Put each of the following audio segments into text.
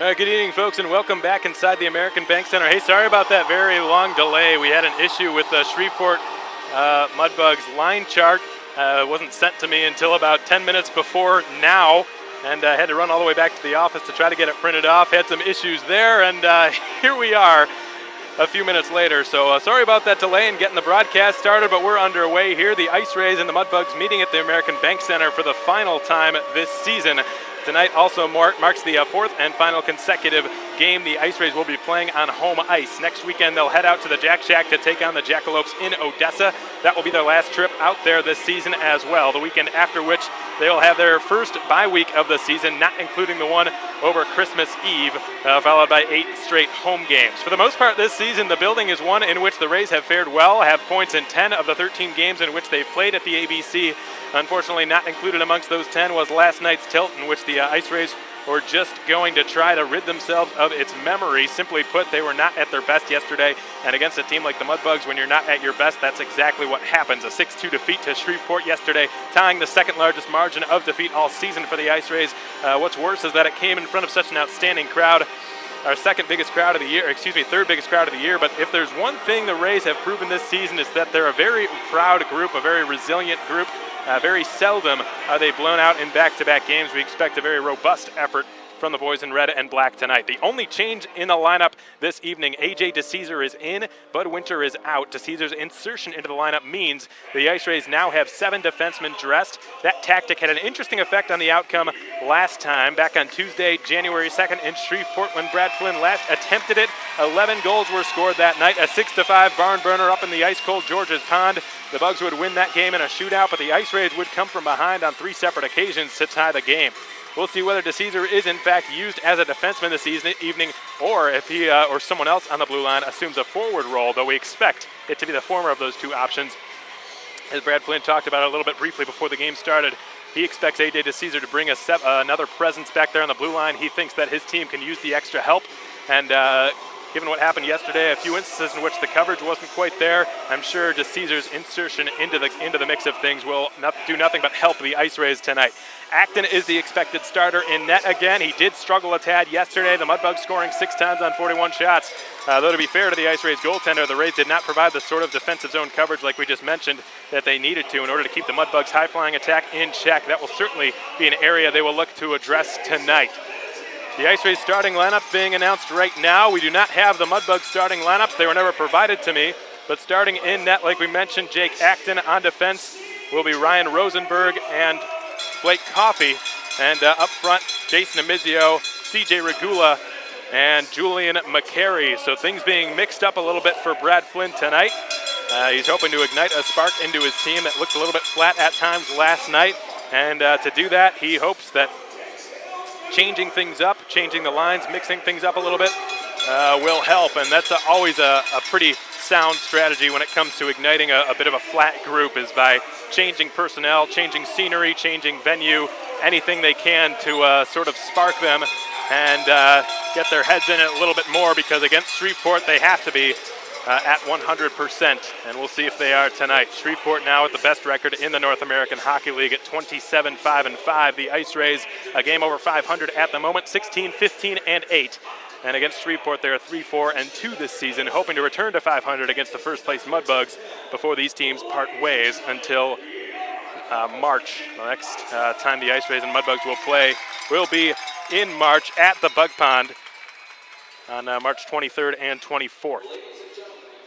Good evening, folks, and welcome back inside the American Bank Center. Hey, sorry about that very long delay. We had an issue with the Shreveport Mudbugs line chart. It wasn't sent to me until about 10 minutes before now, and I had to run all the way back to the office to try to get it printed off. Had some issues there, and here we are a few minutes later. So sorry about that delay in getting the broadcast started, but we're underway here. The IceRays and the Mudbugs meeting at the American Bank Center for the final time this season. Tonight also marks the fourth and final consecutive game the IceRays will be playing on home ice. Next weekend they'll head out to the Jack Shack to take on the Jackalopes in Odessa. That will be their last trip out there this season as well. The weekend after which they will have their first bye week of the season, not including the one over Christmas Eve, followed by 8 straight home games. For the most part this season, the building is one in which the Rays have fared well, have points in 10 of the 13 games in which they've played at the ABC. Unfortunately, not included amongst those 10 was last night's tilt, in which the IceRays were just going to try to rid themselves of its memory. Simply put, they were not at their best yesterday, and against a team like the Mudbugs, when you're not at your best, that's exactly what happens. A 6-2 defeat to Shreveport yesterday, tying the second largest margin of defeat all season for the IceRays. What's worse is that it came in front of such an outstanding crowd. Our third biggest crowd of the year. But if there's one thing the Rays have proven this season, is that they're a very proud group, a very resilient group. Very seldom are they blown out in back-to-back games. We expect a very robust effort from the boys in red and black tonight. The only change in the lineup this evening, A.J. DeCesar is in, Bud Winter is out. DeCesar's insertion into the lineup means the IceRays now have 7 defensemen dressed. That tactic had an interesting effect on the outcome last time, back on Tuesday, January 2nd in Shreveport, when Brad Flynn last attempted it. 11 goals were scored that night, a 6-5 barn burner up in the ice-cold George's Pond. The Bugs would win that game in a shootout, but the IceRays would come from behind on 3 separate occasions to tie the game. We'll see whether DeCesar is in fact used as a defenseman this evening, or if he or someone else on the blue line assumes a forward role, though we expect it to be the former of those two options. As Brad Flynn talked about it a little bit briefly before the game started, he expects A.J. DeCesar to bring another presence back there on the blue line. He thinks that his team can use the extra help, and given what happened yesterday, a few instances in which the coverage wasn't quite there, I'm sure DeCesar's insertion into the mix of things will do nothing but help the IceRays tonight. Acton is the expected starter in net again. He did struggle a tad yesterday. The Mudbugs scoring 6 times on 41 shots. Though to be fair to the IceRays goaltender, the Rays did not provide the sort of defensive zone coverage like we just mentioned that they needed to in order to keep the Mudbugs' high-flying attack in check. That will certainly be an area they will look to address tonight. The IceRays starting lineup being announced right now. We do not have the Mudbugs starting lineups. They were never provided to me. But starting in net, like we mentioned, Jake Acton. On defense will be Ryan Rosenberg and Blake Coffey. And up front, Jason Amizio, CJ Regula, and Julian McCary. So things being mixed up a little bit for Brad Flynn tonight. He's hoping to ignite a spark into his team that looked a little bit flat at times last night. And to do that, he hopes that changing things up, changing the lines, mixing things up a little bit will help. And that's always a pretty sound strategy when it comes to igniting a bit of a flat group, is by changing personnel, changing scenery, changing venue, anything they can to sort of spark them and get their heads in it a little bit more, because against Shreveport they have to be at 100%, and we'll see if they are tonight. Shreveport now with the best record in the North American Hockey League at 27-5-5. The IceRays a game over 500 at the moment, 16-15-8. And against Shreveport, they're 3-4-2 this season, hoping to return to 500 against the first-place Mudbugs before these teams part ways until March. The next time the IceRays and Mudbugs will play will be in March at the Bug Pond on March 23rd and 24th.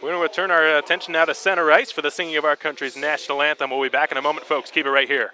We're going to turn our attention now to center ice for the singing of our country's national anthem. We'll be back in a moment, folks. Keep it right here.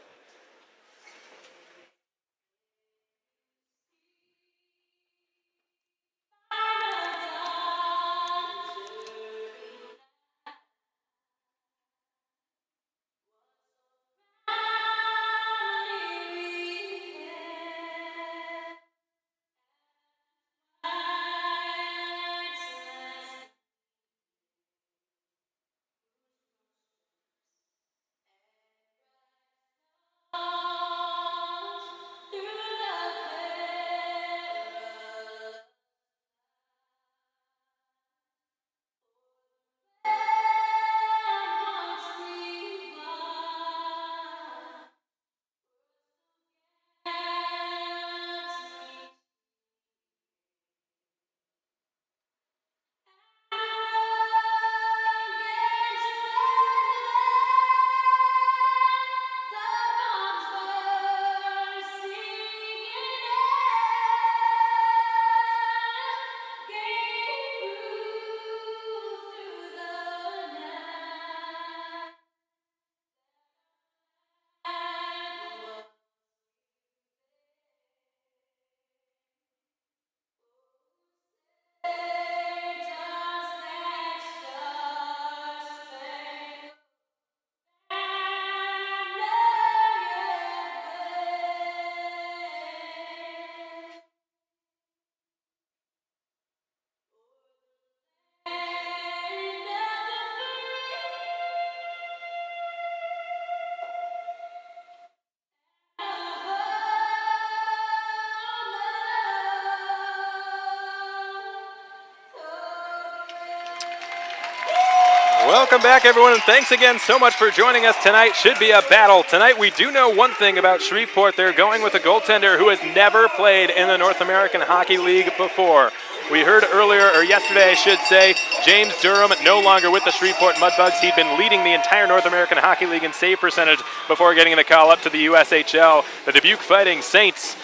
Welcome back, everyone, and thanks again so much for joining us tonight. Should be a battle. Tonight, we do know one thing about Shreveport. They're going with a goaltender who has never played in the North American Hockey League before. We heard earlier, or yesterday I should say, James Durham no longer with the Shreveport Mudbugs. He'd been leading the entire North American Hockey League in save percentage before getting the call up to the USHL. The Dubuque Fighting Saints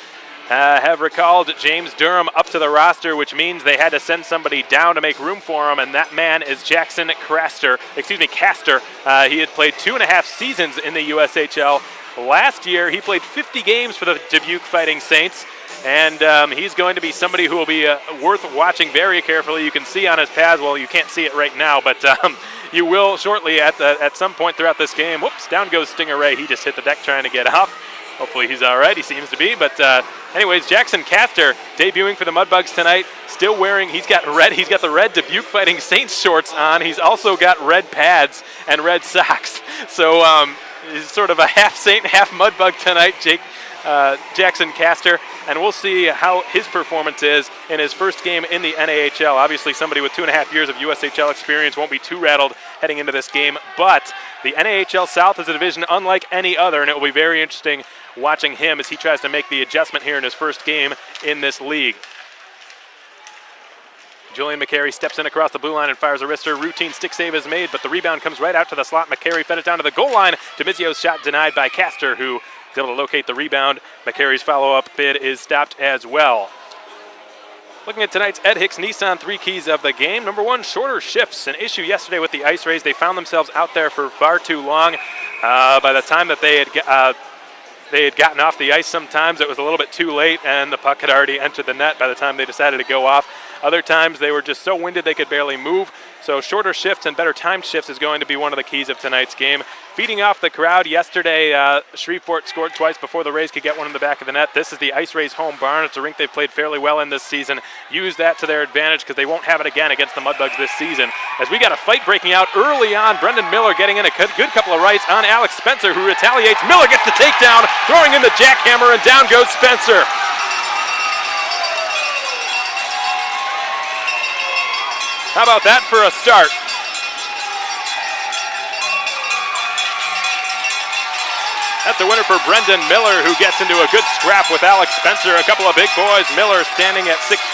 have recalled James Durham up to the roster, which means they had to send somebody down to make room for him, and that man is Jackson Castor. He had played 2.5 seasons in the USHL. Last year, he played 50 games for the Dubuque Fighting Saints, and he's going to be somebody who will be worth watching very carefully. You can see on his pads, well, you can't see it right now, but you will shortly at some point throughout this game. Whoops, down goes Stingeray. He just hit the deck trying to get off. Hopefully he's all right. He seems to be. But anyways, Jackson Castor debuting for the Mudbugs tonight. Still wearing, he's got the red Dubuque Fighting Saints shorts on. He's also got red pads and red socks. So he's sort of a half Saint, half Mudbug tonight, Jackson Castor. And we'll see how his performance is in his first game in the NAHL. Obviously, somebody with 2.5 years of USHL experience won't be too rattled heading into this game. But the NAHL South is a division unlike any other, and it will be very interesting watching him as he tries to make the adjustment here in his first game in this league. Julian McCary steps in across the blue line and fires a wrister. Routine stick save is made, but the rebound comes right out to the slot. McCary fed it down to the goal line. Demizio's shot denied by Castor, who is able to locate the rebound. McCary's follow-up bid is stopped as well. Looking at tonight's Ed Hicks Nissan 3 keys of the game. Number one, shorter shifts. An issue yesterday with the IceRays. They found themselves out there for far too long. By the time that they had gotten off the ice, sometimes it was a little bit too late and the puck had already entered the net by the time they decided to go off. Other times they were just so winded they could barely move. So shorter shifts and better timed shifts is going to be one of the keys of tonight's game. Feeding off the crowd yesterday, Shreveport scored twice before the Rays could get one in the back of the net. This is the IceRays home barn. It's a rink they've played fairly well in this season. Use that to their advantage because they won't have it again against the Mudbugs this season. As we got a fight breaking out early on, Brendan Miller getting in a good couple of rights on Alex Spencer, who retaliates. Miller gets the takedown, throwing in the jackhammer, and down goes Spencer. How about that for a start? That's a winner for Brendan Miller, who gets into a good scrap with Alex Spencer. A couple of big boys. Miller standing at 6'2",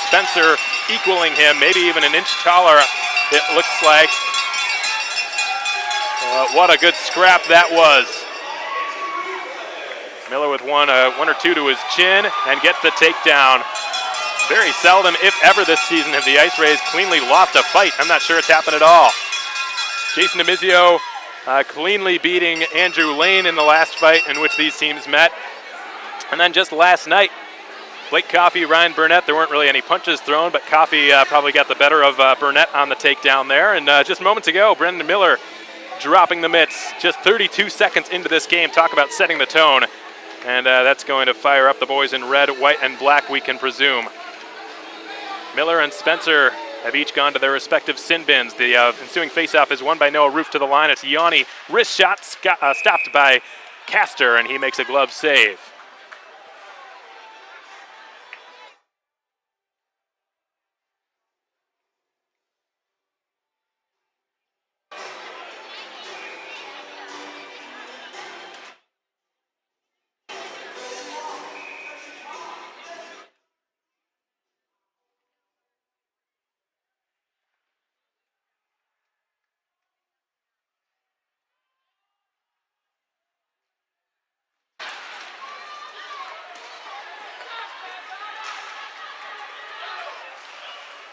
Spencer equaling him, maybe even an inch taller, it looks like. What a good scrap that was. Miller with one or two to his chin and gets the takedown. Very seldom, if ever this season, have the IceRays cleanly lost a fight. I'm not sure it's happened at all. Jason Demizio cleanly beating Andrew Lane in the last fight in which these teams met. And then just last night, Blake Coffey, Ryan Burnett, there weren't really any punches thrown, but Coffey probably got the better of Burnett on the takedown there. And just moments ago, Brendan Miller dropping the mitts just 32 seconds into this game. Talk about setting the tone. And that's going to fire up the boys in red, white, and black, we can presume. Miller and Spencer have each gone to their respective sin bins. The ensuing faceoff is won by Noah Roof to the line. It's Yanni. Wrist shot stopped by Castor, and he makes a glove save.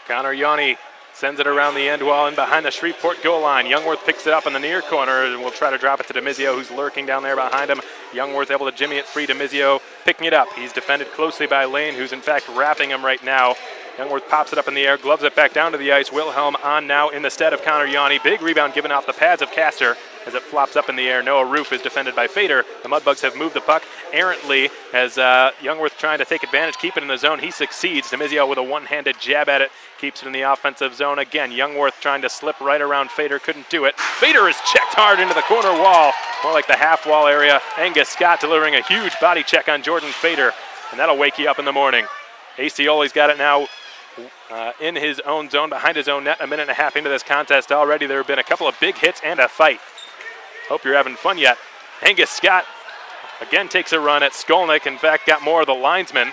Connor Yanni sends it around the end wall and behind the Shreveport goal line. Youngworth picks it up in the near corner and will try to drop it to Demizio, who's lurking down there behind him. Youngworth able to jimmy it free. Demizio picking it up. He's defended closely by Lane, who's in fact wrapping him right now. Youngworth pops it up in the air, gloves it back down to the ice. Wilhelm on now in the stead of Connor Yanni. Big rebound given off the pads of Castor as it flops up in the air. Noah Roof is defended by Fader. The Mudbugs have moved the puck errantly as Youngworth trying to take advantage, keep it in the zone. He succeeds. Demizio with a one-handed jab at it, keeps it in the offensive zone. Again, Youngworth trying to slip right around Fader, couldn't do it. Fader is checked hard into the corner wall, more like the half wall area. Angus Scott delivering a huge body check on Jordan Fader, and that'll wake you up in the morning. Acioli's got it now in his own zone, behind his own net. A minute and a half into this contest already, there have been a couple of big hits and a fight. Hope you're having fun yet. Angus Scott again takes a run at Skolnick. In fact, got more of the linesman.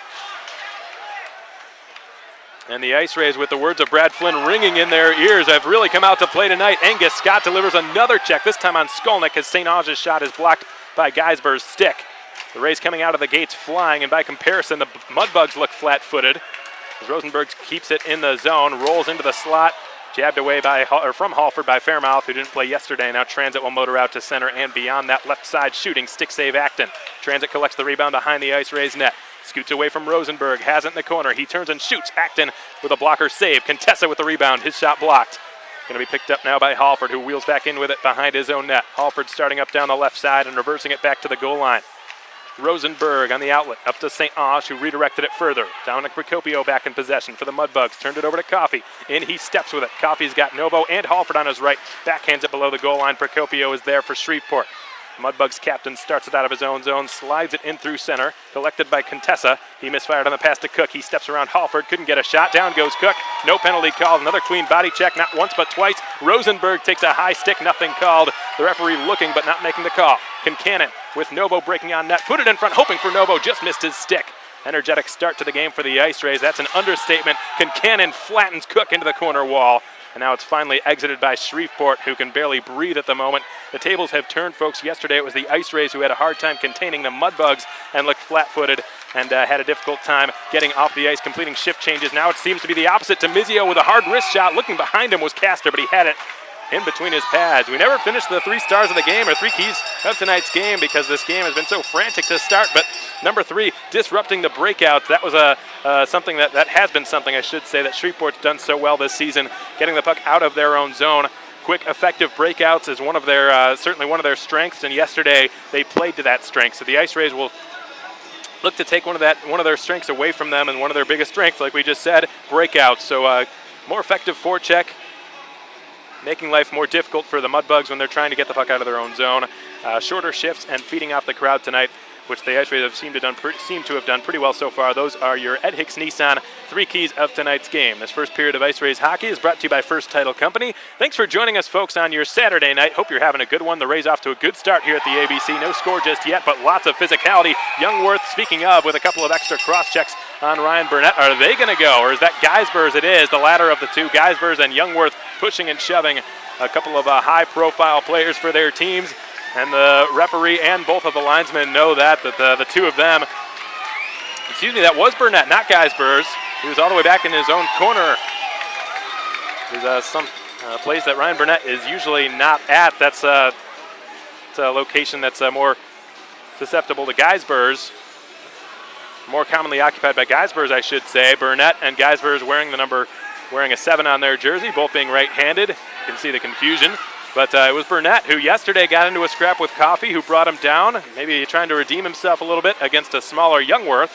And the IceRays, with the words of Brad Flynn ringing in their ears, have really come out to play tonight. Angus Scott delivers another check, this time on Skolnick, as St. Ange's shot is blocked by Geisber's stick. The Rays coming out of the gates flying, and by comparison, the Mudbugs look flat-footed. As Rosenberg keeps it in the zone, rolls into the slot, jabbed away from Halford by Fairmouth, who didn't play yesterday. Now Transit will motor out to center, and beyond that left side shooting, stick save Acton. Transit collects the rebound behind the IceRays net. Scoots away from Rosenberg, has it in the corner. He turns and shoots. Acton with a blocker save. Contessa with the rebound, his shot blocked. Going to be picked up now by Halford, who wheels back in with it behind his own net. Halford starting up down the left side and reversing it back to the goal line. Rosenberg on the outlet, up to St. Ange, who redirected it further. Dominic Procopio back in possession for the Mudbugs. Turned it over to Coffey. In he steps with it. Coffey's got Novo and Halford on his right. Backhands it below the goal line. Procopio is there for Shreveport. Mudbugs captain starts it out of his own zone, slides it in through center, collected by Contessa. He misfired on the pass to Cook. He steps around Halford, couldn't get a shot. Down goes Cook. No penalty called. Another clean body check, not once but twice. Rosenberg takes a high stick, nothing called. The referee looking but not making the call. Concannon with Novo breaking on net, put it in front, hoping for Novo, just missed his stick. Energetic start to the game for the IceRays. That's an understatement. Concannon flattens Cook into the corner wall. And now it's finally exited by Shreveport, who can barely breathe at the moment. The tables have turned, folks. Yesterday it was the IceRays who had a hard time containing the Mudbugs and looked flat-footed and had a difficult time getting off the ice, completing shift changes. Now it seems to be the opposite to Mizio with a hard wrist shot. Looking behind him was Castor, but he had it in between his pads. We never finished the 3 stars of the game, or 3 keys of tonight's game, because this game has been so frantic to start. But number 3, disrupting the breakouts. That was something that has been something, I should say, that Shreveport's done so well this season, getting the puck out of their own zone. Quick, effective breakouts is one of their certainly one of their strengths, and yesterday they played to that strength. So the IceRays will look to take one of their strengths away from them, and one of their biggest strengths, like we just said, breakouts. So more effective forecheck, making life more difficult for the Mudbugs when they're trying to get the puck out of their own zone. Shorter shifts and feeding off the crowd tonight, which the IceRays have seemed to have done pretty well so far. Those are your Ed Hicks Nissan 3 keys of tonight's game. This first period of IceRays hockey is brought to you by First Title Company. Thanks for joining us, folks, on your Saturday night. Hope you're having a good one. The Rays off to a good start here at the ABC. No score just yet, but lots of physicality. Youngworth, speaking of, with a couple of extra cross-checks on Ryan Burnett. Are they going to go, or is that Geisbers? It is, the latter of the two. Geisbers and Youngworth pushing and shoving a couple of high-profile players for their teams. And the referee and both of the linesmen know that the two of them, that was Burnett, not Geisbers. He was all the way back in his own corner. There's some place that Ryan Burnett is usually not at. It's a location that's more susceptible to Geisbers, more commonly occupied by Geisbers, I should say. Burnett and Geisbers wearing a 7 on their jersey, both being right-handed. You can see the confusion. But it was Burnett who yesterday got into a scrap with Coffey, who brought him down, maybe trying to redeem himself a little bit against a smaller Youngworth.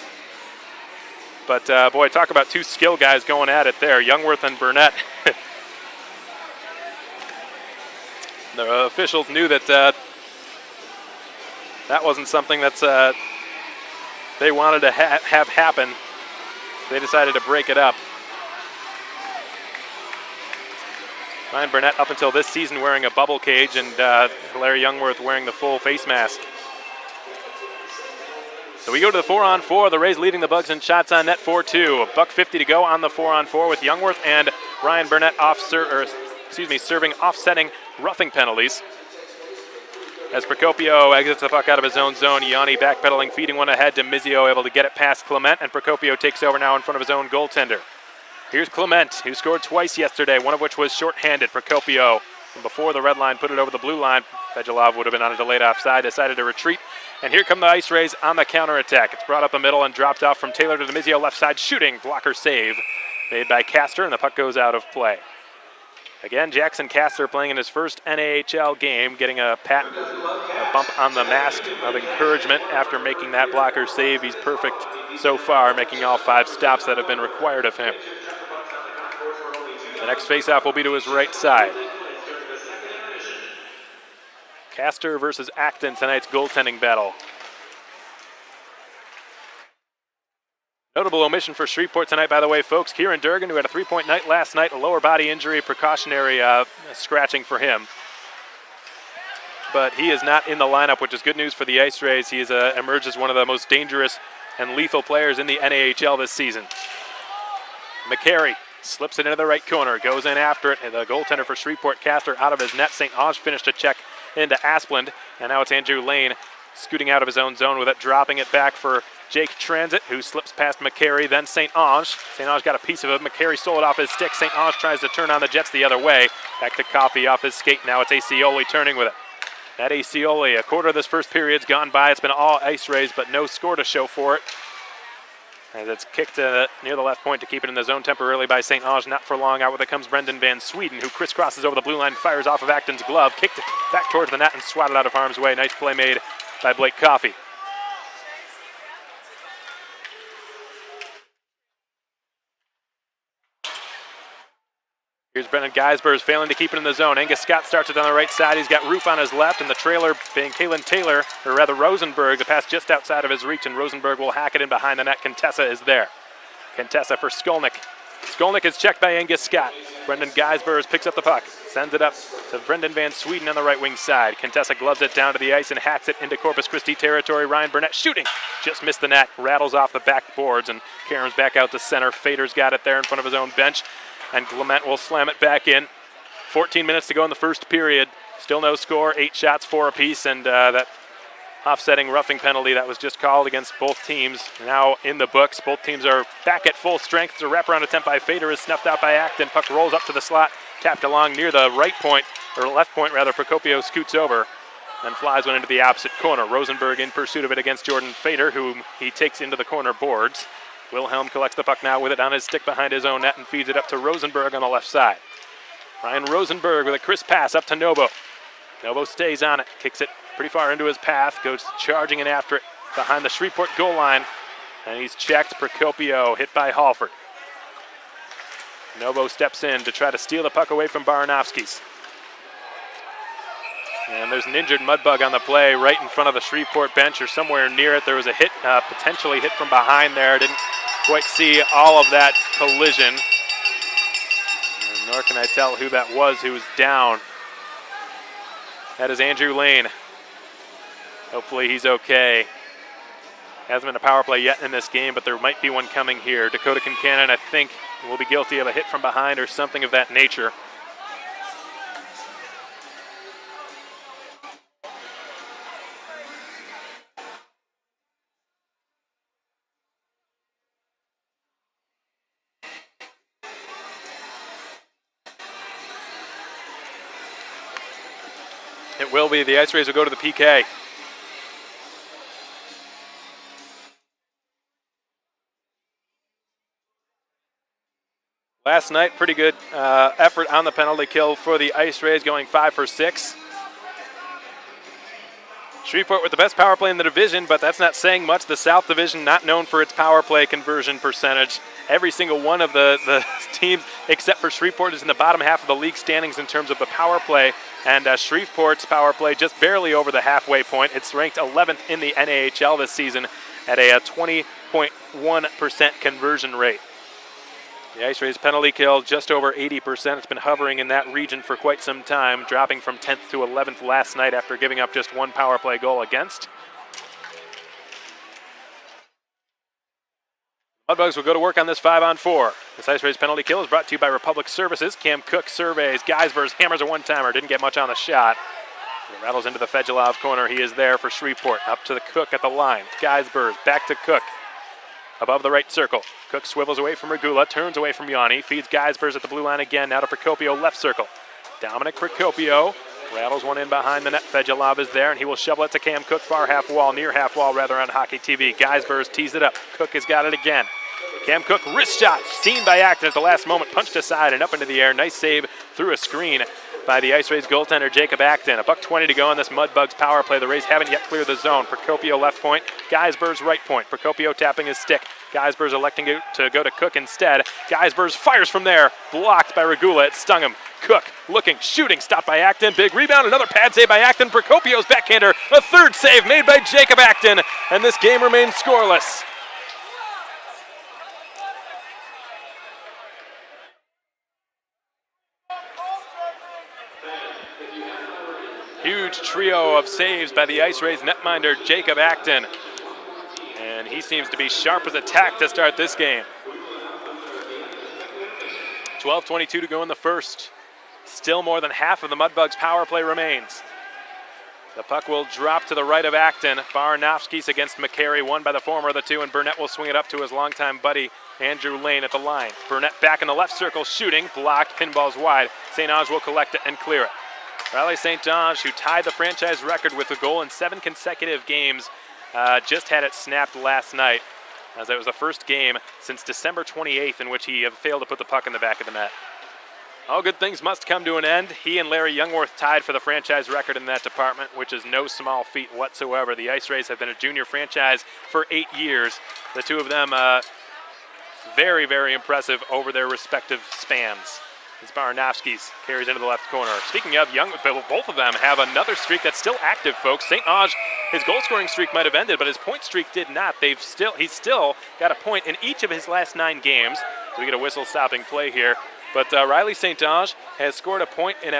But boy, talk about 2 skill guys going at it there, Youngworth and Burnett. The officials knew that that wasn't something that they wanted to have happen. They decided to break it up. Ryan Burnett up until this season wearing a bubble cage, and Larry Youngworth wearing the full face mask. So we go to the 4-on-4. The Rays leading the Bugs in shots on net 4-2. $1:50 to go on the 4-on-4 with Youngworth and Ryan Burnett serving offsetting roughing penalties. As Procopio exits the puck out of his own zone, Yanni backpedaling, feeding one ahead to Mizio, able to get it past Clement, and Procopio takes over now in front of his own goaltender. Here's Clement, who scored twice yesterday, one of which was shorthanded. Procopio, from before the red line, put it over the blue line. Fedulov would have been on a delayed offside, decided to retreat. And here come the IceRays on the counterattack. It's brought up the middle and dropped off from Taylor to Demizio, left side shooting. Blocker save made by Castor, and the puck goes out of play. Again, Jackson Castor playing in his first NAHL game, getting a bump on the mask of encouragement after making that blocker save. He's perfect so far, making all 5 stops that have been required of him. The next faceoff will be to his right side. Castor versus Acton, tonight's goaltending battle. Notable omission for Shreveport tonight, by the way, folks. Kieran Durgan, who had a 3-point night last night, a lower body injury, precautionary scratching for him. But he is not in the lineup, which is good news for the IceRays. He has emerged as one of the most dangerous and lethal players in the NAHL this season. McCary slips it into the right corner, goes in after it, and the goaltender for Shreveport Caster out of his net. St. Ange finished a check into Asplund, and now it's Andrew Lane scooting out of his own zone with it, dropping it back for Jake Transit, who slips past McCary, then St. Ange. St. Ange got a piece of it. McCary stole it off his stick. St. Ange tries to turn on the Jets the other way. Back to Coffey off his skate. Now it's Acioli turning with it. That Acioli, a quarter of this first period's gone by. It's been all IceRays, but no score to show for it. As it's kicked near the left point to keep it in the zone temporarily by St. Ange. Not for long. Out with it comes Brendan Van Sweden, who crisscrosses over the blue line, fires off of Acton's glove, kicked it back towards the net and swatted out of harm's way. Nice play made by Blake Coffey. Here's Brendan Geisbers failing to keep it in the zone. Angus Scott starts it on the right side. He's got Roof on his left, and the trailer being Kalen Taylor, or rather Rosenberg. The pass just outside of his reach, and Rosenberg will hack it in behind the net. Contessa is there. Contessa for Skolnick. Skolnick is checked by Angus Scott. Brendan Geisbers picks up the puck, sends it up to Brendan Van Sweden on the right wing side. Contessa gloves it down to the ice and hacks it into Corpus Christi territory. Ryan Burnett shooting, just missed the net, rattles off the back boards, and Karam's back out to center. Fader's got it there in front of his own bench, and Clement will slam it back in. 14 minutes to go in the first period. Still no score, 8 shots, 4 apiece, and that offsetting roughing penalty that was just called against both teams now in the books. Both teams are back at full strength. The wraparound attempt by Fader is snuffed out by Acton. Puck rolls up to the slot, tapped along near the right point, or left point rather. Procopio scoots over and flies one into the opposite corner. Rosenberg in pursuit of it against Jordan Fader, whom he takes into the corner boards. Wilhelm collects the puck now with it on his stick behind his own net and feeds it up to Rosenberg on the left side. Ryan Rosenberg with a crisp pass up to Novo. Novo stays on it, kicks it pretty far into his path, goes charging in after it behind the Shreveport goal line, and he's checked. Procopio hit by Halford. Novo steps in to try to steal the puck away from Baranovskis. And there's an injured Mudbug on the play right in front of the Shreveport bench or somewhere near it. There was a hit, potentially hit from behind there. Didn't quite see all of that collision. And nor can I tell who that was who was down. That is Andrew Lane. Hopefully he's okay. Hasn't been a power play yet in this game, but there might be one coming here. Dakota Kincannon, I think, will be guilty of a hit from behind or something of that nature. It will be. The IceRays will go to the PK. Last night, pretty good effort on the penalty kill for the IceRays, going 5 for 6. Shreveport with the best power play in the division, but that's not saying much. The South Division not known for its power play conversion percentage. Every single one of the teams except for Shreveport is in the bottom half of the league standings in terms of the power play, and Shreveport's power play just barely over the halfway point. It's ranked 11th in the NAHL this season at a 20.1% conversion rate. The IceRays penalty kill just over 80%. It's been hovering in that region for quite some time, dropping from 10th to 11th last night after giving up just 1 power play goal against. Mudbugs will go to work on this 5-on-4. This IceRays penalty kill is brought to you by Republic Services. Cam Cook surveys. Geisbers hammers a one-timer. Didn't get much on the shot. It rattles into the Fedulov corner. He is there for Shreveport. Up to the Cook at the line. Geisbers back to Cook. Above the right circle. Cook swivels away from Regula, turns away from Yanni, feeds Geisbers at the blue line again, now to Procopio, left circle. Dominic Procopio rattles one in behind the net. Fedulov is there, and he will shovel it to Cam Cook, far half wall, near half wall, rather, on Hockey TV. Geisbers tees it up. Cook has got it again. Cam Cook, wrist shot, seen by Acton at the last moment, punched aside and up into the air. Nice save through a screen by the IceRays goaltender Jacob Acton. $1:20 to go on this Mudbugs power play. The Rays haven't yet cleared the zone. Procopio left point, Geisbers right point. Procopio tapping his stick. Geisbers electing to go to Cook instead. Geisbers fires from there, blocked by Regula. It stung him. Cook looking, shooting, stopped by Acton. Big rebound, another pad save by Acton. Procopio's backhander, a third save made by Jacob Acton, and this game remains scoreless. Huge trio of saves by the IceRays netminder Jacob Acton. And he seems to be sharp as a tack to start this game. 12:22 to go in the first. Still more than half of the Mudbugs power play remains. The puck will drop to the right of Acton. Baranowski's against McCary, won by the former of the two, and Burnett will swing it up to his longtime buddy, Andrew Lane, at the line. Burnett back in the left circle, shooting, blocked, pinballs wide. St. Ange will collect it and clear it. Riley St. Ange, who tied the franchise record with a goal in 7 consecutive games, just had it snapped last night, as it was the first game since December 28th in which he failed to put the puck in the back of the net. All good things must come to an end. He and Larry Youngworth tied for the franchise record in that department, which is no small feat whatsoever. The IceRays have been a junior franchise for 8 years. The two of them very, very impressive over their respective spans. As Baranowski's carries into the left corner. Speaking of young, both of them have another streak that's still active, folks. St. Ange, his goal-scoring streak might have ended, but his point streak did not. He's still got a point in each of his last 9 games. So we get a whistle-stopping play here. But Riley St. Ange has scored a point in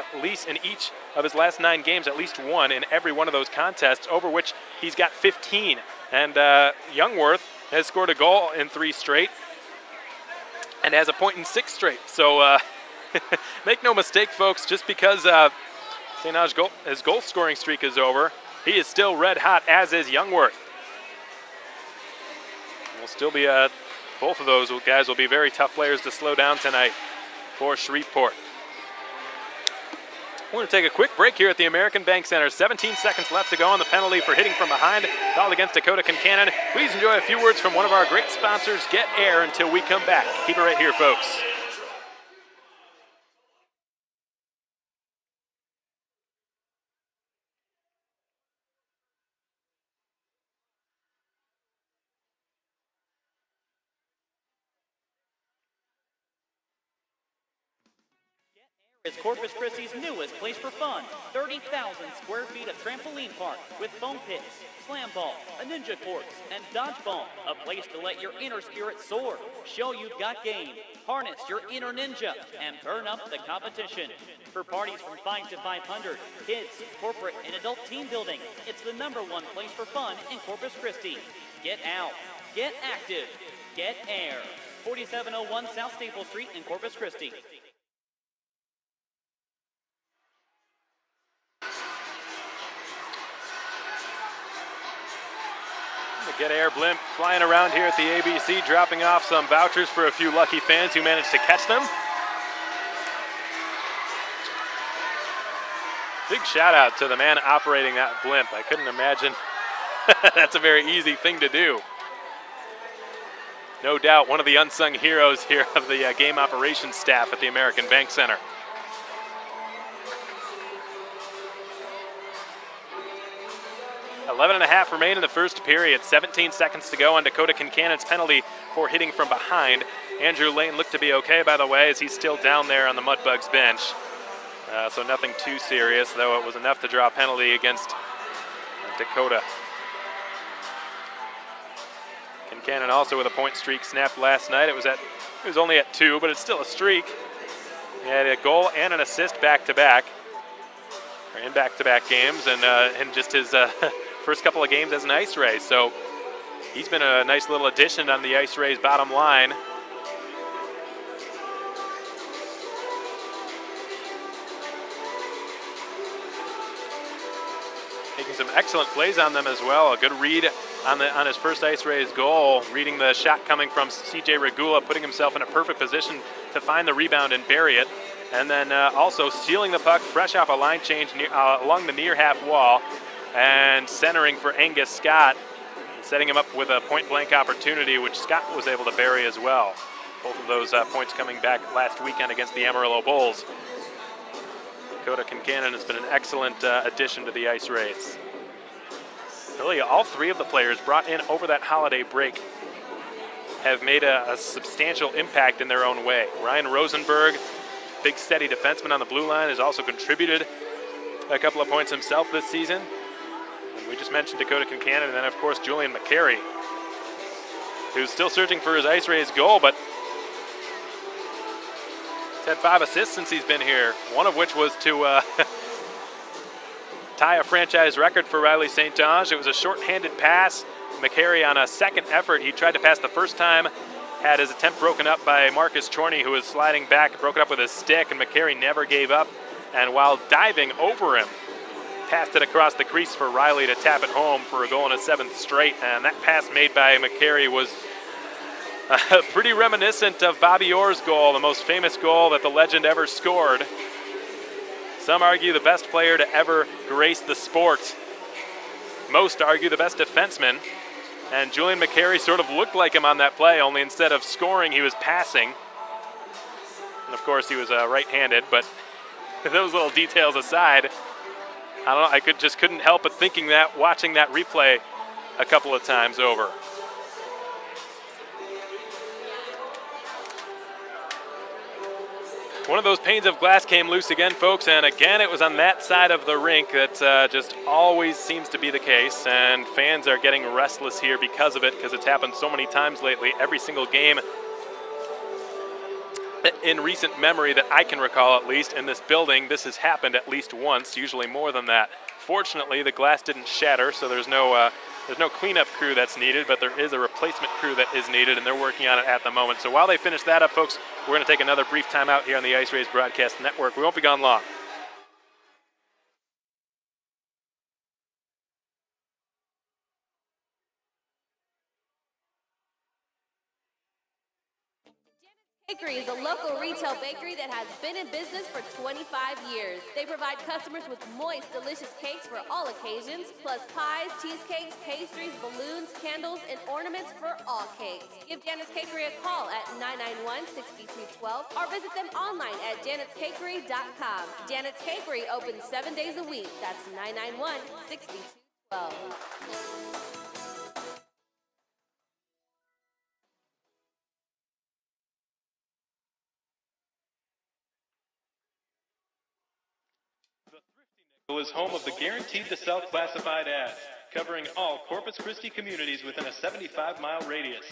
each of his last 9 games, at least one in every one of those contests, over which he's got 15. And Youngworth has scored a goal in 3 straight and has a point in 6 straight. So make no mistake, folks, just because St. Ange's his goal-scoring streak is over, he is still red hot, as is Youngworth. Will still be both of those guys will be very tough players to slow down tonight for Shreveport. We're going to take a quick break here at the American Bank Center. 17 seconds left to go on the penalty for hitting from behind, called against Dakota Kincannon. Please enjoy a few words from one of our great sponsors, Get Air, until we come back. Keep it right here, folks. Is Corpus Christi's newest place for fun. 30,000 square feet of trampoline park with foam pits, slam ball, a ninja courts, and dodgeball. A place to let your inner spirit soar. Show you've got game. Harness your inner ninja and turn up the competition. For parties from 5 to 500, kids, corporate, and adult team building, it's the #1 place for fun in Corpus Christi. Get out. Get active. Get Air. 4701 South Staple Street in Corpus Christi. The Get Air blimp flying around here at the ABC, dropping off some vouchers for a few lucky fans who managed to catch them. Big shout out to the man operating that blimp. I couldn't imagine that's a very easy thing to do. No doubt one of the unsung heroes here of the game operations staff at the American Bank Center. 11.5 remain in the first period. 17 seconds to go on Dakota Kincannon's penalty for hitting from behind. Andrew Lane looked to be okay, by the way, as he's still down there on the Mudbugs bench. So nothing too serious, though it was enough to draw a penalty against Dakota. Kincannon also with a point streak snapped last night. It was only at 2, but it's still a streak. He had a goal and an assist back-to-back, or in back-to-back games, and just his first couple of games as an IceRay. So he's been a nice little addition on the IceRays bottom line. Making some excellent plays on them as well. A good read on his first IceRays goal, reading the shot coming from CJ Regula, putting himself in a perfect position to find the rebound and bury it. And then also stealing the puck fresh off a line change along the near half wall and centering for Angus Scott, setting him up with a point-blank opportunity, which Scott was able to bury as well. Both of those points coming back last weekend against the Amarillo Bulls. Dakota Kincannon has been an excellent addition to the IceRays. Really, all 3 of the players brought in over that holiday break have made a substantial impact in their own way. Ryan Rosenberg, big steady defenseman on the blue line, has also contributed a couple of points himself this season. And we just mentioned Dakota Kincannon, and then of course Julian McCary, who's still searching for his IceRays goal, but he's had 5 assists since he's been here, one of which was to tie a franchise record for Riley St. Ange. It was a short-handed pass. McCary on a second effort, he tried to pass the first time, had his attempt broken up by Marcus Chorney, who was sliding back, broke it up with his stick, and McCary never gave up. And while diving over him, passed it across the crease for Riley to tap it home for a goal in his 7th straight. And that pass made by McCary was pretty reminiscent of Bobby Orr's goal, the most famous goal that the legend ever scored. Some argue the best player to ever grace the sport. Most argue the best defenseman. And Julian McCary sort of looked like him on that play, only instead of scoring, he was passing. And of course, he was right-handed, but those little details aside, I don't know, I just couldn't help but thinking that, watching that replay a couple of times over. One of those panes of glass came loose again, folks, and again it was on that side of the rink that just always seems to be the case, and fans are getting restless here because of it, because it's happened so many times lately. Every single game in recent memory that I can recall, at least, in this building, this has happened at least once, usually more than that. Fortunately, the glass didn't shatter, so there's no cleanup crew that's needed, but there is a replacement crew that is needed, and they're working on it at the moment. So while they finish that up, folks, we're going to take another brief timeout here on the IceRays Broadcast Network. We won't be gone long. Bakery is a local retail bakery that has been in business for 25 years. They provide customers with moist, delicious cakes for all occasions, plus pies, cheesecakes, pastries, balloons, candles, and ornaments for all cakes. Give Janet's Cakery a call at 991-6212 or visit them online at janetscakery.com. Janet's Cakery opens 7 days a week. That's 991-6212. Is home of the Guaranteed to Sell classified ads, covering all Corpus Christi communities within a 75-mile radius.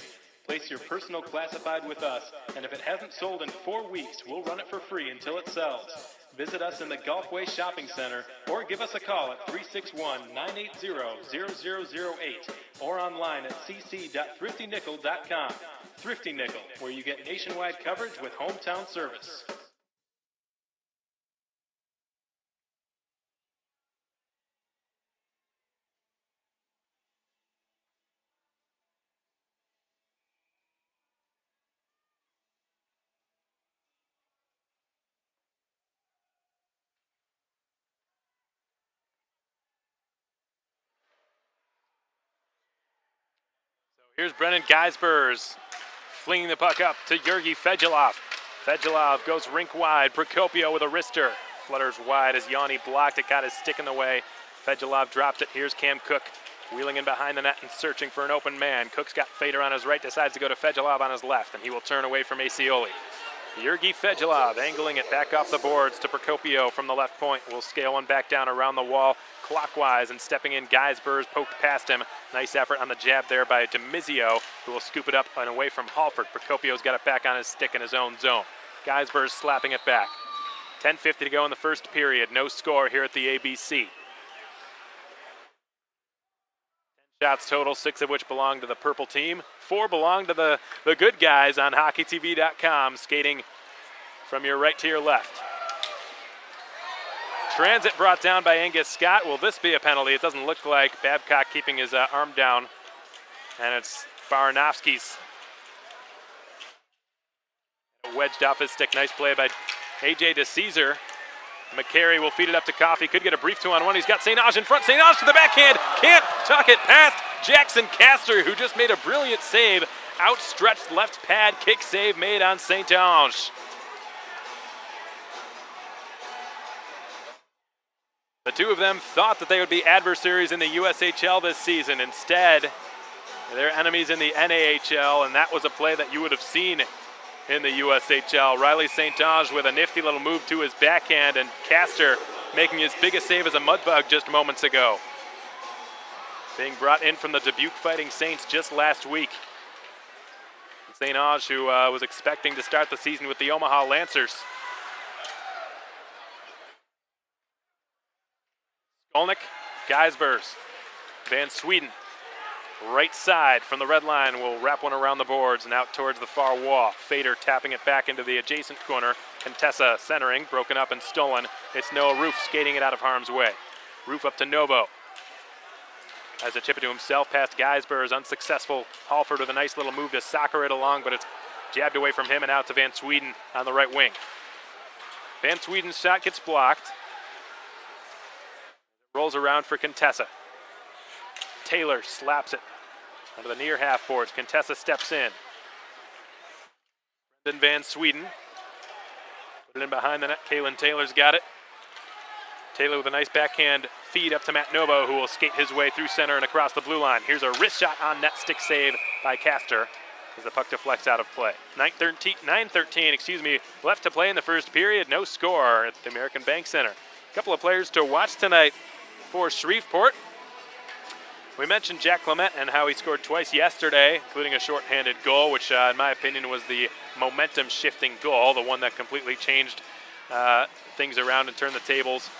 Place your personal classified with us, and if it hasn't sold in 4 weeks, we'll run it for free until it sells. Visit us in the Gulfway Shopping Center, or give us a call at 361-980-0008, or online at cc.thriftynickel.com. Thrifty Nickel, where you get nationwide coverage with hometown service. Here's Brennan Geisbers flinging the puck up to Yurgi Fedulov. Fedulov goes rink wide. Procopio with a wrister. Flutters wide as Yanni blocked it, got his stick in the way. Fedulov dropped it. Here's Cam Cook wheeling in behind the net and searching for an open man. Cook's got Fader on his right, decides to go to Fedulov on his left, and he will turn away from Acioli. Yurgi Fedulov angling it back off the boards to Procopio from the left point. Will scale one back down around the wall clockwise, and stepping in, Geisbers poked past him. Nice effort on the jab there by Demizio, who will scoop it up and away from Halford. Procopio's got it back on his stick in his own zone. Geisbers slapping it back. 10:50 to go in the first period. No score here at the ABC. 10 shots total, 6 of which belong to the purple team. 4 belong to the good guys on hockeytv.com, skating from your right to your left. Transit brought down by Angus Scott. Will this be a penalty? It doesn't look like. Babcock keeping his arm down, and it's Baranovsky's. Wedged off his stick. Nice play by A.J. DeCesar. McCary will feed it up to Coffey. Could get a brief 2-on-1. He's got St. Ange in front. St. Ange to the backhand. Can't tuck it past Jackson Castor, who just made a brilliant save. Outstretched left pad kick save made on St. Ange. The two of them thought that they would be adversaries in the USHL this season. Instead, they're enemies in the NAHL, and that was a play that you would have seen in the USHL. Riley St. Ange with a nifty little move to his backhand, and Castor making his biggest save as a Mudbug just moments ago. Being brought in from the Dubuque Fighting Saints just last week. St. Ange, who was expecting to start the season with the Omaha Lancers. Olnick, Geisbers, Van Sweden. Right side from the red line will wrap one around the boards and out towards the far wall. Fader tapping it back into the adjacent corner. Contessa centering, broken up and stolen. It's Noah Roof skating it out of harm's way. Roof up to Novo. Has a chip it to himself past Geisbers, unsuccessful. Halford with a nice little move to soccer it along, but it's jabbed away from him and out to Van Sweden on the right wing. Van Sweden's shot gets blocked. Rolls around for Contessa. Taylor slaps it under the near half boards. Contessa steps in. Brendan Van Sweden. Put it in behind the net. Kalen Taylor's got it. Taylor with a nice backhand feed up to Matt Novo, who will skate his way through center and across the blue line. Here's a wrist shot on net, stick save by Castor as the puck deflects out of play. 9:13 left to play in the first period. No score at the American Bank Center. A couple of players to watch tonight for Shreveport. We mentioned Jack Clement and how he scored twice yesterday, including a shorthanded goal, which in my opinion was the momentum-shifting goal, the one that completely changed things around and turned the tables.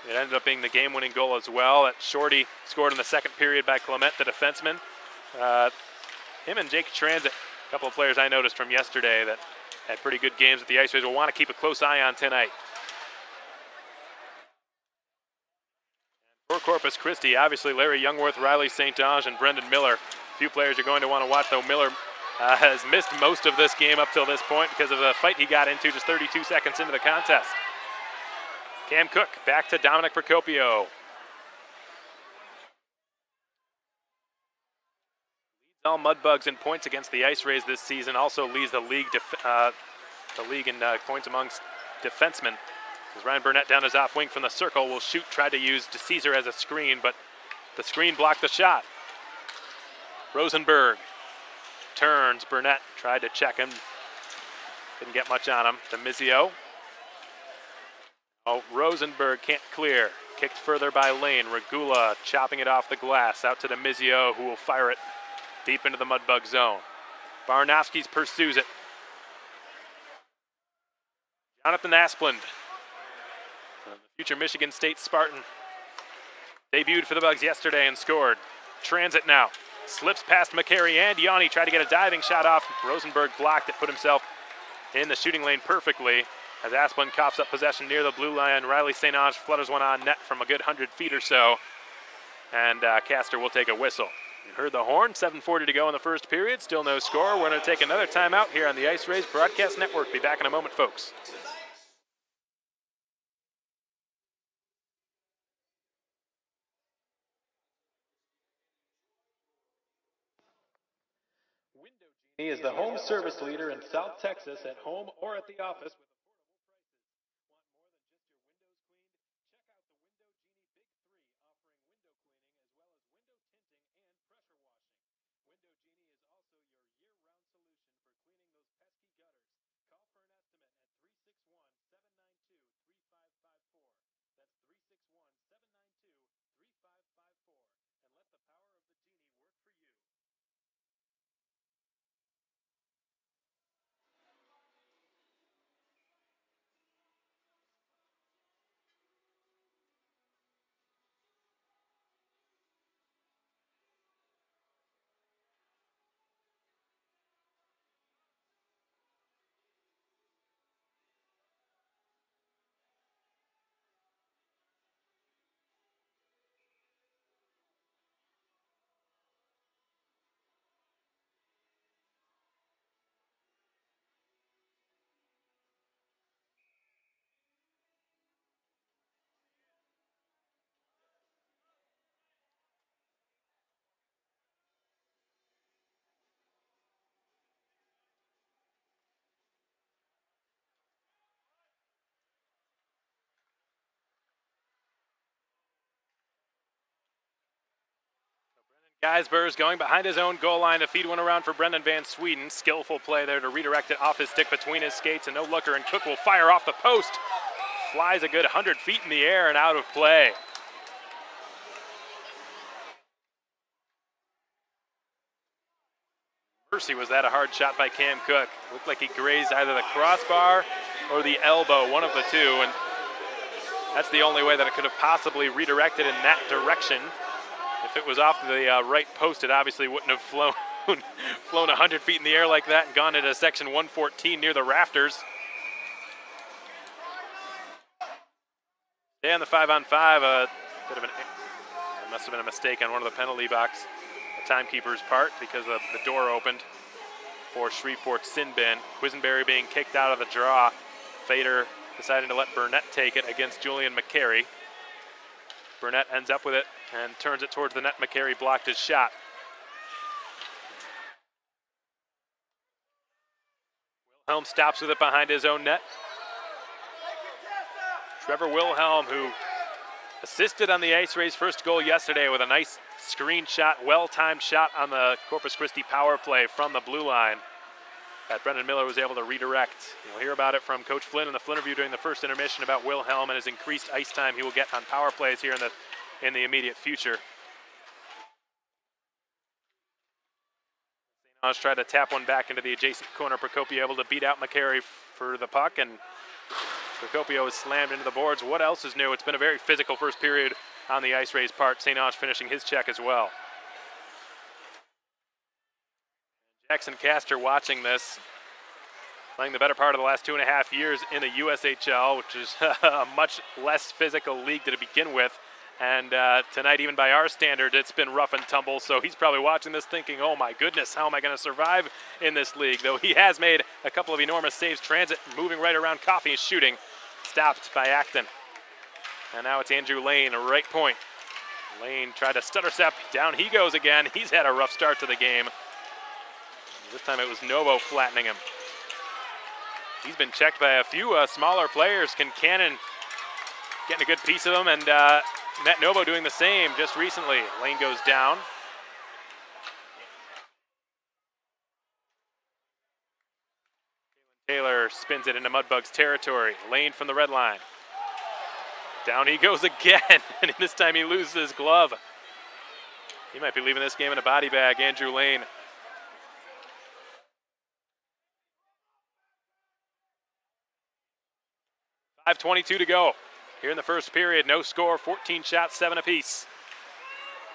It ended up being the game-winning goal as well. That Shorty scored in the second period by Clement, the defenseman. Him and Jake Transit, a couple of players I noticed from yesterday that had pretty good games at the IceRays, will want to keep a close eye on tonight. For Corpus Christi, obviously Larry Youngworth, Riley St. Ange, and Brendan Miller. A few players you're going to want to watch, though. Miller has missed most of this game up till this point because of the fight he got into just 32 seconds into the contest. Cam Cook back to Dominic Procopio. Leads all Mudbugs in points against the IceRays this season. Also leads the league in points amongst defensemen. As Ryan Burnett down his off wing from the circle will shoot, try to use DeCesar as a screen, but the screen blocked the shot. Rosenberg turns. Burnett tried to check him. Didn't get much on him. To Mizio. Oh, Rosenberg can't clear. Kicked further by Lane. Regula chopping it off the glass. Out to Demizio, who will fire it deep into the Mudbug zone. Barnowski's pursues it. Jonathan Asplund, the future Michigan State Spartan, debuted for the Bugs yesterday and scored. Transit now. Slips past McCary and Yanni. Tried to get a diving shot off. Rosenberg blocked it, put himself in the shooting lane perfectly. As Asplund coughs up possession near the blue line, Riley St. Ange flutters one on net from a good 100 feet or so. And Castor will take a whistle. You heard the horn, 7:40 to go in the first period. Still no score. We're going to take another timeout here on the IceRays Broadcast Network. Be back in a moment, folks. Window Genie is the home service leader in South Texas, at home or at the office. Geisbers going behind his own goal line to feed one around for Brendan Van Sweden. Skillful play there to redirect it off his stick between his skates, and no looker, and Cook will fire off the post. Flies a good 100 feet in the air and out of play. Mercy, was that a hard shot by Cam Cook? Looked like he grazed either the crossbar or the elbow, one of the two, and That's the only way that it could have possibly redirected in that direction. If it was off the right post, it obviously wouldn't have flown 100 feet in the air like that and gone into section 114 near the rafters. Yeah, on the 5-on-5, must have been a mistake on one of the penalty box, the timekeeper's part, because the door opened for Shreveport sin bin. Quisenberry being kicked out of the draw. Fader deciding to let Burnett take it against Julian McCary. Burnett ends up with it and turns it towards the net. McCary blocked his shot. Wilhelm stops with it behind his own net. Trevor Wilhelm, who assisted on the IceRays' first goal yesterday with a nice screen shot, well-timed shot on the Corpus Christi power play from the blue line that Brendan Miller was able to redirect. You'll hear about it from Coach Flynn in the Flynn interview during the first intermission about Wilhelm and his increased ice time he will get on power plays here in the immediate future. St. Ange tried to tap one back into the adjacent corner. Procopio able to beat out McCary for the puck, and Procopio is slammed into the boards. What else is new? It's been a very physical first period on the IceRays' part. St. Ange finishing his check as well. Jackson Castor watching this, playing the better part of the last 2.5 years in the USHL, which is a much less physical league to begin with. And tonight, even by our standard, it's been rough and tumble. So he's probably watching this thinking, oh my goodness, how am I going to survive in this league? Though he has made a couple of enormous saves. Transit moving right around Coffey, shooting, stopped by Acton. And now it's Andrew Lane, a right point. Lane tried to stutter step, down he goes again. He's had a rough start to the game. This time it was Novo flattening him. He's been checked by a few smaller players. Cannon getting a good piece of him, and Matt Novo doing the same just recently. Lane goes down. Taylor spins it into Mudbugs territory. Lane from the red line. Down he goes again, and this time he loses his glove. He might be leaving this game in a body bag, Andrew Lane. .5:22 to go here in the first period. No score, 14 shots, 7 apiece.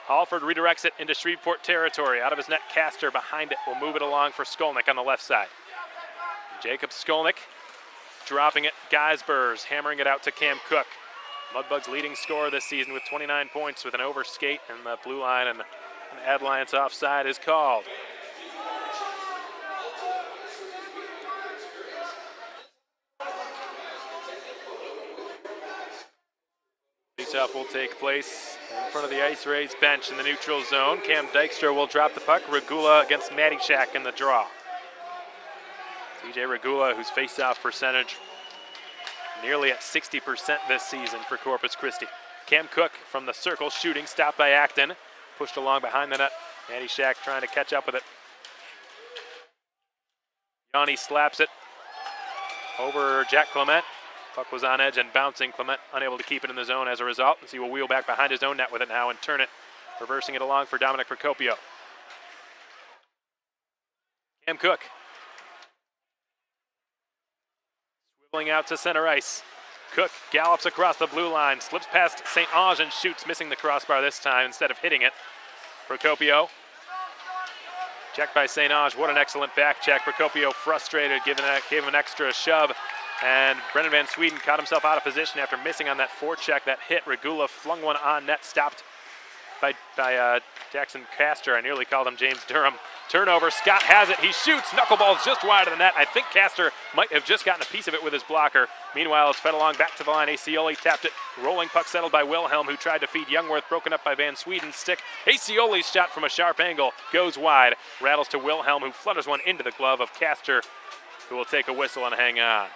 Halford redirects it into Shreveport territory. Out of his net, Castor behind it will move it along for Skolnick on the left side. Jacob Skolnick dropping it. Geisbers hammering it out to Cam Cook. Mudbugs leading scorer this season with 29 points with an overskate, and the blue line and an Adliance offside is called. Faceoff will take place in front of the IceRays bench in the neutral zone. Cam Dykstra will drop the puck. Regula against Matyshak in the draw. CJ Regula, whose faceoff percentage nearly at 60% this season for Corpus Christi. Cam Cook from the circle shooting, stopped by Acton. Pushed along behind the net. Matyshak trying to catch up with it. Yanni slaps it over Jack Clement. Puck was on edge and bouncing. Clement unable to keep it in the zone as a result. And he will wheel back behind his own net with it now and turn it, reversing it along for Dominic Procopio. Cam Cook. Swiveling out to center ice. Cook gallops across the blue line, slips past St. Ange and shoots, missing the crossbar this time instead of hitting it. Procopio. Checked by St. Ange. What an excellent back check. Procopio frustrated, gave him an extra shove. And Brendan Van Sweden caught himself out of position after missing on that forecheck that hit. Regula flung one on net, stopped by Jackson Castor. I nearly called him James Durham. Turnover, Scott has it, he shoots, knuckleball's just wide of the net. I think Castor might have just gotten a piece of it with his blocker. Meanwhile, it's fed along back to the line. Acioli tapped it, rolling puck settled by Wilhelm, who tried to feed Youngworth, broken up by Van Sweden's stick. Acioli's shot from a sharp angle goes wide, rattles to Wilhelm, who flutters one into the glove of Castor, who will take a whistle and hang on.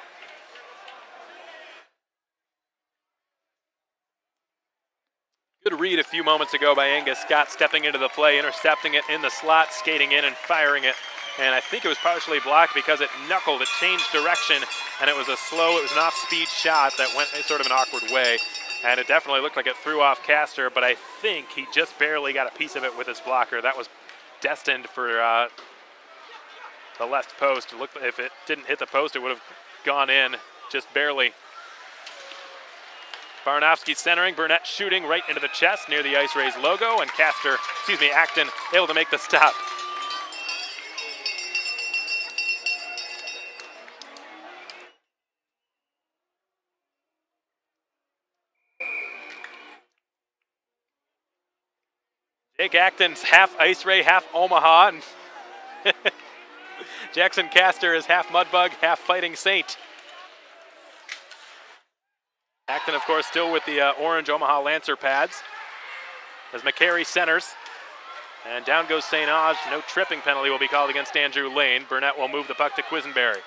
Good read a few moments ago by Angus Scott, stepping into the play, intercepting it in the slot, skating in and firing it. And I think it was partially blocked because it knuckled, it changed direction, and it was an off-speed shot that went in sort of an awkward way. And it definitely looked like it threw off Castor, but I think he just barely got a piece of it with his blocker. That was destined for the left post. If it didn't hit the post, it would have gone in just barely. Barnowski centering, Burnett shooting right into the chest near the IceRays logo, and Acton able to make the stop. Jake Acton's half IceRay, half Omaha, and Jackson Castor is half Mudbug, half Fighting Saint. Acton, of course, still with the orange Omaha Lancer pads. As McCary centers, and down goes St. Ange. No tripping penalty will be called against Andrew Lane. Burnett will move the puck to Quisenberry.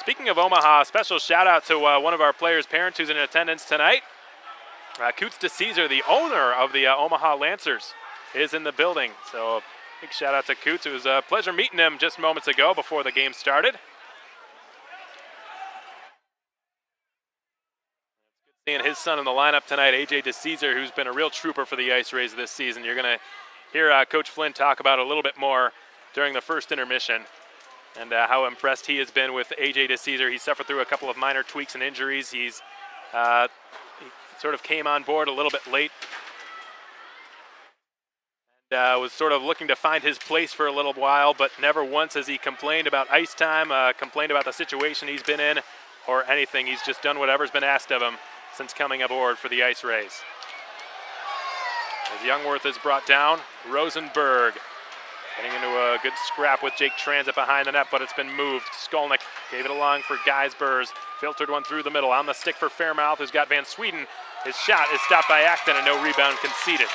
Speaking of Omaha, special shout out to one of our players' parents who's in attendance tonight. Coots DeCesar, the owner of the Omaha Lancers, is in the building. So big shout out to Coots. It was a pleasure meeting him just moments ago before the game started. Seeing his son in the lineup tonight, AJ DeCesar, who's been a real trooper for the IceRays this season. You're going to hear Coach Flynn talk about it a little bit more during the first intermission, and how impressed he has been with AJ DeCesar. He suffered through a couple of minor tweaks and injuries. He sort of came on board a little bit late, and was sort of looking to find his place for a little while, but never once has he complained about ice time, complained about the situation he's been in, or anything. He's just done whatever's been asked of him since coming aboard for the IceRays. As Youngworth is brought down, Rosenberg getting into a good scrap with Jake Transit behind the net, but it's been moved. Skolnick gave it along for Geisbers, filtered one through the middle, on the stick for Fairmouth, who's got Van Sweden. His shot is stopped by Acton, and no rebound conceded.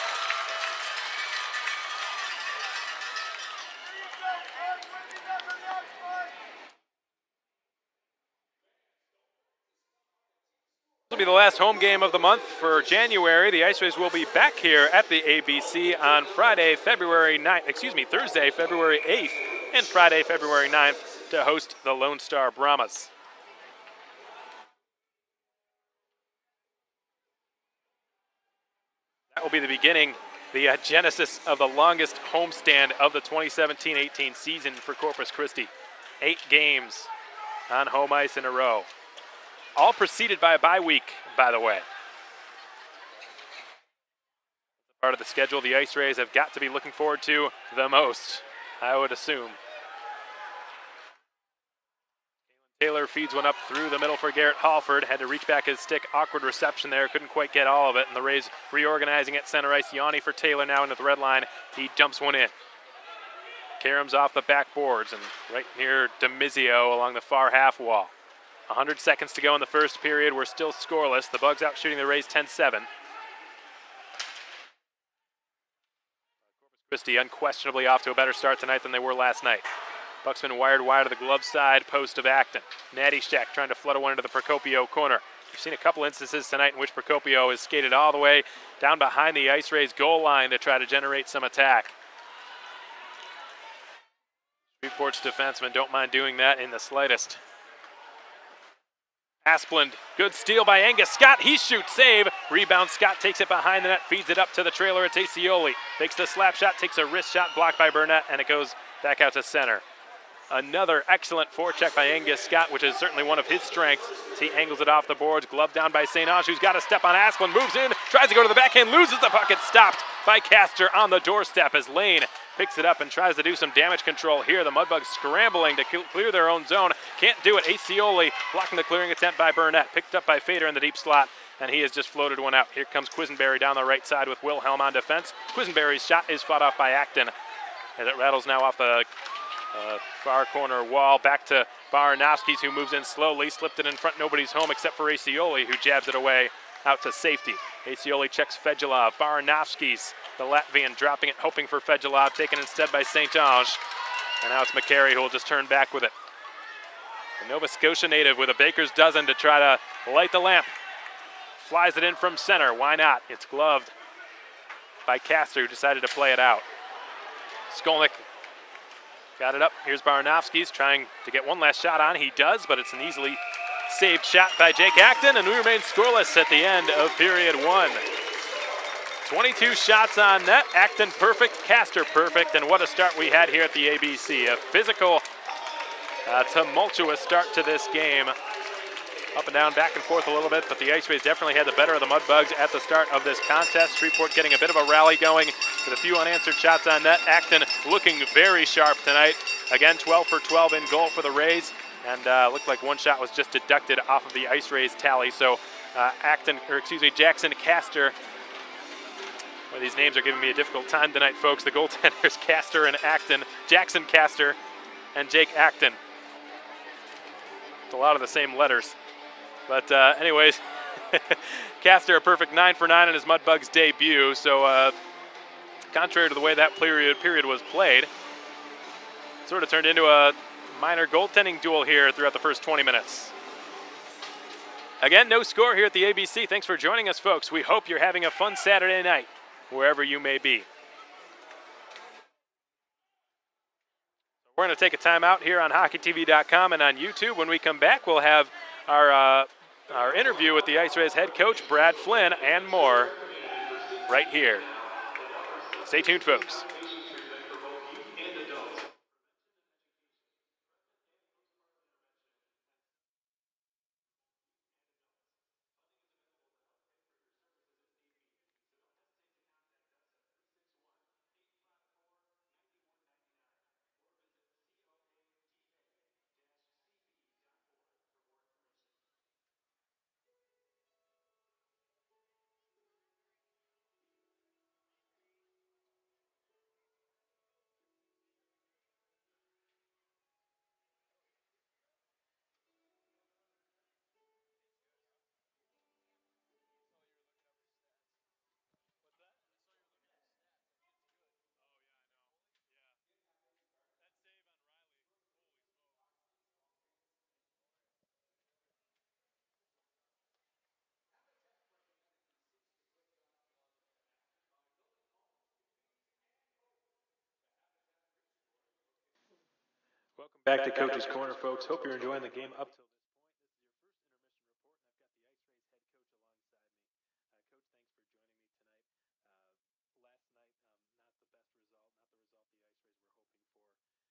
This will be the last home game of the month for January. The IceRays will be back here at the ABC on Thursday, February 8th, and Friday, February 9th to host the Lone Star Brahmas. That will be the beginning, the genesis of the longest homestand of the 2017-18 season for Corpus Christi. 8 games on home ice in a row. All preceded by a bye week, by the way. Part of the schedule the IceRays have got to be looking forward to the most, I would assume. Taylor feeds one up through the middle for Garrett Halford. Had to reach back his stick. Awkward reception there. Couldn't quite get all of it. And the Rays reorganizing at center ice. Yanni for Taylor now into the red line. He dumps one in. Karams off the backboards and right near DeMizio along the far half wall. 100 seconds to go in the first period. We're still scoreless. The Bugs out shooting the Rays 10-7. Corpus Christi unquestionably off to a better start tonight than they were last night. Buck's been wired wide to the glove side post of Acton. Natty Shack trying to flutter one into the Procopio corner. We've seen a couple instances tonight in which Procopio has skated all the way down behind the IceRays goal line to try to generate some attack. Shreveport's defensemen don't mind doing that in the slightest. Asplund, good steal by Angus Scott. He shoots, save. Rebound, Scott takes it behind the net, feeds it up to the trailer. It's Acioli. Takes the slap shot, takes a wrist shot, blocked by Burnett, and it goes back out to center. Another excellent forecheck by Angus Scott, which is certainly one of his strengths. As he angles it off the boards, glove down by St. Ange, who's got a step on Asplund, moves in, tries to go to the backhand, loses the puck. It's stopped by Castor on the doorstep as Lane picks it up and tries to do some damage control here. The Mudbugs scrambling to clear their own zone. Can't do it. Acioli blocking the clearing attempt by Burnett. Picked up by Fader in the deep slot, and he has just floated one out. Here comes Quisenberry down the right side with Wilhelm on defense. Quisenberry's shot is fought off by Acton, as it rattles now off the far corner wall. Back to Baranovskis, who moves in slowly. Slipped it in front. Nobody's home except for Acioli, who jabs it away out to safety. Acioli checks Fedulov. Baranovskis, the Latvian, dropping it, hoping for Fedulov, taken instead by St. Ange. And now it's McCary who will just turn back with it. The Nova Scotia native with a baker's dozen to try to light the lamp. Flies it in from center. Why not? It's gloved by Castor, who decided to play it out. Skolnick got it up. Here's Baranovskis trying to get one last shot on. He does, but it's an easily saved shot by Jake Acton, and we remain scoreless at the end of period 1. 22 shots on net. Acton perfect, Castor perfect, and what a start we had here at the ABC. A physical, tumultuous start to this game. up and down, back and forth a little bit, but the IceRays definitely had the better of the Mudbugs at the start of this contest. Shreveport getting a bit of a rally going with a few unanswered shots on net. Acton looking very sharp tonight. Again, 12 for 12 in goal for the Rays, and looked like one shot was just deducted off of the IceRays tally. So Jackson Castor. Well, these names are giving me a difficult time tonight, folks. The goaltenders, Castor and Acton, Jackson Castor and Jake Acton. It's a lot of the same letters. But anyways, Castor a perfect 9 for 9 in his Mudbugs debut. So contrary to the way that period was played, sort of turned into a minor goaltending duel here throughout the first 20 minutes. Again, no score here at the ABC. Thanks for joining us, folks. We hope you're having a fun Saturday night, wherever you may be. We're going to take a time out here on HockeyTV.com and on YouTube. When we come back, we'll have our interview with the IceRays head coach, Brad Flynn, and more right here. Stay tuned, folks. Welcome back to Coach's Corner, folks. Hope you're enjoying the game up till this point. That's right, and one of those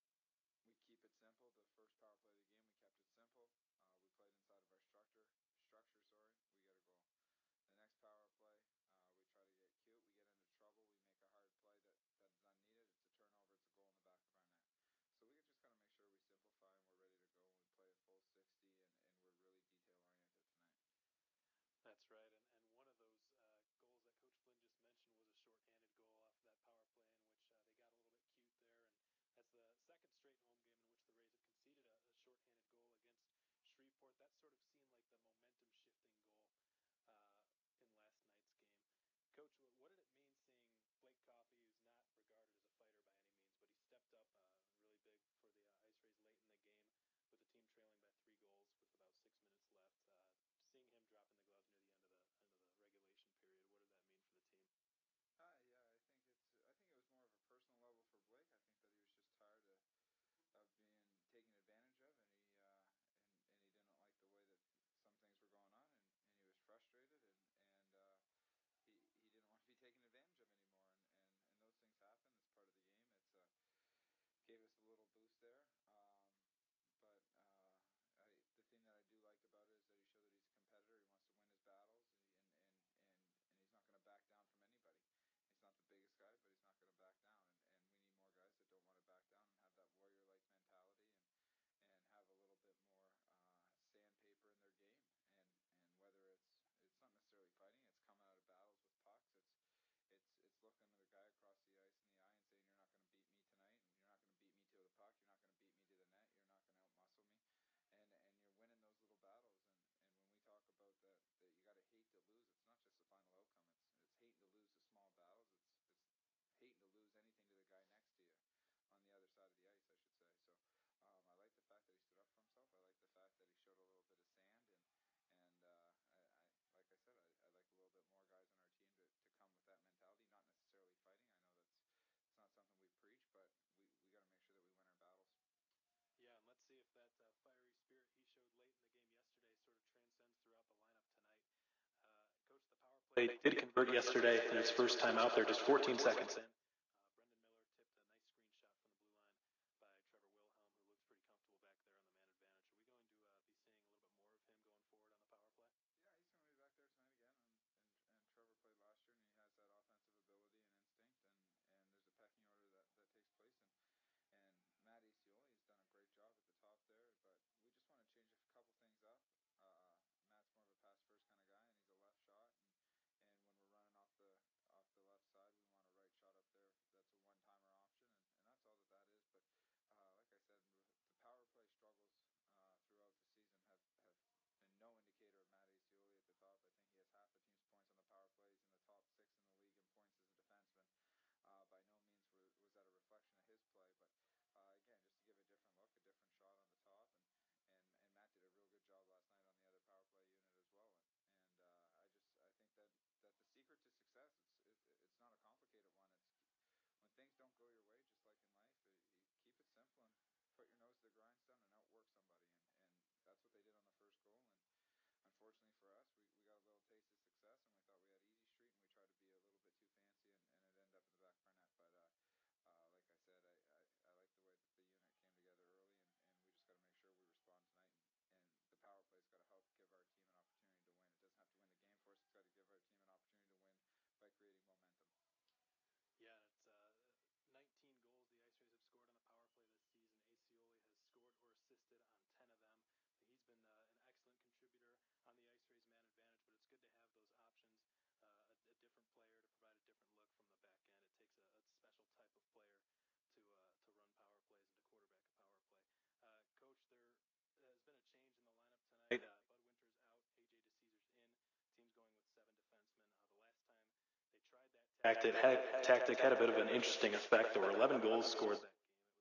goals that Coach Flynn just mentioned was a shorthanded goal off of that power play in which they got a little bit cute there, and that's the second straight home game in which the Rays have conceded a shorthanded goal against Shreveport. That sort of seemed like the momentum-shifting goal in last night's game. Coach, what did it mean seeing Blake Coffey, who's not regarded as a fighter by any means, but he stepped up really big for the IceRays late in the game with the team trailing by 3 goals with about 6 minutes left. Seeing him dropping the gloves near the end of the regulation period, what did that mean for the team? but we got to make sure that we win our battles. Yeah, and let's see if that fiery spirit he showed late in the game yesterday sort of transcends throughout the lineup tonight. Coach, the power play did convert yesterday in its first time out there, just 14 seconds in. Brendan Miller tipped a nice screenshot from the blue line by Trevor Wilhelm, who looks pretty comfortable back there on the man advantage. Are we going to be seeing a little bit more of him going forward on the power play? Yeah, he's going to be back there tonight again, and Trevor played last year, and he has that offensive ability and instinct, and there's a pecking order that takes place, and Matt Acioli has done a great job at the top there, but we just want to change a couple things up. Matt's more of a pass first kind of guy, and he's a left shot, and when we're running off the left side, we want a right shot up there. That's a one-timer option, and that's all that is. But like I said, the power play struggles throughout the season have been no indicator of Matt Acioli at the top. I think he has half the team's points on the power play. He's in the top 6 in the league in points as a defenseman. By no means was that a reflection of his play, but again, just to give a different look, a different shot on the top, and Matt did a real good job last night on the other power play unit as well. And I think that the secret to success, it's not a complicated one. It's when things don't go your way, just like in life, you keep it simple and put your nose to the grindstone and outwork somebody, and that's what they did on the first goal. And unfortunately for us, we got a little taste of success, and we thought we had easy street, and we tried to be a little bit too fancy, and it ended up in the back of our net. But like I said, I like the way that the unit came together early, and we just got to make sure we respond tonight. And the power play's got to help give our team an opportunity to win. It doesn't have to win the game for us. It's got to give our team an opportunity to win by creating momentum. Yeah, it's 19 goals the IceRays have scored on the power play this season. Acioli has scored or assisted on 10 of them. He's been an excellent contributor on the IceRays man advantage, but it's good to have those options, a different player to provide a different look from the back end. It takes a special type of player to run power plays and to quarterback a power play. Coach, there has been a change in the lineup tonight. Bud Winter's out, AJ DeCesar's in. Team's going with 7 defensemen. The last time they tried that tactic had a bit of an interesting effect. There were 11 goals scored that game. It was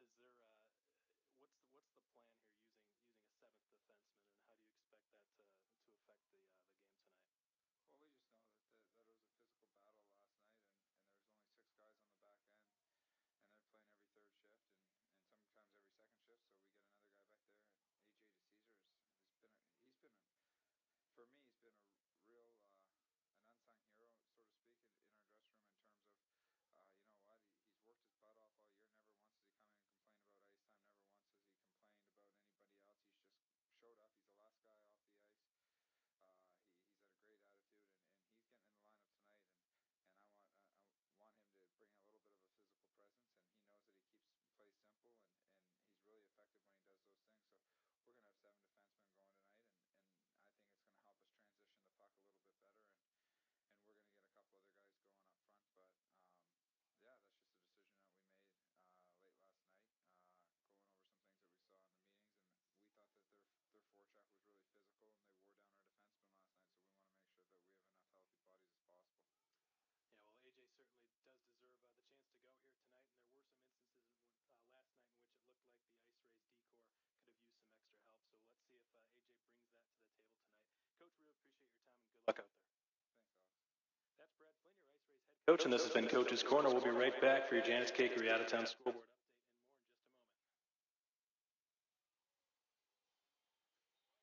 actually against Shreveport on that January 2nd night, that really freezing cold night. Is there what's the plan here using a 7th defenseman, and how do you expect that to affect the game tonight? Well, we just know that it was a physical battle last night, and there was only 6 guys on the back end, and they're playing every third shift and sometimes every second shift. So we get another guy back there. And AJ DeCesar he's been for me, he's been a real an unsung hero, so to speak, in our dressing room in terms of you know what, he's worked his butt off all year. Never once has he come in and complained about ice time. Never once has he complained about anybody else. He's just showed up. He's the last guy off the ice. He's had a great attitude, and he's getting in the lineup tonight, and I want him to bring a little bit of a physical presence, and he knows that he plays simple, and he's really effective when he does those things. So we're going to have 7 defensemen going tonight, and I think it's going to help us transition the puck a little bit better, and we're going to get a couple other guys going up front. But yeah, that's just a decision that we made late last night, going over some things that we saw in the meetings, and we thought that their forecheck was really physical, and they wore down our defensemen last night, so we want to make sure that we have enough healthy bodies as possible. Yeah, well, AJ certainly does deserve the chance to go here tonight, and there were some instances last night in which it looked like the IceRays D-Corps could have used some extra help, so let's see if AJ brings that to the table tonight. Coach, really appreciate your time, and good luck out there. Thanks, Alex. That's Brad Flynn, your IceRays head coach, and this has been Coach's Corner. We'll be right back for your Janet's Cakery out-of-town scoreboard update and more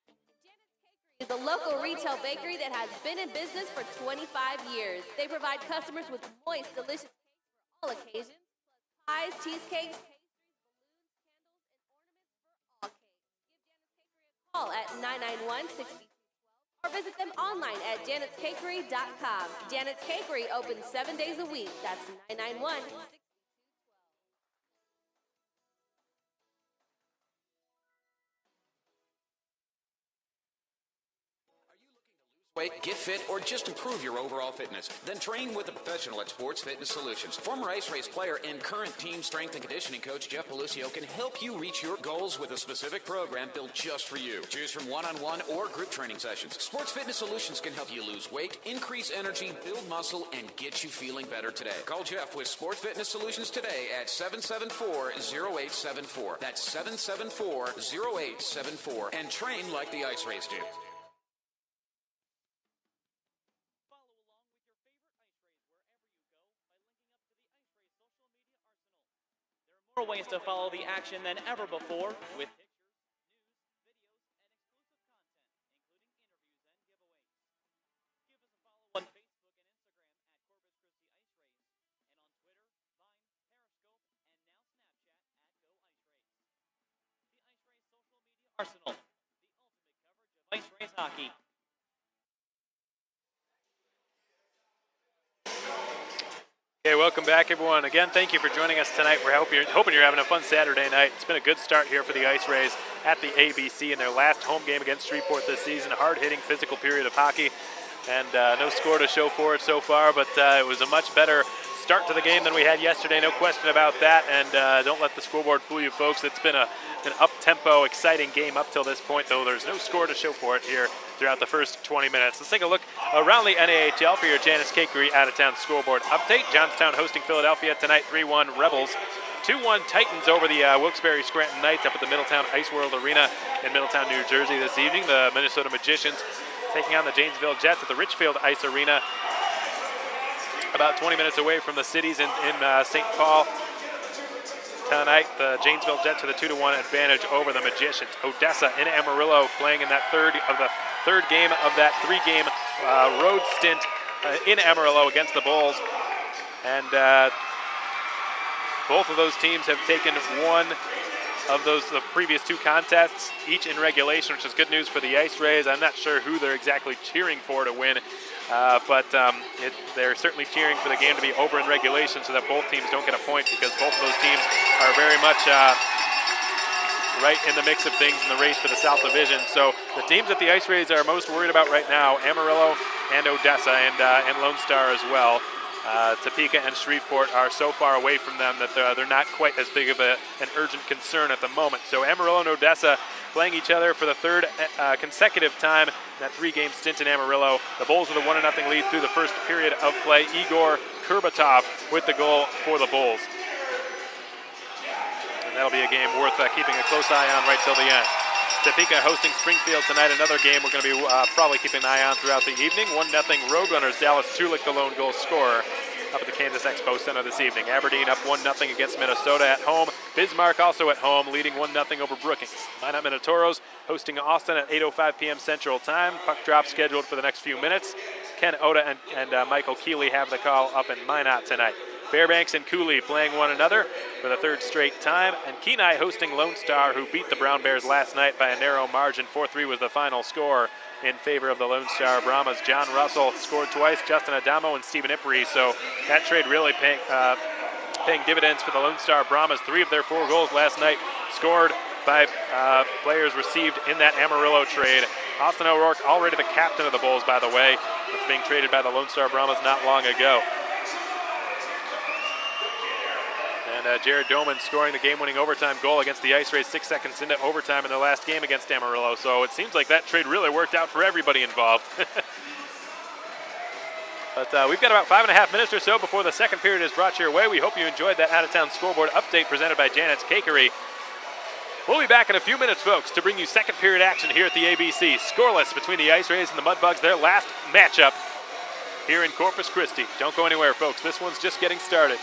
in just a moment. Janet's Cakery is a local retail bakery that has been in business for 25 years. They provide customers with moist, delicious cakes for all occasions, plus pies, cheesecakes, pastries, balloons, candles, and ornaments for all cakes. Give Janet's Cakery a call at 991-6212 or visit them online at janetscakery.com. Janet's Cakery opens 7 days a week. That's 991-6212. Weight, get fit, or just improve your overall fitness? Then train with a professional at Sports Fitness Solutions. Former IceRays player and current team strength and conditioning coach Jeff Pelucio can help you reach your goals with a specific program built just for you. Choose from one-on-one or group training sessions. Sports Fitness Solutions can help you lose weight, increase energy, build muscle, and get you feeling better today. Call Jeff with Sports Fitness Solutions today at 774-0874. That's 774-0874. And train like the IceRays do. More ways to follow the action than ever before with pictures, news, videos, and exclusive content, including interviews and giveaways. Give us a follow on Facebook and Instagram at Corpus Christi Ice Rays, and on Twitter, Vine, Periscope, and now Snapchat at Go Ice Rays. The Ice Rays social media arsenal. Okay, welcome back, everyone. Again, thank you for joining us tonight. We're hoping you're having a fun Saturday night. It's been a good start here for the Ice Rays at the ABC in their last home game against Shreveport this season. A hard-hitting, physical period of hockey, and no score to show for it so far, but it was a much better start to the game than we had yesterday, no question about that, and don't let the scoreboard fool you, folks. It's been an up-tempo, exciting game up till this point, though there's no score to show for it here throughout the first 20 minutes. Let's take a look around the NAHL for your Janice Cakery out-of-town scoreboard update. Johnstown hosting Philadelphia tonight, 3-1 Rebels. 2-1 Titans over the Wilkes-Barre Scranton Knights up at the Middletown Ice World Arena in Middletown, New Jersey this evening. The Minnesota Magicians taking on the Janesville Jets at the Richfield Ice Arena, about 20 minutes away from the cities in St. Paul. Tonight, the Janesville Jets with a 2-1 advantage over the Magicians. Odessa in Amarillo playing in that third game of that three-game road stint in Amarillo against the Bulls. And both of those teams have taken one of the previous two contests, each in regulation, which is good news for the Ice Rays. I'm not sure who they're exactly cheering for to win, but they're certainly cheering for the game to be over in regulation so that both teams don't get a point, because both of those teams are very much right in the mix of things in the race for the South Division. So the teams that the Ice Rays are most worried about right now, Amarillo and Odessa and Lone Star as well. Topeka and Shreveport are so far away from them that they're not quite as big of an urgent concern at the moment. So Amarillo and Odessa playing each other for the third consecutive time in that three-game stint in Amarillo. The Bulls with a 1-0 lead through the first period of play. Igor Kurbatov with the goal for the Bulls. And that'll be a game worth keeping a close eye on right till the end. Topeka hosting Springfield tonight, another game we're going to be probably keeping an eye on throughout the evening. 1-0 Roadrunners, Dallas Tulik the lone goal scorer up at the Kansas Expo Center this evening. Aberdeen up 1-0 against Minnesota at home. Bismarck also at home, leading 1-0 over Brookings. Minot Minotauros hosting Austin at 8:05 p.m. Central Time. Puck drop scheduled for the next few minutes. Ken Oda and Michael Keeley have the call up in Minot tonight. Fairbanks and Cooley playing one another for the third straight time. And Kenai hosting Lone Star, who beat the Brown Bears last night by a narrow margin. 4-3 was the final score in favor of the Lone Star Brahmas. John Russell scored twice, Justin Adamo and Stephen Ipri. So that trade really paying dividends for the Lone Star Brahmas. 3 of their 4 goals last night scored by players received in that Amarillo trade. Austin O'Rourke, already the captain of the Bulls, by the way, was being traded by the Lone Star Brahmas not long ago. And Jared Doman scoring the game-winning overtime goal against the Ice Rays 6 seconds into overtime in their last game against Amarillo. So it seems like that trade really worked out for everybody involved. But we've got about 5.5 minutes or so before the second period is brought your way. We hope you enjoyed that out-of-town scoreboard update presented by Janet's Cakery. We'll be back in a few minutes, folks, to bring you second period action here at the ABC. Scoreless between the Ice Rays and the Mudbugs, their last matchup here in Corpus Christi. Don't go anywhere, folks. This one's just getting started.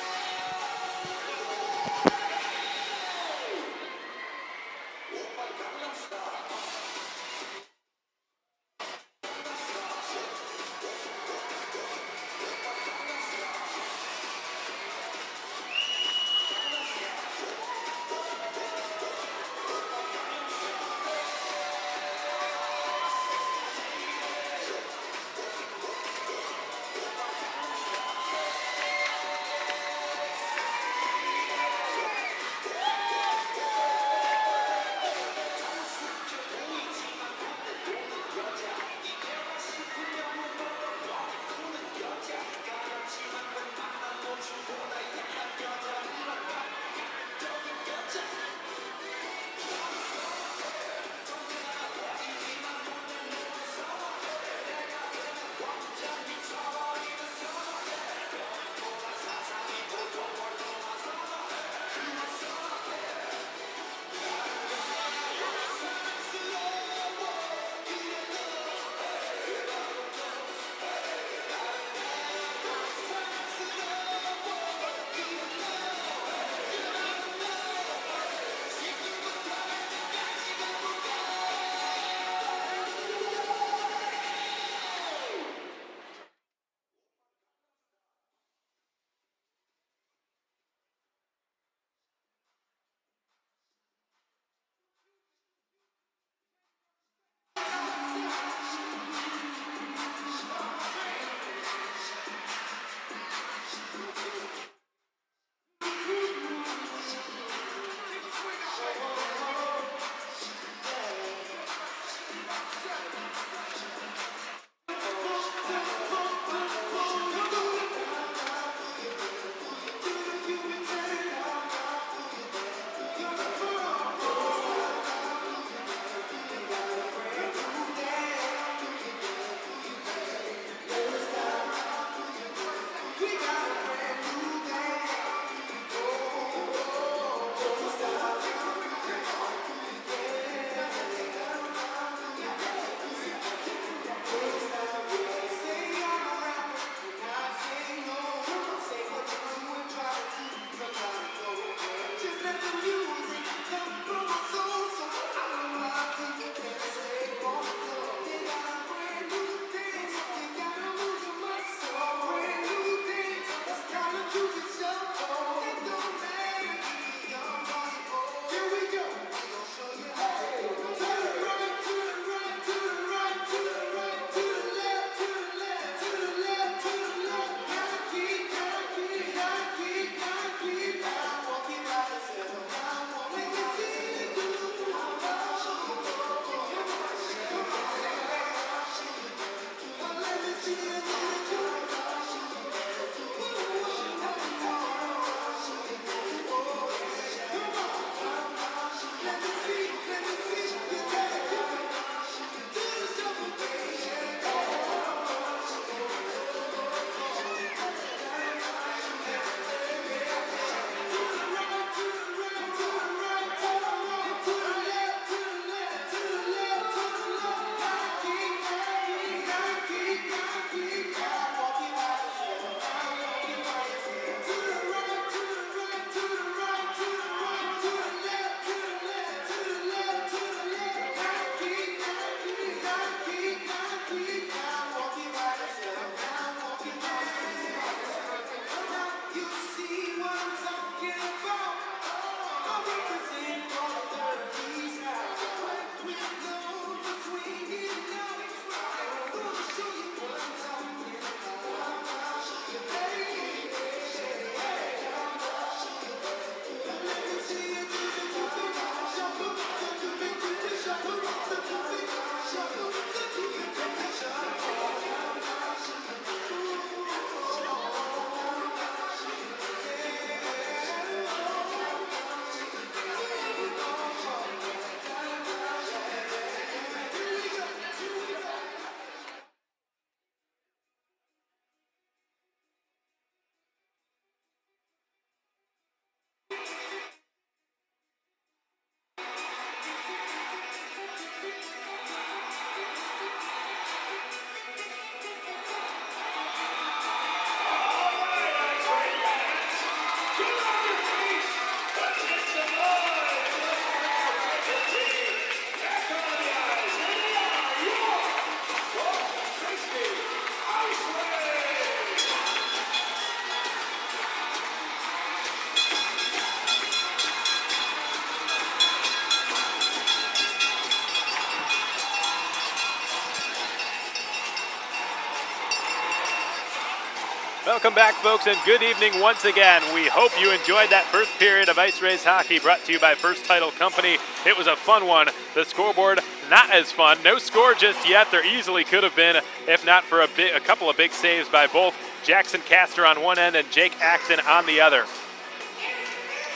Welcome back, folks, and good evening once again. We hope you enjoyed that first period of IceRays hockey brought to you by First Title Company. It was a fun one. The scoreboard, not as fun. No score just yet. There easily could have been, if not for a couple of big saves by both Jackson Castor on one end and Jake Acton on the other.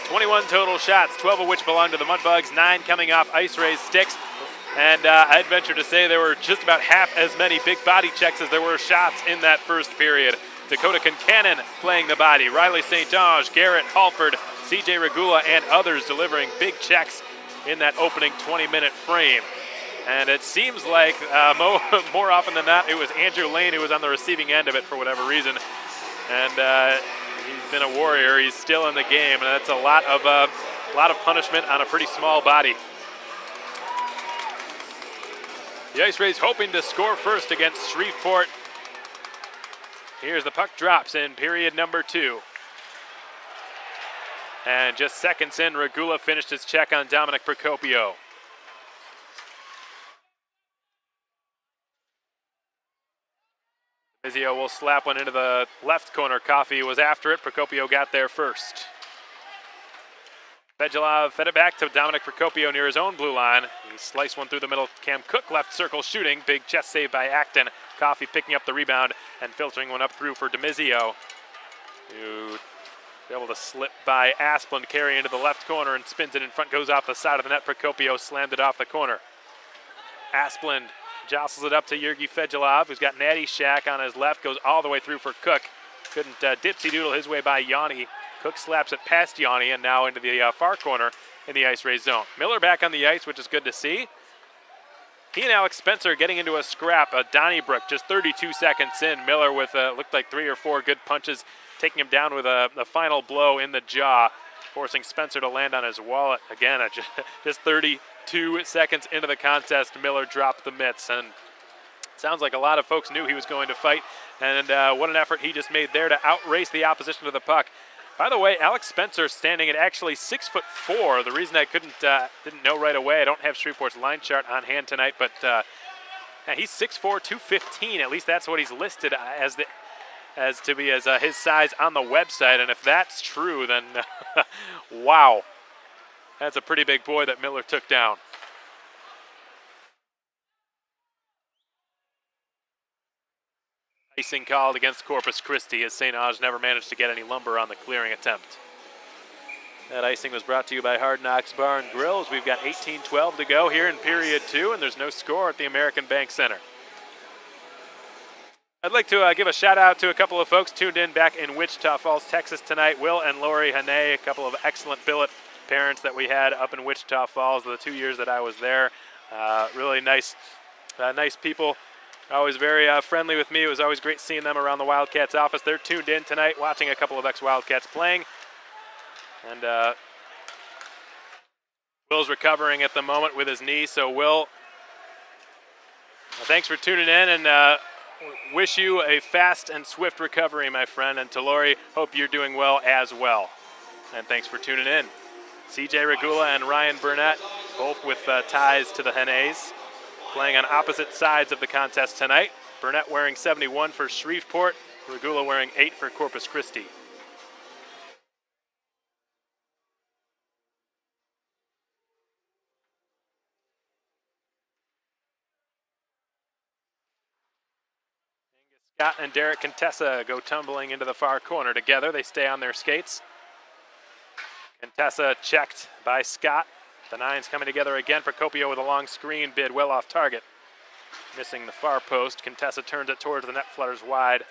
21 total shots, 12 of which belong to the Mudbugs, 9 coming off IceRays sticks. And I'd venture to say there were just about half as many big body checks as there were shots in that first period. Dakota Concannon playing the body, Riley St. Ange, Garrett Halford, CJ Regula, and others delivering big checks in that opening 20-minute frame. And it seems like more often than not, it was Andrew Lane who was on the receiving end of it for whatever reason. And he's been a warrior. He's still in the game, and that's a lot of punishment on a pretty small body. The IceRays hoping to score first against Shreveport. Here's the puck drops in period number 2. And just seconds in, Regula finished his check on Dominic Procopio. Vizio will slap one into the left corner. Coffey was after it. Procopio got there first. Fedulov fed it back to Dominic Procopio near his own blue line. He sliced one through the middle. Cam Cook left circle shooting. Big chest save by Acton. Coffey picking up the rebound and filtering one up through for DeMizio. Who able to slip by Asplund, carry into the left corner and spins it in front, goes off the side of the net. Procopio slammed it off the corner. Asplund jostles it up to Yurgi Fedulov, who's got Natty Shack on his left, goes all the way through for Cook. Couldn't dipsy doodle his way by Yanni. Cook slaps it past Yanni and now into the far corner in the IceRays zone. Miller back on the ice, which is good to see. He and Alex Spencer getting into a scrap. Donnybrook just 32 seconds in. Miller with looked like 3 or 4 good punches, taking him down with the final blow in the jaw, forcing Spencer to land on his wallet. Again, just 32 seconds into the contest, Miller dropped the mitts. And it sounds like a lot of folks knew he was going to fight. And what an effort he just made there to outrace the opposition to the puck. By the way, Alex Spencer standing at actually 6'4". The reason I didn't know right away, I don't have Shreveport's line chart on hand tonight, but he's 6'4", 215. At least that's what he's listed as his size on the website. And if that's true, then wow, that's a pretty big boy that Miller took down. Icing called against Corpus Christi as St. Ange never managed to get any lumber on the clearing attempt. That icing was brought to you by Hard Knocks Bar and Grills. We've got 18-12 to go here in period 2, and there's no score at the American Bank Center. I'd like to give a shout out to a couple of folks tuned in back in Wichita Falls, Texas tonight. Will and Lori Hane, a couple of excellent billet parents that we had up in Wichita Falls the 2 years that I was there. Really nice people. Always very friendly with me. It was always great seeing them around the Wildcats office. They're tuned in tonight watching a couple of ex-Wildcats playing. And Will's recovering at the moment with his knee. So Will, thanks for tuning in, and wish you a fast and swift recovery, my friend. And to Lori, hope you're doing well as well. And thanks for tuning in. CJ Regula and Ryan Burnett, both with ties to the Henes, playing on opposite sides of the contest tonight. Burnett wearing 71 for Shreveport, Regula wearing 8 for Corpus Christi. Scott and Derek Contessa go tumbling into the far corner together. They stay on their skates. Contessa checked by Scott. The Nines coming together again. Procopio with a long screen bid well off target. Missing the far post. Contessa turns it towards the net, flutters wide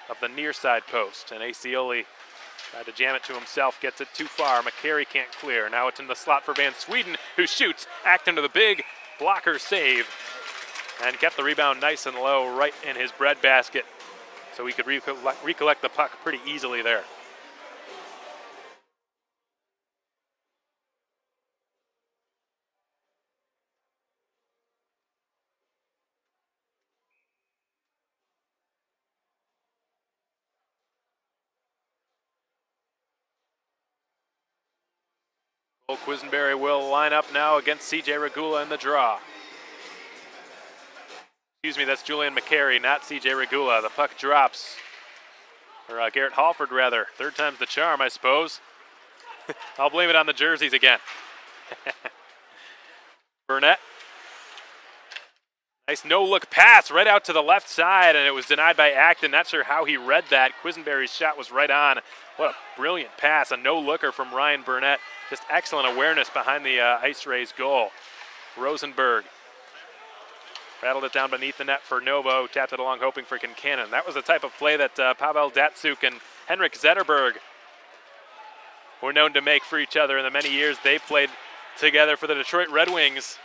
of the near side post. And Acioli tried to jam it to himself, gets it too far. McCary can't clear. Now it's in the slot for Van Sweden, who shoots. Acton to the big blocker save. And kept the rebound nice and low right in his breadbasket. So he could recollect the puck pretty easily there. Cole Quisenberry will line up now against CJ Regula in the draw. Excuse me, that's Julian McCary, not CJ Regula. The puck drops or Garrett Halford rather. Third time's the charm, I suppose. I'll blame it on the jerseys again. Burnett. Nice no-look pass right out to the left side, and it was denied by Acton. Not sure how he read that. Quisenberry's shot was right on. What a brilliant pass, a no-looker from Ryan Burnett. Just excellent awareness behind the IceRays goal. Rosenberg rattled it down beneath the net for Novo, tapped it along hoping for Kincannon. That was the type of play that Pavel Datsuk and Henrik Zetterberg were known to make for each other in the many years they played together for the Detroit Red Wings.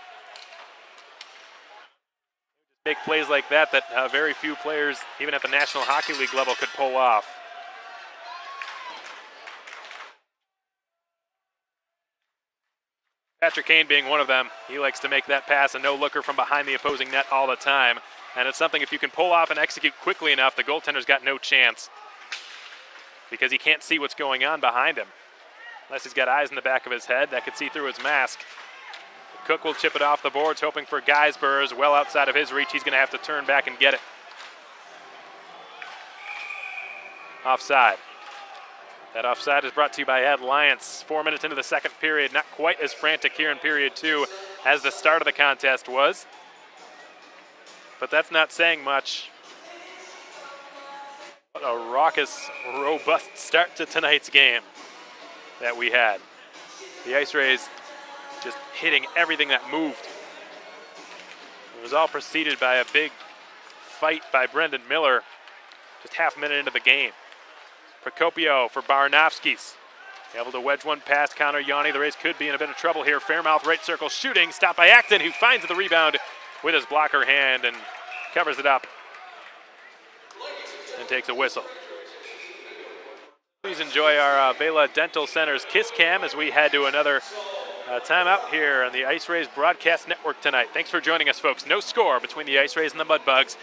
Make plays like that very few players, even at the National Hockey League level, could pull off. Patrick Kane being one of them. He likes to make that pass, a no-looker from behind the opposing net all the time. And it's something, if you can pull off and execute quickly enough, the goaltender's got no chance because he can't see what's going on behind him. Unless he's got eyes in the back of his head that could see through his mask. Cook will chip it off the boards, hoping for Geisberg, well outside of his reach. He's going to have to turn back and get it. Offside. That offside is brought to you by Ed Lyons. 4 minutes into the second period, not quite as frantic here in period 2 as the start of the contest was. But that's not saying much. What a raucous, robust start to tonight's game that we had. The IceRays just hitting everything that moved. It was all preceded by a big fight by Brendan Miller just half a minute into the game. Procopio for Barnofskis. Able to wedge one past Connor Yanni. The Rays could be in a bit of trouble here. Fairmouth right circle shooting. Stopped by Acton, who finds the rebound with his blocker hand and covers it up and takes a whistle. Please enjoy our Vela Dental Center's Kiss Cam as we head to another timeout here on the IceRays Broadcast Network tonight. Thanks for joining us, folks. No score between the IceRays and the Mudbugs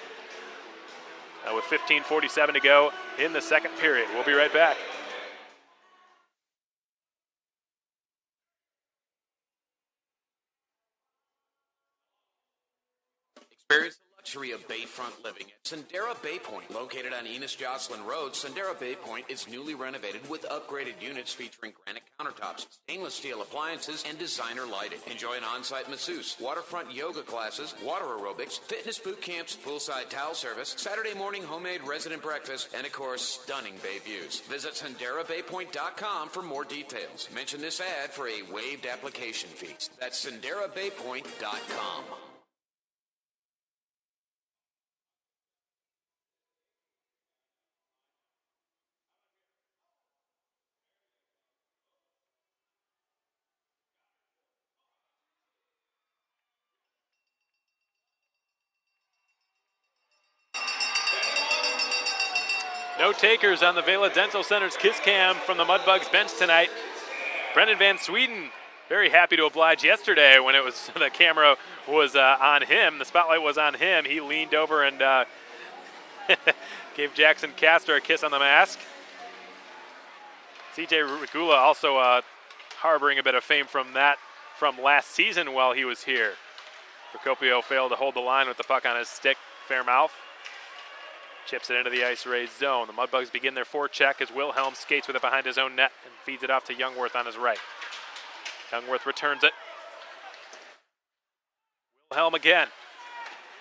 with 15:47 to go in the second period. We'll be right back. Experience the luxury of bayfront living at Sendera Bay Point. Located on Enos Jocelyn Road, Sendera Bay Point is newly renovated with upgraded units featuring granite countertops, stainless steel appliances, and designer lighting. Enjoy an on-site masseuse, waterfront yoga classes, water aerobics, fitness boot camps, poolside towel service, Saturday morning homemade resident breakfast, and of course, stunning bay views. Visit SenderaBayPoint.com for more details. Mention this ad for a waived application fee. That's SenderaBayPoint.com. No takers on the Vela Dental Center's Kiss Cam from the Mudbugs bench tonight. Brendan Van Sweden, very happy to oblige yesterday when it was the camera was on him. The spotlight was on him. He leaned over and gave Jackson Castor a kiss on the mask. CJ Regula also harboring a bit of fame from that from last season while he was here. Procopio failed to hold the line with the puck on his stick. Fairmouth chips it into the IceRays zone. The Mudbugs begin their forecheck as Wilhelm skates with it behind his own net and feeds it off to Youngworth on his right. Youngworth returns it. Wilhelm again.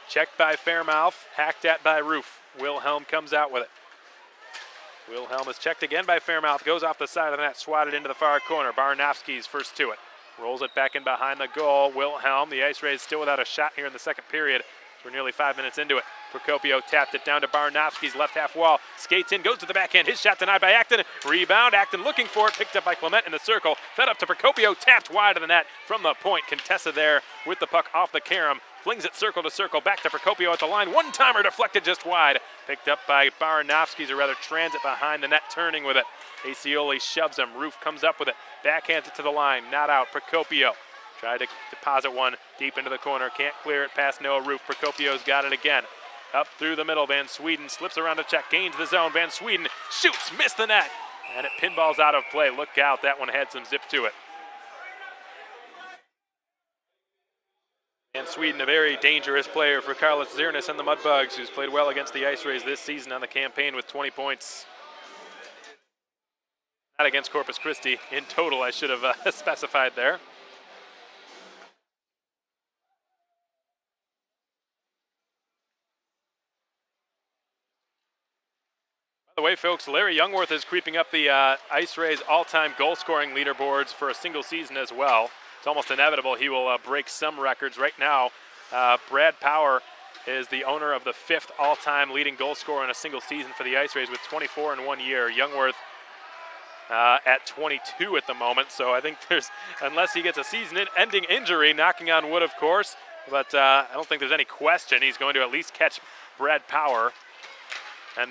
Checked by Fairmouth, hacked at by Roof. Wilhelm comes out with it. Wilhelm is checked again by Fairmouth, goes off the side of the net, swatted into the far corner. Barnofsky's first to it. Rolls it back in behind the goal. Wilhelm, the IceRays still without a shot here in the second period. We're nearly 5 minutes into it. Procopio tapped it down to Barnofsky's left half wall. Skates in, goes to the backhand. His shot denied by Acton. Rebound, Acton looking for it. Picked up by Clement in the circle. Fed up to Procopio, tapped wide of the net from the point. Contested there with the puck off the carom. Flings it circle to circle. Back to Procopio at the line. One-timer deflected just wide. Picked up by Barnofsky's, or rather transit behind the net, turning with it. Acioli shoves him. Roof comes up with it. Backhands it to the line. Not out. Procopio tried to deposit one deep into the corner. Can't clear it past Noah Roof. Procopio's got it again. Up through the middle. Van Sweden slips around to check. Gains the zone. Van Sweden shoots. Missed the net. And it pinballs out of play. Look out. That one had some zip to it. Van Sweden, a very dangerous player for Carlos Zirnis and the Mudbugs, who's played well against the IceRays this season on the campaign with 20 points. Not against Corpus Christi. In total, I should have specified there. By the way, folks, Larry Youngworth is creeping up the IceRays all-time goal-scoring leaderboards for a single season as well. It's almost inevitable he will break some records. Right now, Brad Power is the owner of the 5th all-time leading goal scorer in a single season for the IceRays with 24 in 1 year. Youngworth at 22 at the moment, so I think there's, unless he gets a season-ending injury, knocking on wood, of course, but I don't think there's any question he's going to at least catch Brad Power. And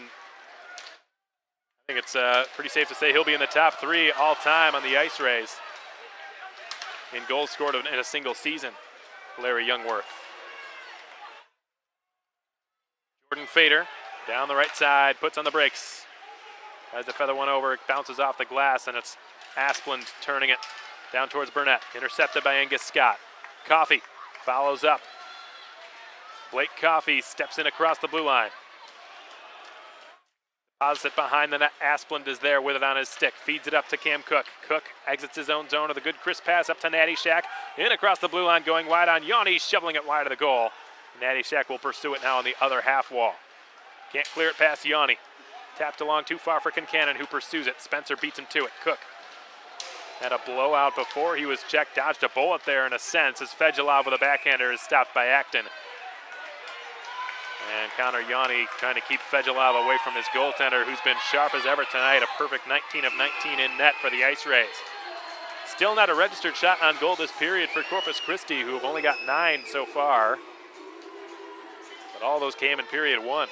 I think it's pretty safe to say he'll be in the top 3 all-time on the IceRays in goals scored in a single season, Larry Youngworth. Jordan Fader down the right side, puts on the brakes. Tries to feather one over, it bounces off the glass, and it's Asplund turning it down towards Burnett. Intercepted by Angus Scott. Coffey follows up. Blake Coffey steps in across the blue line. Deposits it behind the net. Asplund is there with it on his stick. Feeds it up to Cam Cook. Cook exits his own zone with a good crisp pass up to Natty Shack. In across the blue line, going wide on Yanni, shoveling it wide of the goal. Natty Shack will pursue it now on the other half wall. Can't clear it past Yanni. Tapped along too far for Kincannon, who pursues it. Spencer beats him to it. Cook had a blowout before he was checked. Dodged a bullet there in a sense as Fedulov with a backhander is stopped by Acton. And Connor Yanni trying to keep Fedulov away from his goaltender, who's been sharp as ever tonight. A perfect 19 of 19 in net for the IceRays. Still not a registered shot on goal this period for Corpus Christi, who have only got 9 so far. But all those came in period 1.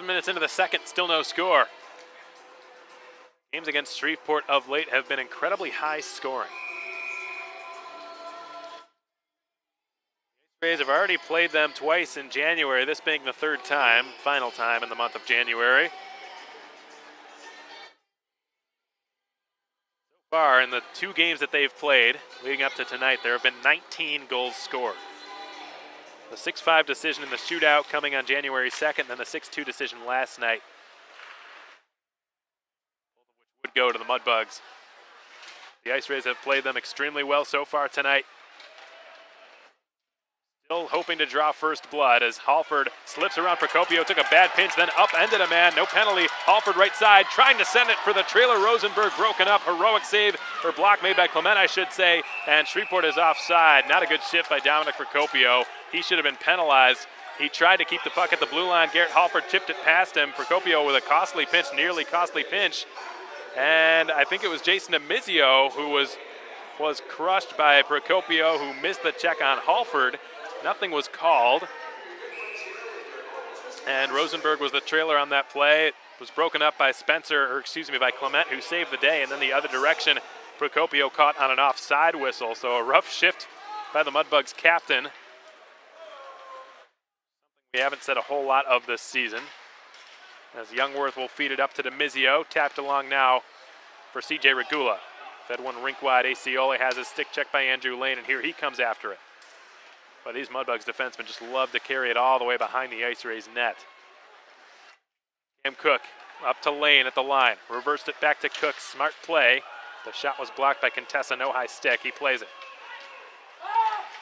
Minutes into the second, still no score. Games against Shreveport of late have been incredibly high scoring. The Rays have already played them twice in January, this being the 3rd time, final time in the month of January. So far, in the 2 games that they've played leading up to tonight, there have been 19 goals scored. The 6-5 decision in the shootout coming on January 2nd, then the 6-2 decision last night. Both of which would go to the Mudbugs. The IceRays have played them extremely well so far tonight. Still hoping to draw first blood as Halford slips around Procopio, took a bad pinch, then upended a man, no penalty. Halford right side, trying to send it for the trailer. Rosenberg broken up, heroic save, or block made by Clement, I should say, and Shreveport is offside. Not a good shift by Dominic Procopio. He should have been penalized. He tried to keep the puck at the blue line. Garrett Halford tipped it past him. Procopio with a costly pinch, nearly costly pinch. And I think it was Jason Amizio who was crushed by Procopio, who missed the check on Halford. Nothing was called. And Rosenberg was the trailer on that play. It was broken up by by Clement, who saved the day. And then the other direction, Procopio caught on an offside whistle. So a rough shift by the Mudbugs captain. We haven't said a whole lot of this season. As Youngworth will feed it up to Demizio. Tapped along now for C.J. Regula. Fed one rink wide. Acioli has his stick checked by Andrew Lane, and here he comes after it. But these Mudbugs defensemen just love to carry it all the way behind the IceRays net. Cam Cook up to Lane at the line. Reversed it back to Cook. Smart play. The shot was blocked by Contessa. No high stick. He plays it.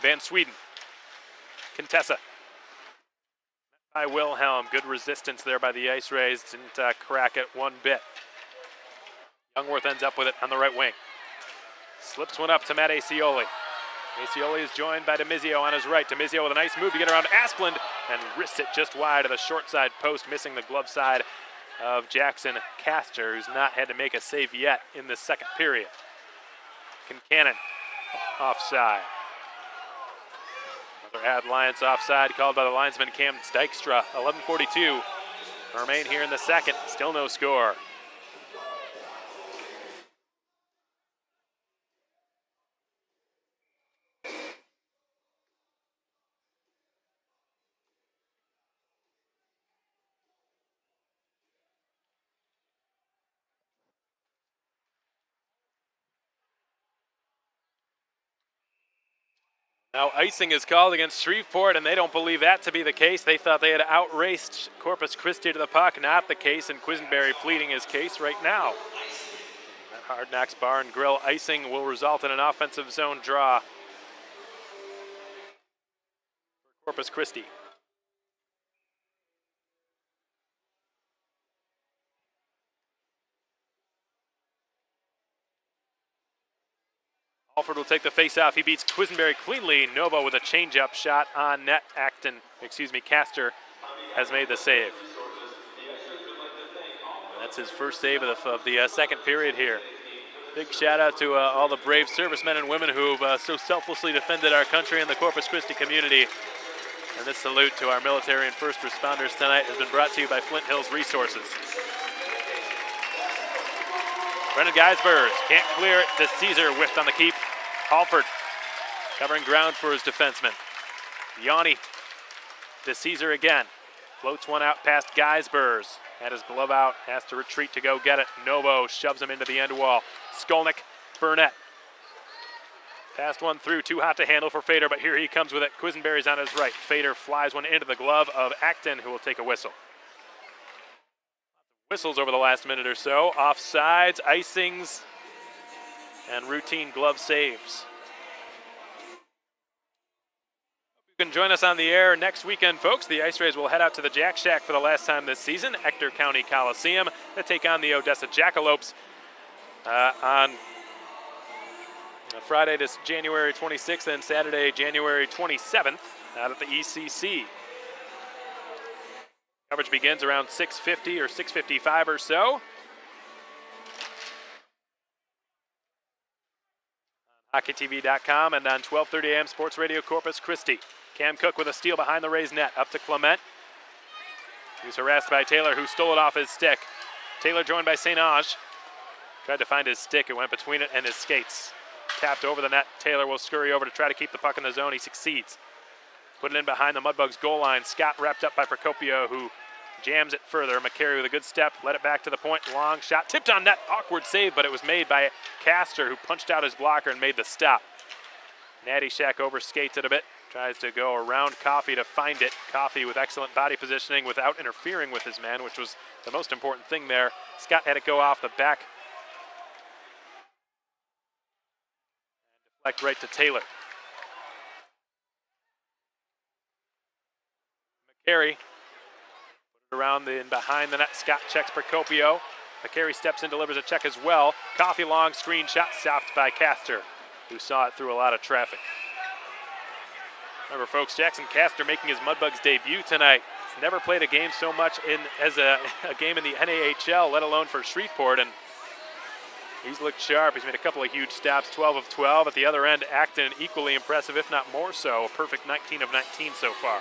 Van Sweden. Contessa. By Wilhelm. Good resistance there by the IceRays. Didn't crack it one bit. Youngworth ends up with it on the right wing. Slips one up to Matt Acioli. Acioli is joined by Demizio on his right. Demizio with a nice move to get around Asplund and wrists it just wide of the short side post, missing the glove side of Jackson Castor, who's not had to make a save yet in the second period. Kincannon offside. Another Ad Lions offside called by the linesman Cam Dykstra. 11:42 remain here in the second. Still no score. Now icing is called against Shreveport, and they don't believe that to be the case. They thought they had outraced Corpus Christi to the puck. Not the case, and Quisenberry pleading his case right now. That Hard Knocks Bar and Grill icing will result in an offensive zone draw for Corpus Christi. Alford will take the face-off. He beats Quisenberry cleanly. Nova with a change-up shot on net. Castor has made the save. That's his first save of the second period here. Big shout-out to all the brave servicemen and women who have so selflessly defended our country and the Corpus Christi community. And this salute to our military and first responders tonight has been brought to you by Flint Hills Resources. Brendan Geisbers can't clear it. To Caesar, whiffed on the keep. Halford covering ground for his defenseman. Yanni to Caesar again. Floats one out past Geisbers. Had his glove out, has to retreat to go get it. Novo shoves him into the end wall. Skolnick, Burnett. Passed one through, too hot to handle for Fader, but here he comes with it. Quisenberry's on his right. Fader flies one into the glove of Acton, who will take a whistle. Whistles over the last minute or so. Offsides, icings, and routine glove saves. You can join us on the air next weekend, folks. The IceRays will head out to the Jack Shack for the last time this season, Ector County Coliseum, to take on the Odessa Jackalopes on Friday, this January 26th, and Saturday, January 27th, out at the ECC. Coverage begins around 6:50 or 6:55 or so. HockeyTV.com and on 12:30 a.m. Sports Radio Corpus Christi. Cam Cook with a steal behind the Rays net. Up to Clement. He's harassed by Taylor, who stole it off his stick. Taylor joined by St. Ange. Tried to find his stick. It went between it and his skates. Tapped over the net. Taylor will scurry over to try to keep the puck in the zone. He succeeds. Put it in behind the Mudbugs goal line. Scott wrapped up by Procopio, who jams it further. McCary with a good step. Let it back to the point. Long shot. Tipped on net. Awkward save, but it was made by Castor, who punched out his blocker and made the stop. Natty Shack overskates it a bit. Tries to go around Coffey to find it. Coffey with excellent body positioning without interfering with his man, which was the most important thing there. Scott had it go off the back. And deflect right to Taylor. McCary put it around and behind the net. Scott checks Procopio. McCary steps in, delivers a check as well. Coffey long screen shot stopped by Castor, who saw it through a lot of traffic. Remember, folks, Jackson Castor making his Mudbugs debut tonight. He's never played a game so much as a game in the NAHL, let alone for Shreveport, and he's looked sharp. He's made a couple of huge stops, 12 of 12. At the other end, Acton equally impressive, if not more so. A perfect 19 of 19 so far.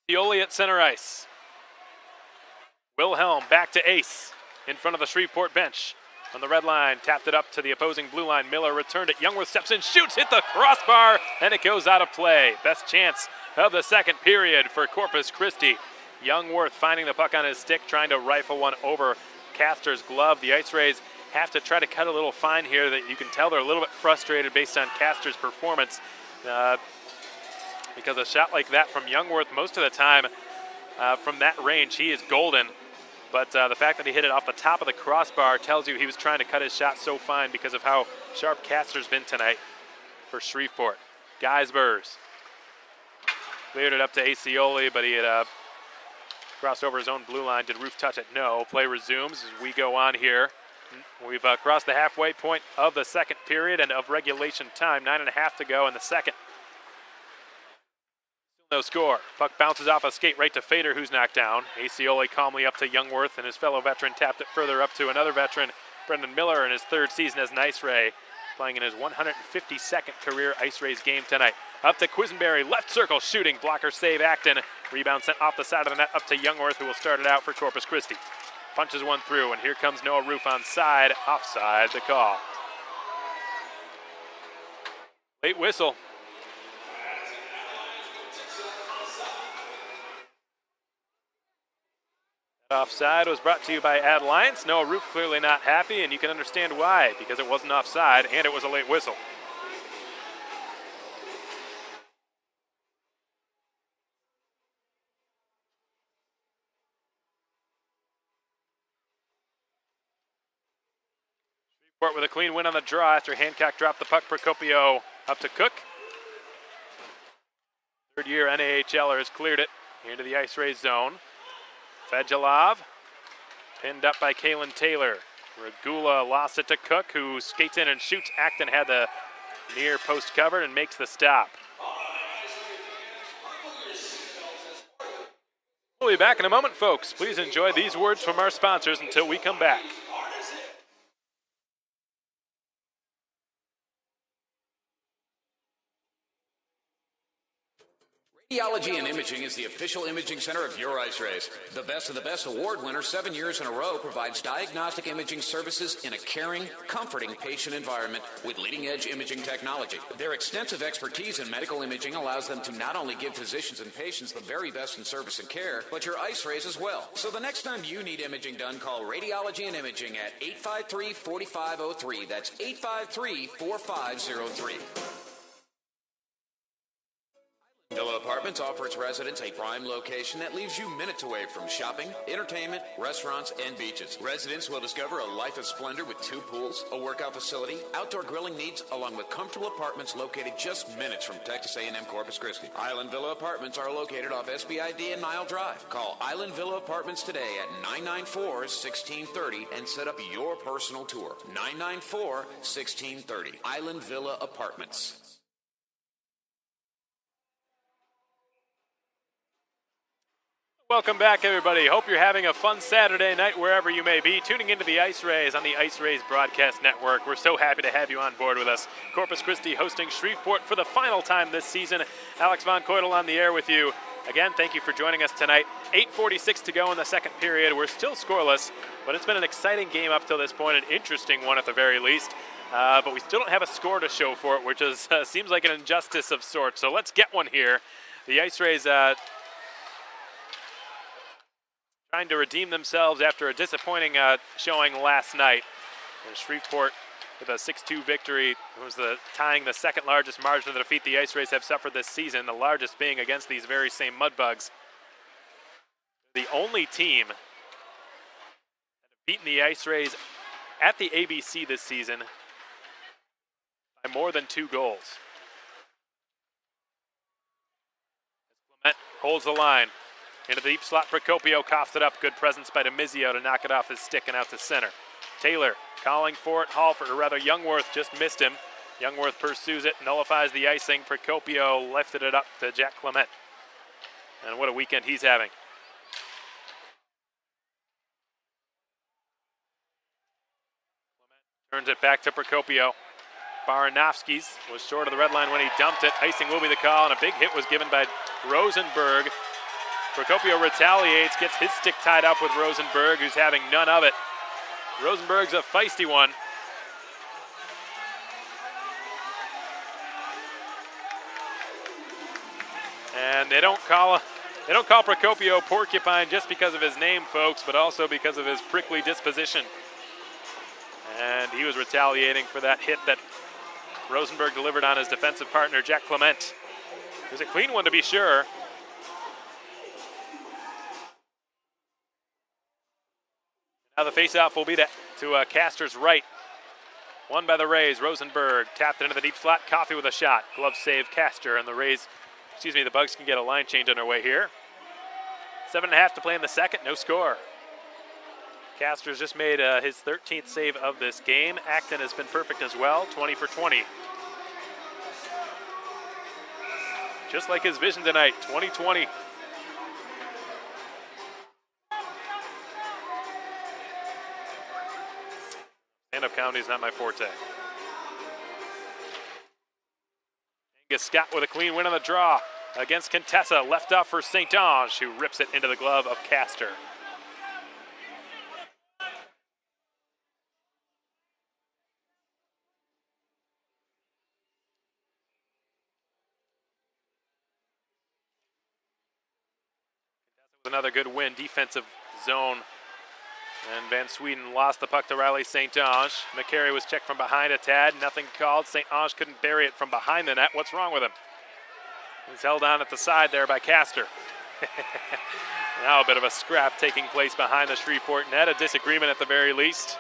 Pioli at center ice. Wilhelm back to Ace in front of the Shreveport bench. On the red line, tapped it up to the opposing blue line. Miller returned it. Youngworth steps in, shoots, hit the crossbar, and it goes out of play. Best chance of the second period for Corpus Christi. Youngworth finding the puck on his stick, trying to rifle one over Castor's glove. The IceRays have to try to cut a little fine here. That you can tell they're a little bit frustrated based on Castor's performance. Because a shot like that from Youngworth, most of the time from that range, he is golden. But the fact that he hit it off the top of the crossbar tells you he was trying to cut his shot so fine because of how sharp Castor's been tonight for Shreveport. Geisbers cleared it up to Acioli, but he had crossed over his own blue line. Did Roof touch it? No. Play resumes as we go on here. We've crossed the halfway point of the second period and of regulation time. 9.5 to go in the second. No score. Puck bounces off a skate right to Fader, who's knocked down. Acioli calmly up to Youngworth, and his fellow veteran tapped it further up to another veteran, Brendan Miller, in his third season as an IceRay, playing in his 152nd career IceRays game tonight. Up to Quisenberry, left circle shooting, blocker save Acton. Rebound sent off the side of the net up to Youngworth, who will start it out for Corpus Christi. punches one through, and here comes Noah Roof on side, offside the call. Late whistle. Offside was brought to you by Ad Alliance. Noah Roof clearly not happy, and you can understand why, because it wasn't offside and it was a late whistle. Shreveport with a clean win on the draw after Hancock dropped the puck. Procopio up to Cook. Third-year NAHLer has cleared it into the IceRays zone. Fedulov pinned up by Kalen Taylor. Regula lost it to Cook, who skates in and shoots. Acton had the near post covered and makes the stop. We'll be back in a moment, folks. Please enjoy these words from our sponsors until we come back. Radiology and Imaging is the official imaging center of your IceRays. The Best of the Best award winner 7 years in a row provides diagnostic imaging services in a caring, comforting patient environment with leading-edge imaging technology. Their extensive expertise in medical imaging allows them to not only give physicians and patients the very best in service and care, but your IceRays as well. So the next time you need imaging done, call Radiology and Imaging at 853-4503. That's 853-4503. Villa Apartments offers residents a prime location that leaves you minutes away from shopping, entertainment, restaurants, and beaches. Residents will discover a life of splendor with 2 pools, a workout facility, outdoor grilling needs, along with comfortable apartments located just minutes from Texas A&M Corpus Christi. Island Villa Apartments are located off SBID and Nile Drive. Call Island Villa Apartments today at 994-1630 and set up your personal tour. 994-1630. Island Villa Apartments. Welcome back, everybody. Hope you're having a fun Saturday night wherever you may be. Tuning into the IceRays on the IceRays Broadcast Network. We're so happy to have you on board with us. Corpus Christi hosting Shreveport for the final time this season. Alex Von Koitel on the air with you. Again, thank you for joining us tonight. 8:46 to go in the second period. We're still scoreless, but it's been an exciting game up till this point, an interesting one at the very least. But we still don't have a score to show for it, which is seems like an injustice of sorts. So let's get one here. The IceRays trying to redeem themselves after a disappointing showing last night. And Shreveport with a 6-2 victory. It was tying the second largest margin of defeat the IceRays have suffered this season, the largest being against these very same Mudbugs. The only team that have beaten the IceRays at the ABC this season by more than 2 goals. Clement holds the line. Into the deep slot, Procopio coughs it up. Good presence by DeMizio to knock it off his stick and out to center. Taylor calling for it. Halford, or rather Youngworth, just missed him. Youngworth pursues it, nullifies the icing. Procopio lifted it up to Jack Clement. And what a weekend he's having. Clement turns it back to Procopio. Baranovsky's was short of the red line when he dumped it. Icing will be the call, and a big hit was given by Rosenberg. Procopio retaliates, gets his stick tied up with Rosenberg, who's having none of it. Rosenberg's a feisty one. And they don't call Procopio Porcupine just because of his name, folks, but also because of his prickly disposition. And he was retaliating for that hit that Rosenberg delivered on his defensive partner, Jack Clement. It was a clean one to be sure. Now the faceoff will be to Castor's right. Won by the Rays. Rosenberg tapped into the deep slot. Coffey with a shot. Glove save Castor, and the Bugs can get a line change underway here. 7.5 to play in the second. No score. Castor's just made his 13th save of this game. Acton has been perfect as well. 20 for 20. Just like his vision tonight. 20-20. Stand-up comedy is not my forte. Angus Scott with a clean win on the draw against Contessa. Left off for St. Ange, who rips it into the glove of Castor. another good win, defensive zone. And Van Sweden lost the puck to Riley St. Ange. McCary was checked from behind a tad, nothing called. St. Ange couldn't bury it from behind the net. What's wrong with him? He's held on at the side there by Castor. Now a bit of a scrap taking place behind the Shreveport net, a disagreement at the very least.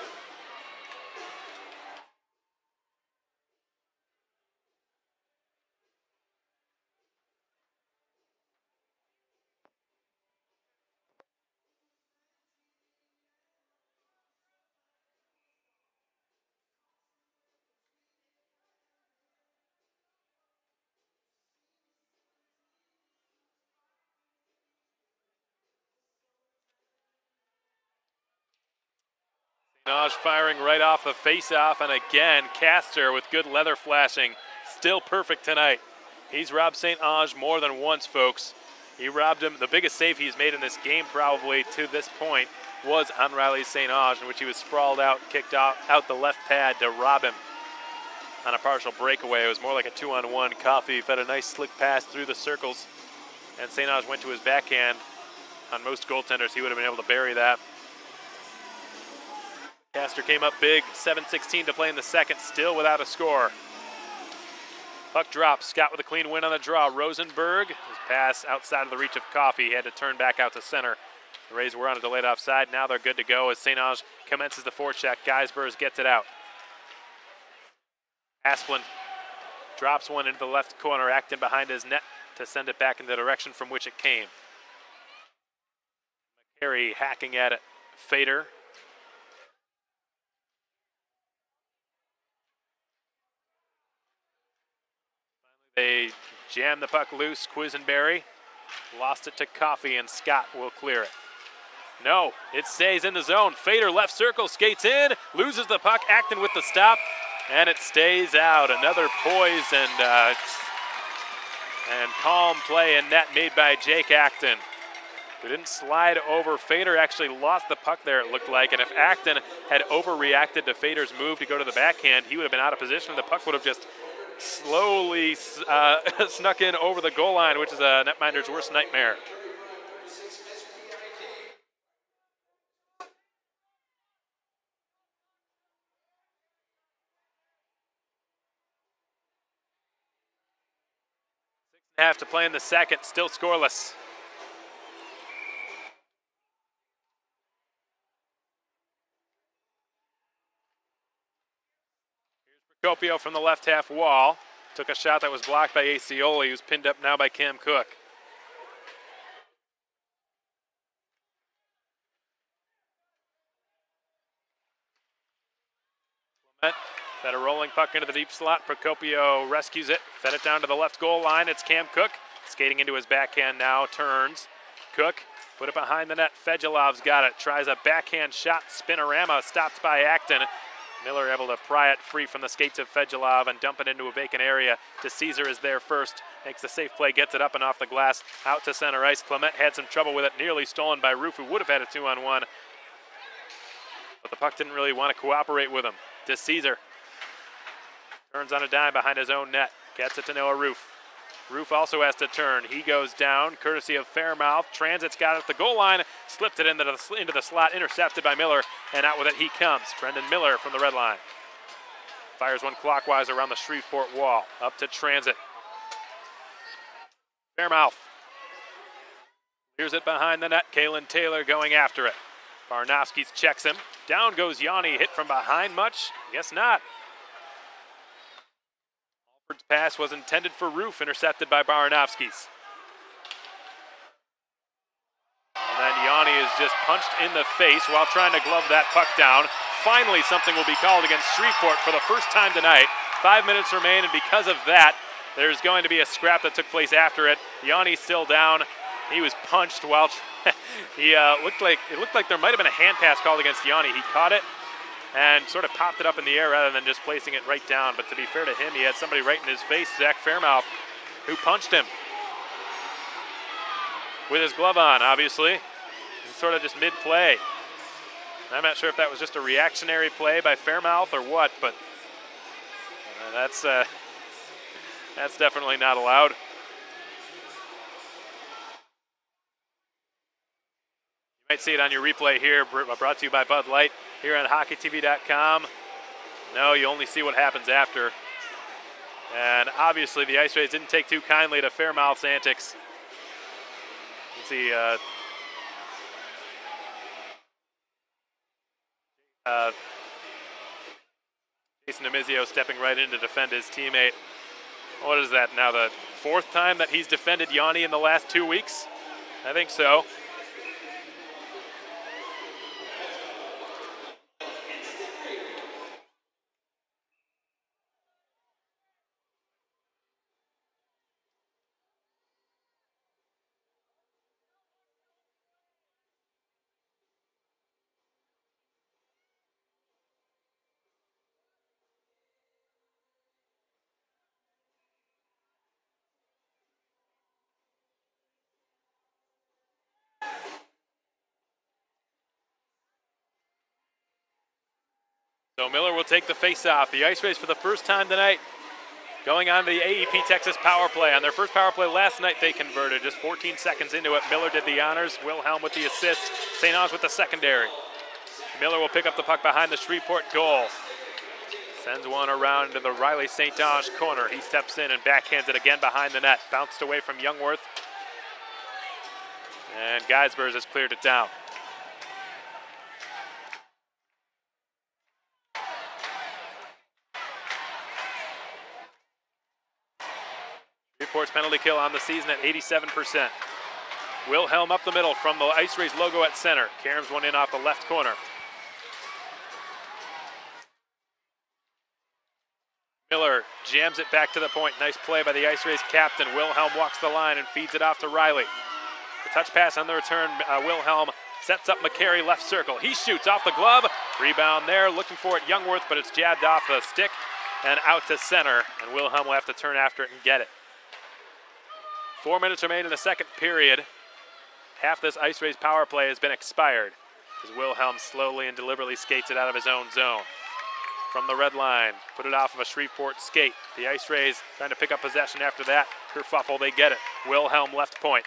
Ange firing right off the face-off, and again, Castor with good leather flashing. Still perfect tonight. He's robbed St. Ange more than once, folks. He robbed him. The biggest save he's made in this game probably to this point was on Riley St. Ange, in which he was sprawled out, kicked out the left pad to rob him on a partial breakaway. It was more like a 2-on-1. Coffey fed a nice slick pass through the circles, and St. Ange went to his backhand. On most goaltenders, he would have been able to bury that. Castor came up big, 7:16 to play in the second, still without a score. Puck drops, Scott with a clean win on the draw. Rosenberg, his pass outside of the reach of Coffey. He had to turn back out to center. The Rays were on a delayed offside. Now they're good to go as St. Ange commences the forecheck. Geisbers gets it out. Asplund drops one into the left corner, Acton behind his net to send it back in the direction from which it came. McCary hacking at it. Fader. They jam the puck loose. Quisenberry lost it to Coffey, and Scott will clear it. No, it stays in the zone. Fader left circle, skates in, loses the puck. Acton with the stop, and it stays out. Another poised and calm play in net made by Jake Acton, who didn't slide over. Fader actually lost the puck there, it looked like, and if Acton had overreacted to Fader's move to go to the backhand, he would have been out of position. The puck would have just slowly snuck in over the goal line, which is a netminder's worst nightmare. Half to play in the second, still scoreless. Procopio from the left half wall. Took a shot that was blocked by Acioli, who's pinned up now by Cam Cook. Clement fed a rolling puck into the deep slot. Procopio rescues it, fed it down to the left goal line. It's Cam Cook skating into his backhand now, turns. Cook put it behind the net. Fedolov's got it, tries a backhand shot, spinorama, stopped by Acton. Miller able to pry it free from the skates of Fedulov and dump it into a vacant area. DeCesar is there first, makes the safe play, gets it up and off the glass, out to center ice. Clement had some trouble with it, nearly stolen by Roof, who would have had a 2-on-1. But the puck didn't really want to cooperate with him. DeCesar turns on a dime behind his own net, gets it to Noah Roof. Roof also has to turn. He goes down, courtesy of Fairmouth. Transit's got it at the goal line, slipped it into the slot, intercepted by Miller, and out with it he comes. Brendan Miller from the red line. Fires one clockwise around the Shreveport wall, up to Transit. Fairmouth clears it behind the net. Kalen Taylor going after it. Barnowski's checks him. Down goes Yanni, hit from behind much? Guess not. Alford's pass was intended for Roof, intercepted by Baranowski's. And then Yanni is just punched in the face while trying to glove that puck down. Finally, something will be called against Shreveport for the first time tonight. 5 minutes remain, and because of that, there's going to be a scrap that took place after it. Yanni's still down. He was punched while it looked like there might have been a hand pass called against Yanni. He caught it and sort of popped it up in the air rather than just placing it right down. But to be fair to him, he had somebody right in his face, Zach Fairmouth, who punched him with his glove on, obviously, and sort of just mid-play. I'm not sure if that was just a reactionary play by Fairmouth or what, but that's definitely not allowed. might see it on your replay here, brought to you by Bud Light here on HockeyTV.com. No, you only see what happens after. And obviously the IceRays didn't take too kindly to Fairmouth's antics. You can see Jason Demizio stepping right in to defend his teammate. What is that now, the fourth time that he's defended Yanni in the last 2 weeks? I think so. So Miller will take the face-off. The IceRays for the first time tonight going on to the AEP Texas power play. On their first power play last night, they converted. Just 14 seconds into it, Miller did the honors. Wilhelm with the assist. St. Ange with the secondary. Miller will pick up the puck behind the Shreveport goal. Sends one around to the Riley St. Ange corner. He steps in and backhands it again behind the net. Bounced away from Youngworth. And Geisbers has cleared it down. Shreveport's penalty kill on the season at 87%. Wilhelm up the middle from the IceRays logo at center. Caroms one in off the left corner. Miller jams it back to the point. Nice play by the IceRays captain. Wilhelm walks the line and feeds it off to Riley. The touch pass on the return. Wilhelm sets up McCary left circle. He shoots off the glove. Rebound there. Looking for it, Youngworth, but it's jabbed off the stick and out to center. And Wilhelm will have to turn after it and get it. 4 minutes remain in the second period. Half this IceRays power play has been expired as Wilhelm slowly and deliberately skates it out of his own zone. From the red line, put it off of a Shreveport skate. The IceRays trying to pick up possession after that. Kerfuffle, they get it. Wilhelm left point.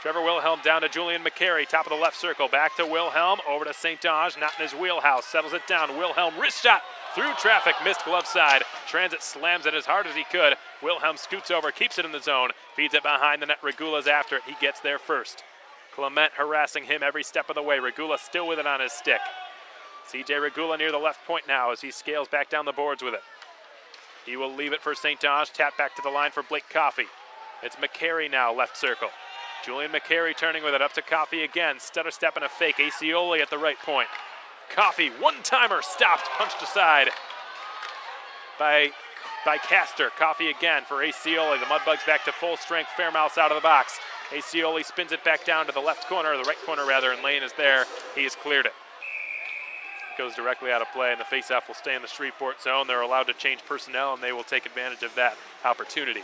Trevor Wilhelm down to Julian McCary, top of the left circle. Back to Wilhelm, over to St. Ange, not in his wheelhouse. Settles it down. Wilhelm wrist shot through traffic, missed glove side. Transit slams it as hard as he could. Wilhelm scoots over, keeps it in the zone, feeds it behind the net. Regula's after it. He gets there first. Clement harassing him every step of the way. Regula still with it on his stick. CJ Regula near the left point now as he scales back down the boards with it. He will leave it for St. Ange. Tap back to the line for Blake Coffey. It's McCary now, left circle. Julian McCary turning with it up to Coffey again. Stutter step and a fake. Acioli at the right point. Coffey, one-timer, stopped, punched aside by Castor. Coffey again for Acioli. The Mudbugs back to full strength. Fairmouth's out of the box. Acioli spins it back down to the left corner, the right corner rather, and Lane is there. He has cleared it. Goes directly out of play, and the faceoff will stay in the Shreveport zone. They're allowed to change personnel, and they will take advantage of that opportunity.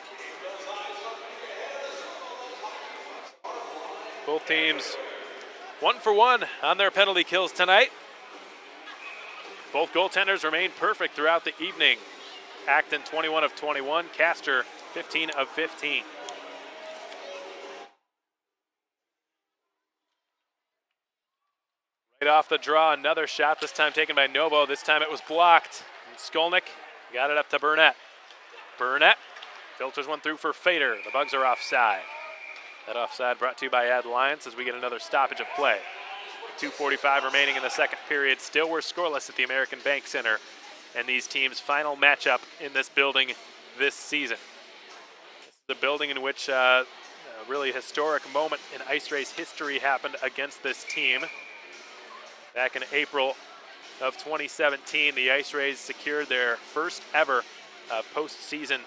Both teams 1 for 1 on their penalty kills tonight. Both goaltenders remain perfect throughout the evening. Acton 21 of 21, Castor 15 of 15. Right off the draw, another shot, this time taken by Novo. This time it was blocked. And Skolnick got it up to Burnett. Burnett filters one through for Fader. The Bugs are offside. That offside brought to you by Ad Alliance as we get another stoppage of play. 2:45 remaining in the second period. Still we're scoreless at the American Bank Center. And these teams' final matchup in this building this season. This is the building in which a really historic moment in IceRays history happened against this team. Back in April of 2017, the IceRays secured their first ever postseason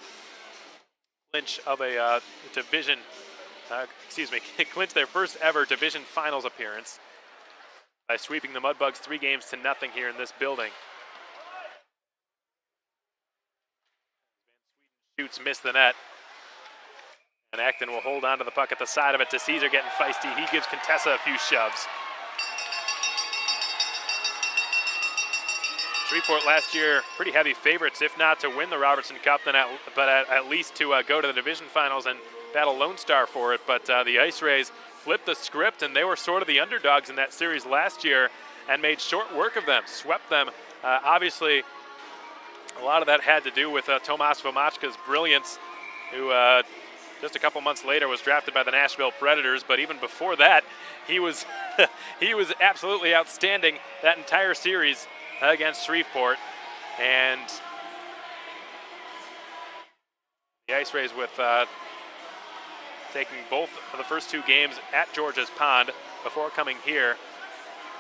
clinch of a division, clinched their first ever division finals appearance by sweeping the Mudbugs 3-0 here in this building. Shoots, miss the net. And Acton will hold on to the puck at the side of it. DeCesar getting feisty. He gives Contessa a few shoves. Shreveport last year, pretty heavy favorites, if not to win the Robertson Cup, then at least to go to the division finals and battle Lone Star for it. But the IceRays flipped the script, and they were sort of the underdogs in that series last year and made short work of them, swept them. Obviously, a lot of that had to do with Tomas Vomachka's brilliance, who just a couple months later was drafted by the Nashville Predators, but even before that, he was he was absolutely outstanding that entire series against Shreveport. And the IceRays with taking both of the first two games at George's Pond before coming here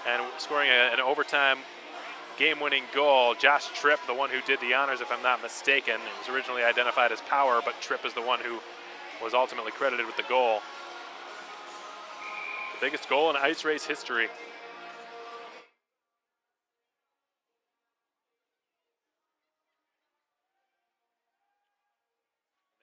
and scoring an overtime game-winning goal. Josh Tripp, the one who did the honors, if I'm not mistaken. It was originally identified as Power, but Tripp is the one who was ultimately credited with the goal. The biggest goal in IceRays history.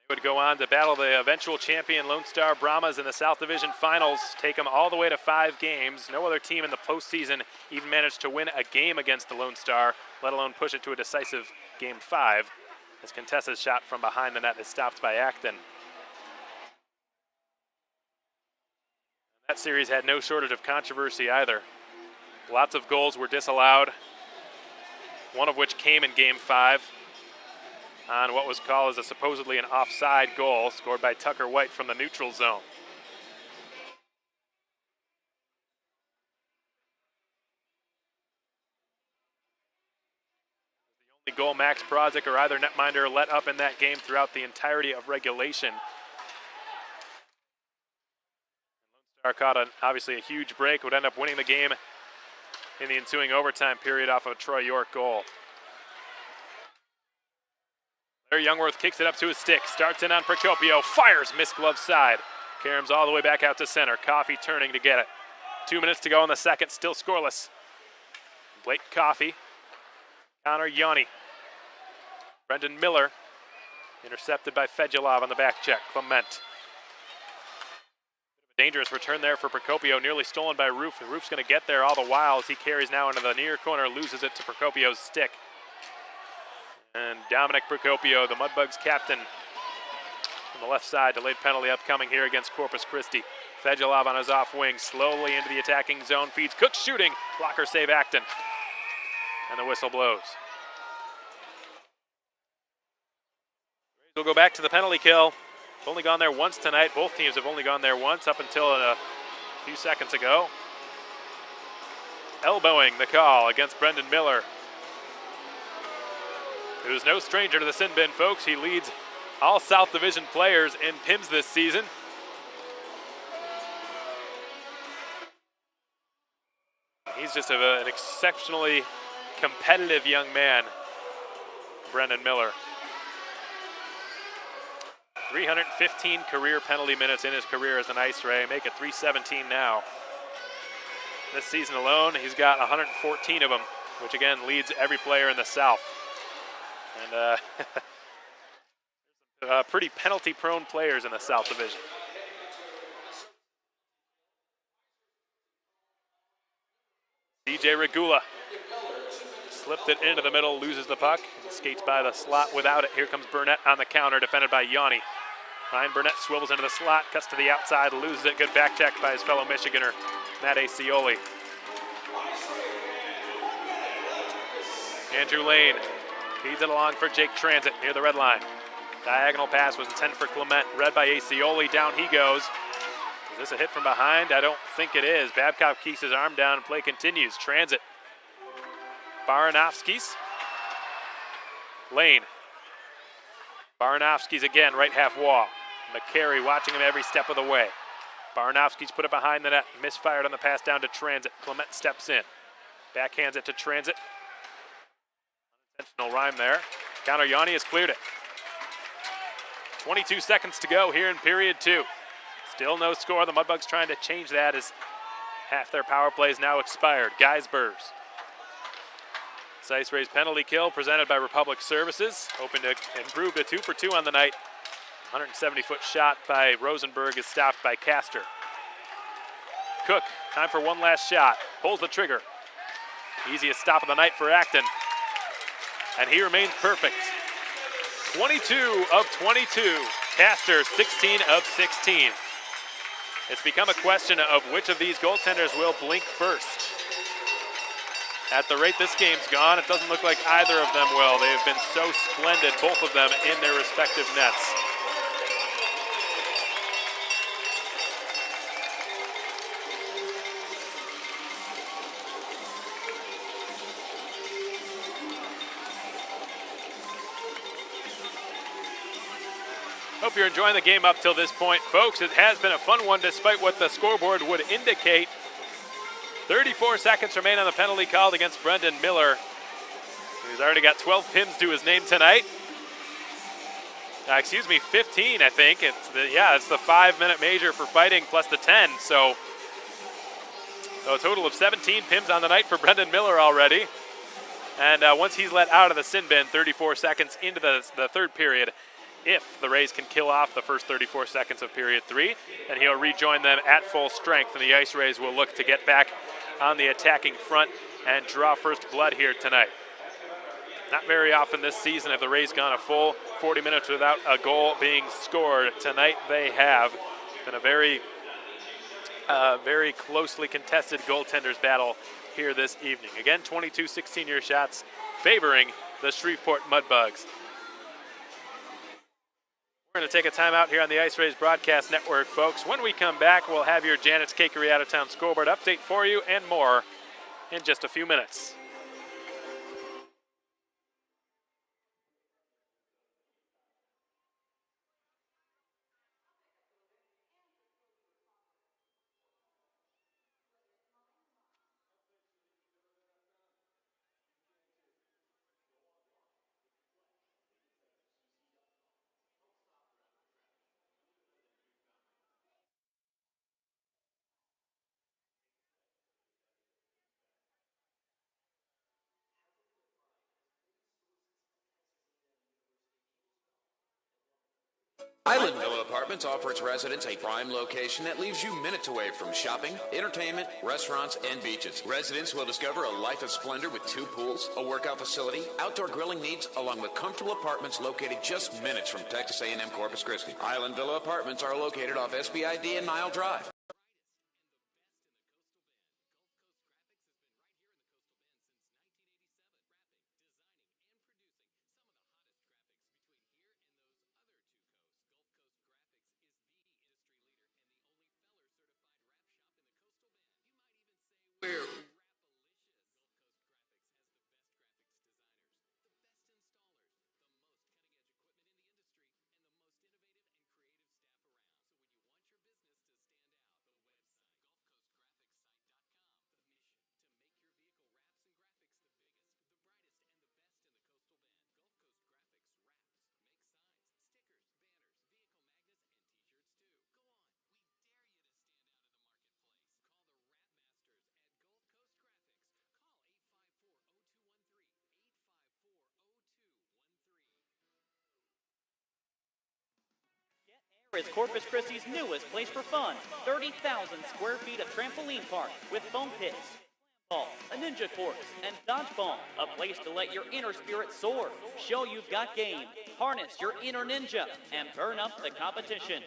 They would go on to battle the eventual champion Lone Star Brahmas in the South Division Finals, take them all the way to 5 games. No other team in the postseason even managed to win a game against the Lone Star, let alone push it to a decisive Game 5, as Contessa's shot from behind the net is stopped by Acton. That series had no shortage of controversy either. Lots of goals were disallowed, one of which came in Game 5 on what was called as a supposedly an offside goal scored by Tucker White from the neutral zone. The only goal Max Prozik or either netminder let up in that game throughout the entirety of regulation. Lone Star caught obviously a huge break, would end up winning the game in the ensuing overtime period off of a Troy York goal. Larry Youngworth kicks it up to his stick, starts in on Procopio, fires, missed glove side. Karams all the way back out to center. Coffey turning to get it. 2 minutes to go in the second, still scoreless. Blake Coffey, Connor Yanni. Brendan Miller, intercepted by Fedulov on the back check. Clement. Dangerous return there for Procopio, nearly stolen by Roof. And Roof's going to get there all the while as he carries now into the near corner, loses it to Procopio's stick. And Dominic Procopio, the Mudbugs captain, on the left side, delayed penalty upcoming here against Corpus Christi. Fedulov on his off wing, slowly into the attacking zone, feeds Cook shooting, blocker save Acton. And the whistle blows. We'll go back to the penalty kill. Only gone there once tonight. Both teams have only gone there once up until a few seconds ago. Elbowing the call against Brendan Miller. Who's no stranger to the sin bin, folks. He leads all South Division players in PIMS this season. He's just an exceptionally competitive young man, Brendan Miller. 315 career penalty minutes in his career as an IceRay, make it 317 now. This season alone, he's got 114 of them, which again leads every player in the South. And pretty penalty-prone players in the South Division. DJ Regula slipped it into the middle, loses the puck, and skates by the slot without it. Here comes Burnett on the counter, defended by Yanni. Ryan Burnett swivels into the slot, cuts to the outside, loses it. Good back check by his fellow Michiganer, Matt Acioli. Andrew Lane feeds it along for Jake Transit near the red line. Diagonal pass was intended for Clement, read by Acioli. Down he goes. Is this a hit from behind? I don't think it is. Babcock keeps his arm down and play continues. Transit. Baranovskis. Lane. Baranovskis again, right half wall. McCary watching him every step of the way. Baranovskis put it behind the net. Misfired on the pass down to Transit. Clement steps in. Backhands it to Transit. Intentional rhyme there. Connor Yanni has cleared it. 22 seconds to go here in period 2. Still no score. The Mudbugs trying to change that as half their power play is now expired. Geisbers. IceRays penalty kill presented by Republic Services, hoping to improve to 2 for 2 on the night. 170-foot shot by Rosenberg is stopped by Castor. Cook, time for one last shot, pulls the trigger. Easiest stop of the night for Acton, and he remains perfect. 22 of 22, Castor 16 of 16. It's become a question of which of these goaltenders will blink first. At the rate this game's gone, it doesn't look like either of them will. They have been so splendid, both of them, in their respective nets. Hope you're enjoying the game up till this point, folks. It has been a fun one despite what the scoreboard would indicate. 34 seconds remain on the penalty called against Brendan Miller. He's already got 12 PIMs to his name tonight. 15, I think. It's the 5-minute major for fighting plus the 10. So a total of 17 PIMs on the night for Brendan Miller already. And once he's let out of the sin bin, 34 seconds into the third period, if the Rays can kill off the first 34 seconds of period 3, and he'll rejoin them at full strength, and the IceRays will look to get back on the attacking front and draw first blood here tonight. Not very often this season have the Rays gone a full 40 minutes without a goal being scored. Tonight they have. It's been a very closely contested goaltenders battle here this evening. Again, 22 16-year shots favoring the Shreveport Mudbugs. We're going to take a timeout here on the IceRays Broadcast Network, folks. When we come back, we'll have your Janet's Cakery out-of-town scoreboard update for you and more in just a few minutes. Island Villa Apartments offers its residents a prime location that leaves you minutes away from shopping, entertainment, restaurants, and beaches. Residents will discover a life of splendor with 2 pools, a workout facility, outdoor grilling needs, along with comfortable apartments located just minutes from Texas A&M Corpus Christi. Island Villa Apartments are located off SBID and Nile Drive. Is Corpus Christi's newest place for fun. 30,000 square feet of trampoline park with foam pits, ball, a ninja course, and dodgeball. A place to let your inner spirit soar. Show you've got game. Harness your inner ninja and burn up the competition.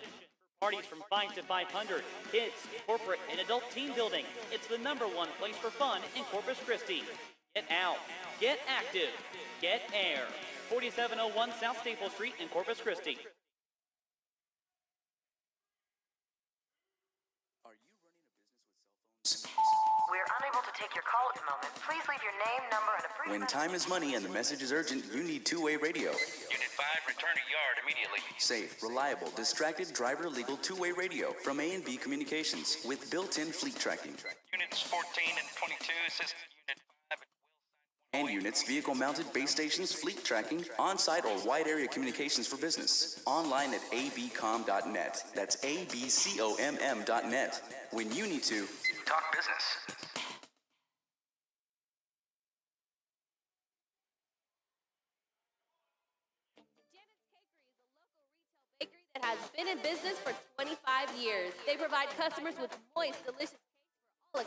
Parties from 5 to 500, kids, corporate, and adult team building. It's the #1 place for fun in Corpus Christi. Get out, get active, get air. 4701 South Staple Street in Corpus Christi. We're unable to take your call at the moment. Please leave your name, number, and a brief When time is money and the message is urgent, you need two-way radio. Unit 5, return to yard immediately. Safe, reliable, distracted, driver-legal two-way radio from A&B Communications with built-in fleet tracking. Units 14 and 22 assist Unit 5 at And units, vehicle-mounted base stations, fleet tracking, on-site or wide-area communications for business. Online at abcom.net. That's abcomm.net. When you need to talk business. Bakery that has been in business for 25 years. They provide customers with moist, delicious cakes for all occasions, plus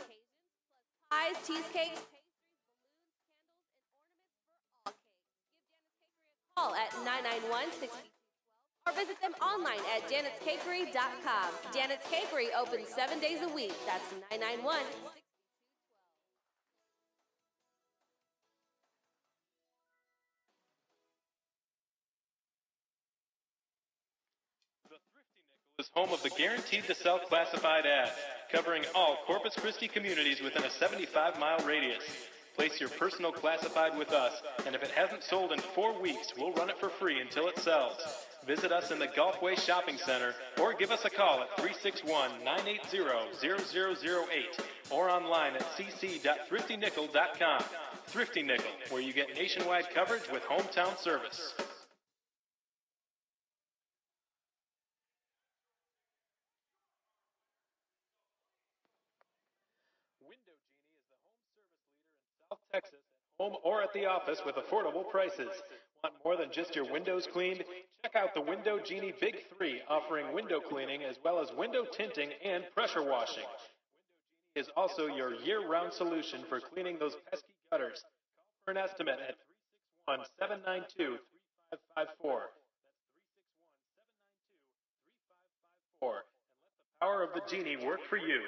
pies, cheesecakes, pastries, balloons, candles, and ornaments for all cakes. Give Janet's Cakery a call at 991-6212 or visit them online at janetscakery.com. Janet's Cakery opens 7 days a week. That's 991. Is home of the Guaranteed to Sell classified ads, covering all Corpus Christi communities within a 75-mile radius. Place your personal classified with us, and if it hasn't sold in 4 weeks, we'll run it for free until it sells. Visit us in the Gulfway Shopping Center, or give us a call at 361-980-0008, or online at cc.thriftynickel.com. Thrifty Nickel, where you get nationwide coverage with hometown service. Texas, at home or at the office with affordable prices. Want more than just your windows cleaned? Check out the Window Genie Big 3, offering window cleaning as well as window tinting and pressure washing. Window Genie is also your year-round solution for cleaning those pesky gutters. Call for an estimate at 361-792-3554. That's 361-792-3554. And let the power of the Genie work for you.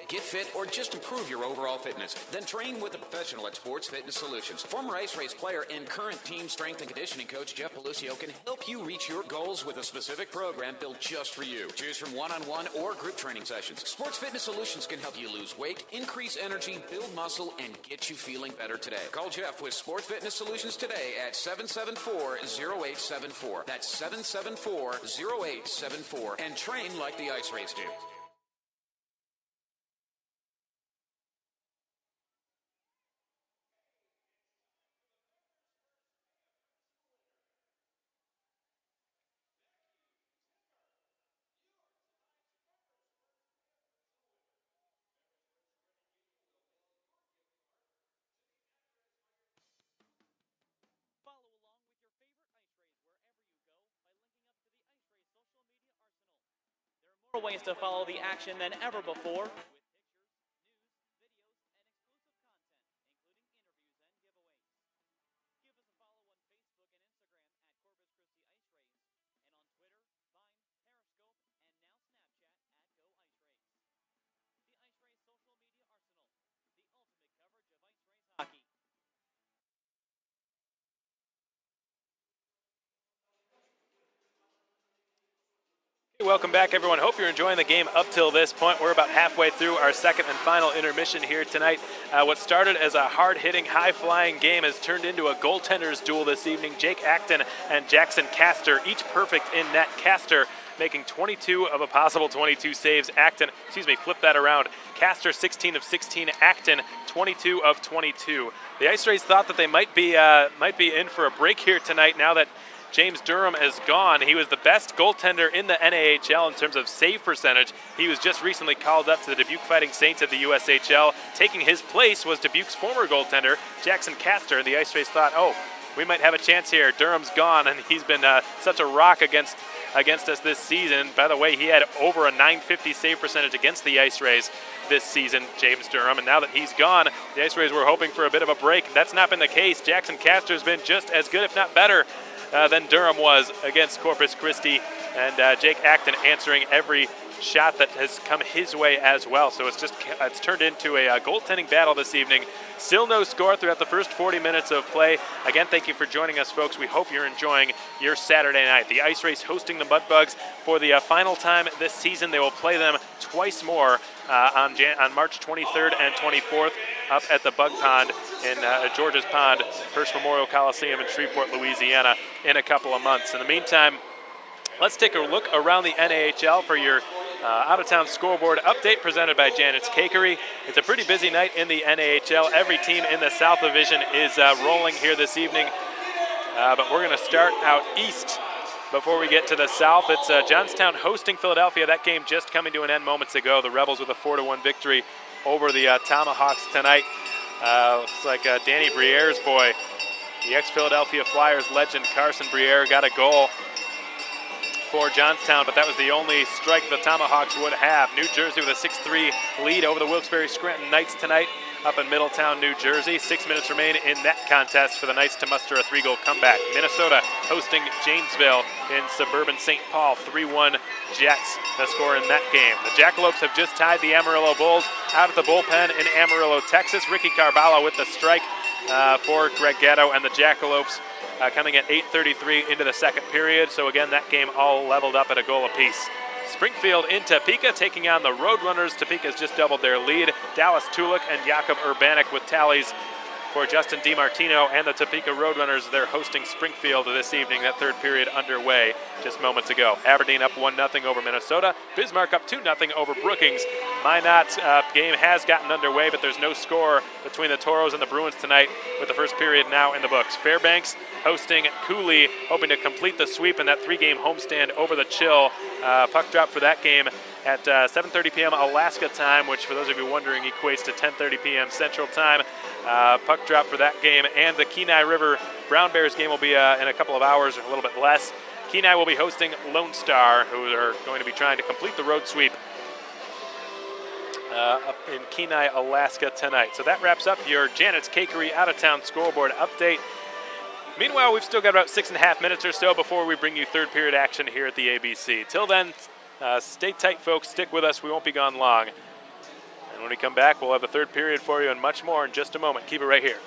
Get fit, or just improve your overall fitness? Then train with a professional at Sports Fitness Solutions. Former IceRays player and current team strength and conditioning coach Jeff Pelusio can help you reach your goals with a specific program built just for you. Choose from one-on-one or group training sessions. Sports Fitness Solutions can help you lose weight, increase energy, build muscle, and get you feeling better today. Call Jeff with Sports Fitness Solutions today at 774-0874. That's 774-0874. And train like the IceRays do. More ways to follow the action than ever before. With pictures, news, videos, and exclusive content, including interviews and giveaways. Give us a follow on Facebook and Instagram at Corpus Christi IceRays, and on Twitter, Vine, Periscope, and now Snapchat at Go IceRays. The IceRays social media arsenal, the ultimate coverage of IceRays hockey. Welcome back, everyone. Hope you're enjoying the game up till this point. We're about halfway through our second and final intermission here tonight. What started as a hard-hitting, high-flying game has turned into a goaltender's duel this evening. Jake Acton and Jackson Castor, each perfect in net. Castor making 22 of a possible 22 saves. Flip that around. Castor 16 of 16. Acton 22 of 22. The IceRays thought that they might be in for a break here tonight now that James Durham is gone. He was the best goaltender in the NAHL in terms of save percentage. He was just recently called up to the Dubuque Fighting Saints of the USHL. Taking his place was Dubuque's former goaltender, Jackson Castor. The IceRays thought, oh, we might have a chance here. Durham's gone, and he's been such a rock against us this season. By the way, he had over a .950 save percentage against the IceRays this season, James Durham. And now that he's gone, the IceRays were hoping for a bit of a break. That's not been the case. Jackson Castor's been just as good, if not better, than Durham was against Corpus Christi, and Jake Acton answering every shot that has come his way as well. So it's turned into a goaltending battle this evening. Still no score throughout the first 40 minutes of play. Again, thank you for joining us, folks. We hope you're enjoying your Saturday night. The IceRays hosting the Mudbugs for the final time this season. They will play them twice more on March 23rd and 24th up at the Bug Pond in George's Pond, First Memorial Coliseum in Shreveport, Louisiana, in a couple of months. In the meantime, let's take a look around the NAHL for your out-of-town scoreboard update presented by Janet's Cakery. It's a pretty busy night in the NAHL. Every team in the South Division is rolling here this evening, but we're going to start out east before we get to the south. It's Johnstown hosting Philadelphia. That game just coming to an end moments ago. The Rebels with a 4-1 victory over the Tomahawks tonight. Looks like Danny Briere's boy, the ex-Philadelphia Flyers legend Carson Briere, got a goal for Johnstown, but that was the only strike the Tomahawks would have. New Jersey with a 6-3 lead over the Wilkes-Barre Scranton Knights tonight. up in Middletown, New Jersey. 6 minutes remain in that contest for the Knights to muster a 3-goal comeback. Minnesota hosting Janesville in suburban St. Paul. 3-1 Jets the score in that game. The Jackalopes have just tied the Amarillo Bulls out at the bullpen in Amarillo, Texas. Ricky Carvalho with the strike for Greg Gatto, and the Jackalopes coming at 8:33 into the second period. So again, that game all leveled up at a goal apiece. Springfield in Topeka taking on the Roadrunners. Topeka's just doubled their lead. Dallas Tulik and Jakob Urbanek with tallies for Justin DiMartino and the Topeka Roadrunners. They're hosting Springfield this evening. That third period underway just moments ago. Aberdeen up 1-0 over Minnesota. Bismarck up 2-0 over Brookings. Minot's game has gotten underway, but there's no score between the Toros and the Bruins tonight, with the first period now in the books. Fairbanks hosting Cooley, hoping to complete the sweep in that 3-game homestand over the Chill. Puck drop for that game at 7:30 p.m. Alaska time, which for those of you wondering equates to 10:30 p.m. Central time. Puck drop for that game, and the Kenai River Brown Bears game will be in a couple of hours, or a little bit less. Kenai will be hosting Lone Star, who are going to be trying to complete the road sweep up in Kenai, Alaska tonight. So that wraps up your Janet's Cakery out-of-town scoreboard update. Meanwhile, we've still got about 6.5 minutes or so before we bring you third period action here at the ABC. Till then, stay tight, folks. Stick with us. We won't be gone long. And when we come back, we'll have the third period for you and much more in just a moment. Keep it right here.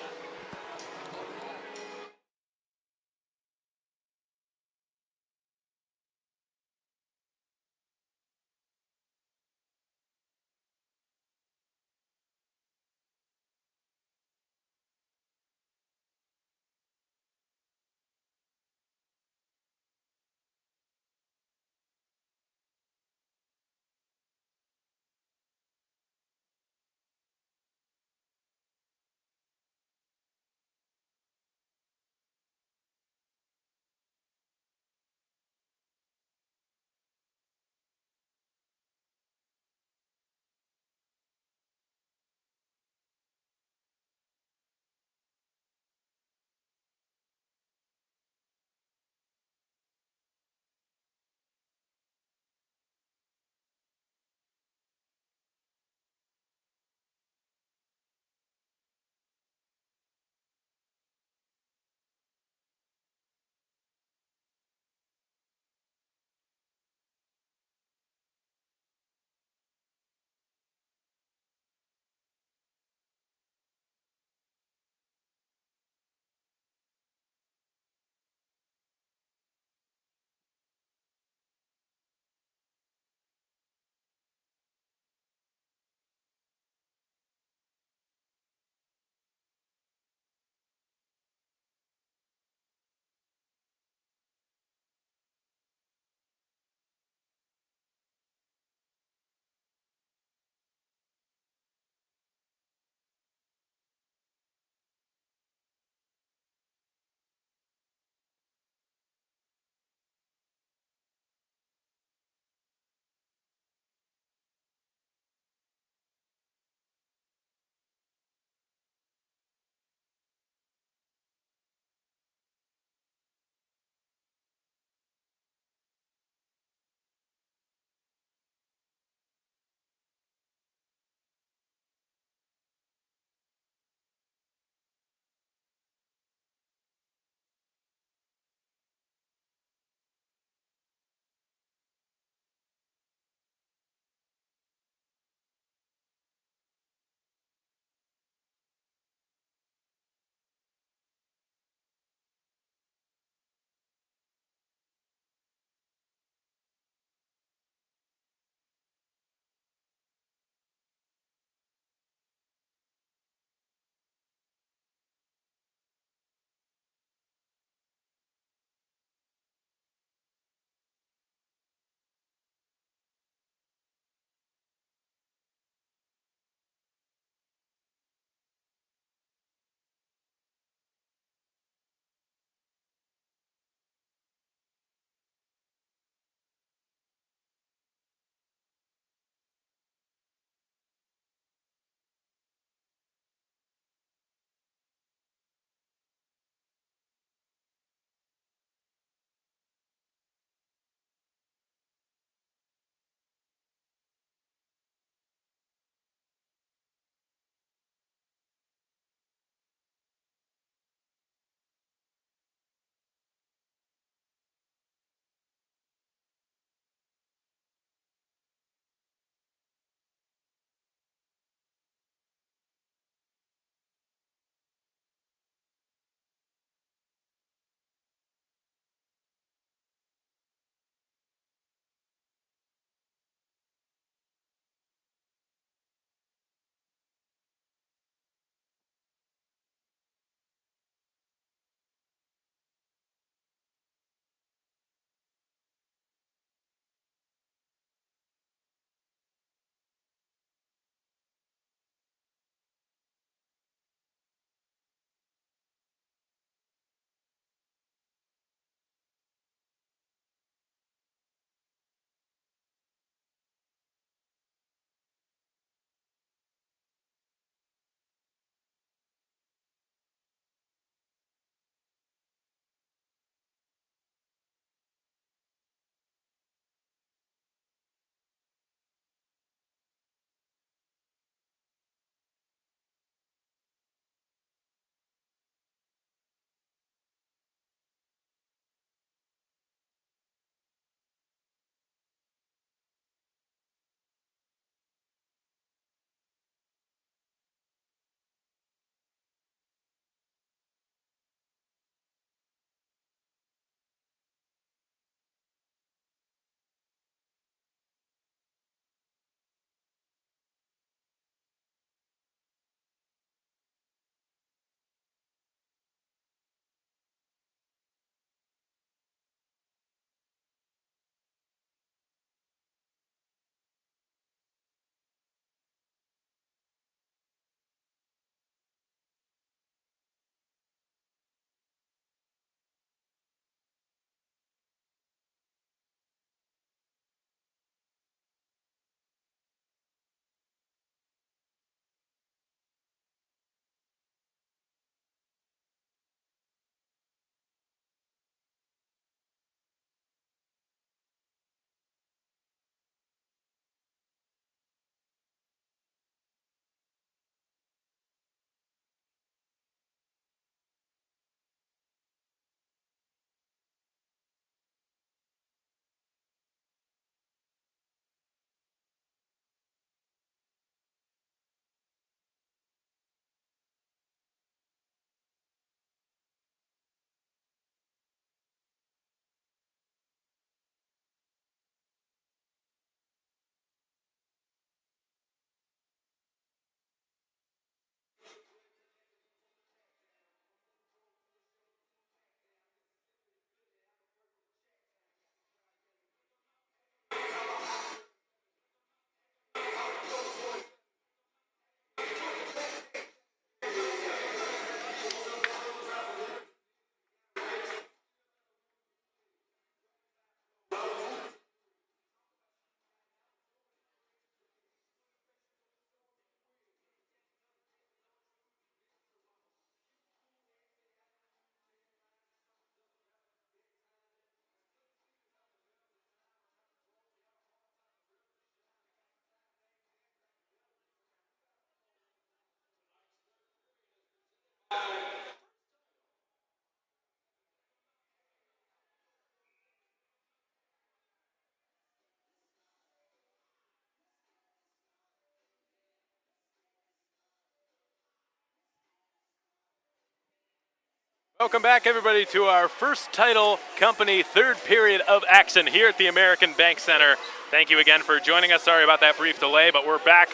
Welcome back, everybody, to our first title company third period of action here at the American Bank Center. Thank you again for joining us. Sorry about that brief delay, but we're back.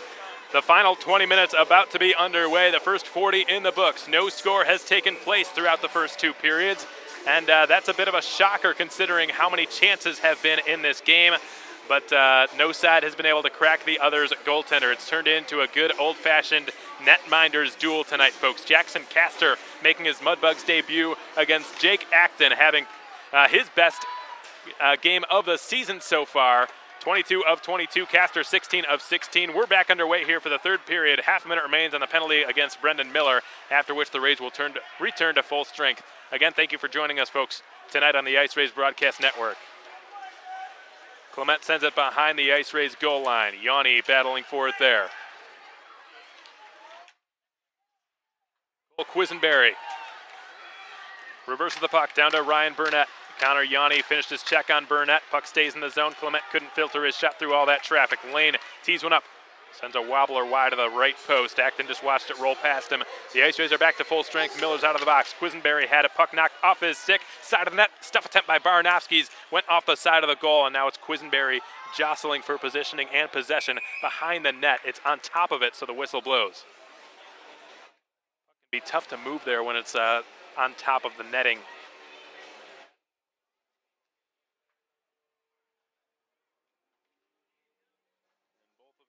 The final 20 minutes about to be underway. The first 40 in the books. No score has taken place throughout the first two periods, and that's a bit of a shocker considering how many chances have been in this game. But no side has been able to crack the other's goaltender. It's turned into a good old-fashioned netminders duel tonight, folks. Jackson Castor making his Mudbugs debut against Jake Acton, having his best game of the season so far. 22 of 22, Castor 16 of 16. We're back underway here for the third period. Half a minute remains on the penalty against Brendan Miller, after which the Rays will return to full strength. Again, thank you for joining us, folks, tonight on the IceRays Broadcast Network. Clement sends it behind the IceRays goal line. Yanni battling for it there. Quisenberry reverses the puck down to Ryan Burnett. Connor Yanni finished his check on Burnett. Puck stays in the zone. Clement couldn't filter his shot through all that traffic. Lane tees one up. Sends a wobbler wide to the right post. Acton just watched it roll past him. The IceRays are back to full strength. Miller's out of the box. Quisenberry had a puck knocked off his stick. Side of the net. Stuff attempt by Barnofsky's. Went off the side of the goal, and now it's Quisenberry jostling for positioning and possession behind the net. It's on top of it, so the whistle blows. It'd be tough to move there when it's on top of the netting.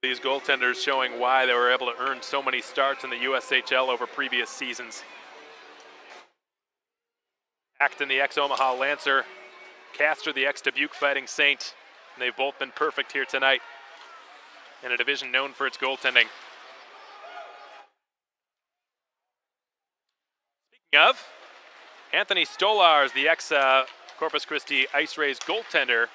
These goaltenders showing why they were able to earn so many starts in the USHL over previous seasons. Acton, the ex-Omaha Lancer. Castor, the ex-Dubuque Fighting Saint. And they've both been perfect here tonight in a division known for its goaltending. Speaking of, Anthony Stolars, the ex-Corpus Christi IceRays goaltender,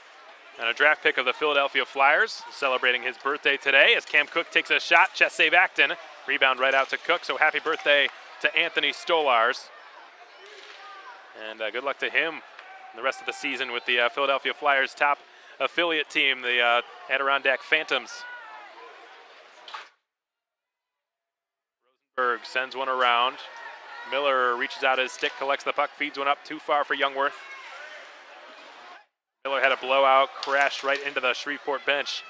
and a draft pick of the Philadelphia Flyers, celebrating his birthday today as Cam Cook takes a shot. Chest save Acton. Rebound right out to Cook, so happy birthday to Anthony Stolars. And good luck to him the rest of the season with the Philadelphia Flyers' top affiliate team, the Adirondack Phantoms. Rosenberg sends one around. Miller reaches out his stick, collects the puck, feeds one up too far for Youngworth. Miller had a blowout, crashed right into the Shreveport bench.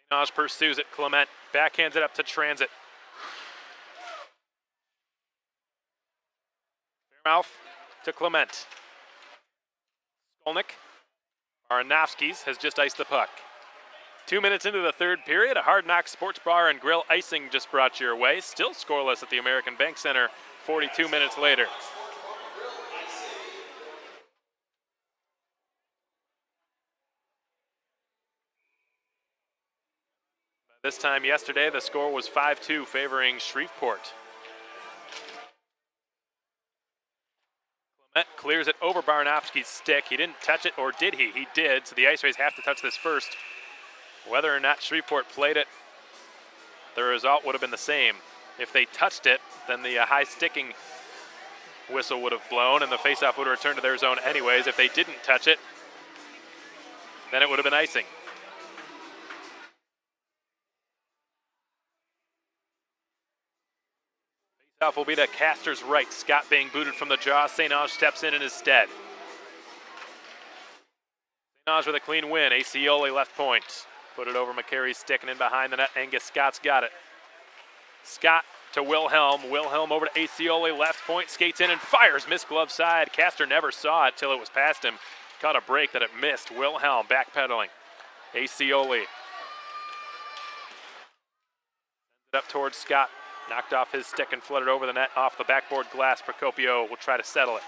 St. Ange pursues it. Clement backhands it up to Transit. Fairmouth to Clement. Skolnick. Aronofsky's has just iced the puck. 2 minutes into the third period, a Hard Knock Sports Bar and Grill icing just brought your way. Still scoreless at the American Bank Center 42 minutes later. This time yesterday, the score was 5-2 favoring Shreveport. Clement clears it over Barnofsky's stick. He didn't touch it, or did he? He did, so the IceRays have to touch this first. Whether or not Shreveport played it, the result would have been the same. If they touched it, then the high sticking whistle would have blown and the faceoff would have returned to their zone anyways. If they didn't touch it, then it would have been icing. Faceoff will be to Castor's right. Scott being booted from the jaw. St. Ange steps in his stead. St. Ange with a clean win. Acioli left point. Put it over McCary's stick and in behind the net. Angus Scott's got it. Scott to Wilhelm. Wilhelm over to Acioli. Left point. Skates in and fires. Missed glove side. Castor never saw it till it was past him. Caught a break that it missed. Wilhelm backpedaling. Acioli. Sends it up towards Scott. Knocked off his stick and flooded over the net off the backboard glass. Procopio will try to settle it.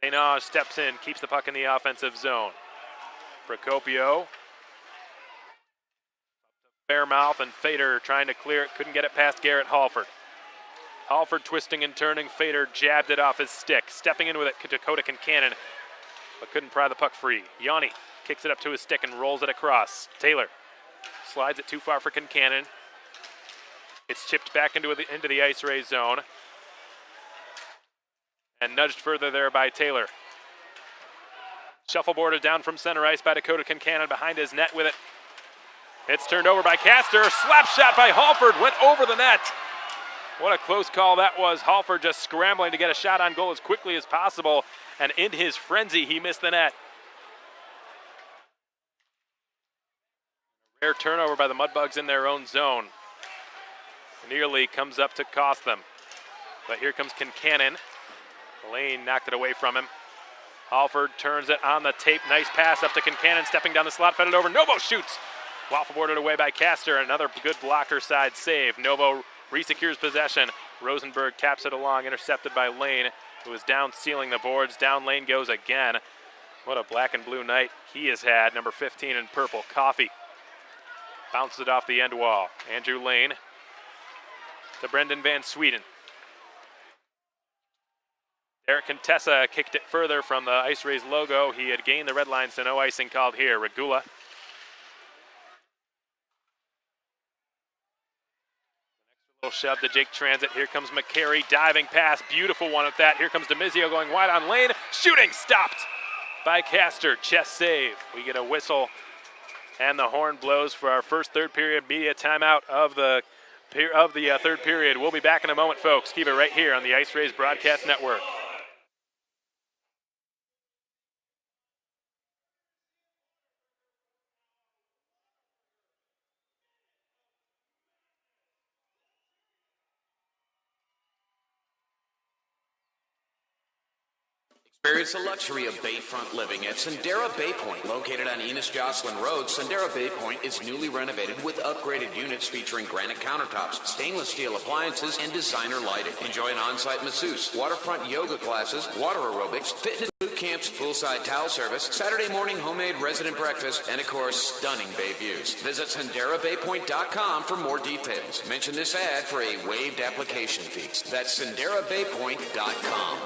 St. Ange steps in. Keeps the puck in the offensive zone. Procopio. Fairmouth and Fader trying to clear it. Couldn't get it past Garrett Halford. Halford twisting and turning. Fader jabbed it off his stick. Stepping in with it, Dakota Kincannon, but couldn't pry the puck free. Yanni kicks it up to his stick and rolls it across. Taylor Slides it too far for Kincannon. It's chipped back into the IceRays zone. And nudged further there by Taylor. Shuffleboarded down from center ice by Dakota Kincannon behind his net with it. It's turned over by Castor. Slap shot by Halford. Went over the net. What a close call that was. Halford just scrambling to get a shot on goal as quickly as possible. And in his frenzy, he missed the net. Rare turnover by the Mudbugs in their own zone. Nearly comes up to cost them. But here comes Kincannon. Lane knocked it away from him. Halford turns it on the tape. Nice pass up to Kincannon, stepping down the slot, fed it over. Novo shoots. Waffle boarded away by Castor. Another good blocker side save. Novo resecures possession. Rosenberg taps it along, intercepted by Lane, who is down sealing the boards. Down lane goes again. What a black and blue night he has had. Number 15 in purple, Coffey. Bounces it off the end wall. Andrew Lane to Brendan Van Sweden. Derek Contessa kicked it further from the IceRays logo. He had gained the red line, so no icing called here. Regula. Little shove to Jake Transit. Here comes McCary, diving pass. Beautiful one at that. Here comes DeMizio going wide on Lane. Shooting stopped by Castor. Chest save. We get a whistle and the horn blows for our first third period media timeout of the third period. We'll be back in a moment, folks. Keep it right here on the IceRays Broadcast Network. Experience the luxury of bayfront living at Sendera Bay Point. Located on Enos Jocelyn Road, Sendera Bay Point is newly renovated with upgraded units featuring granite countertops, stainless steel appliances, and designer lighting. Enjoy an on-site masseuse, waterfront yoga classes, water aerobics, fitness boot camps, poolside towel service, Saturday morning homemade resident breakfast, and of course, stunning bay views. Visit SenderaBayPoint.com for more details. Mention this ad for a waived application fee. That's SenderaBayPoint.com.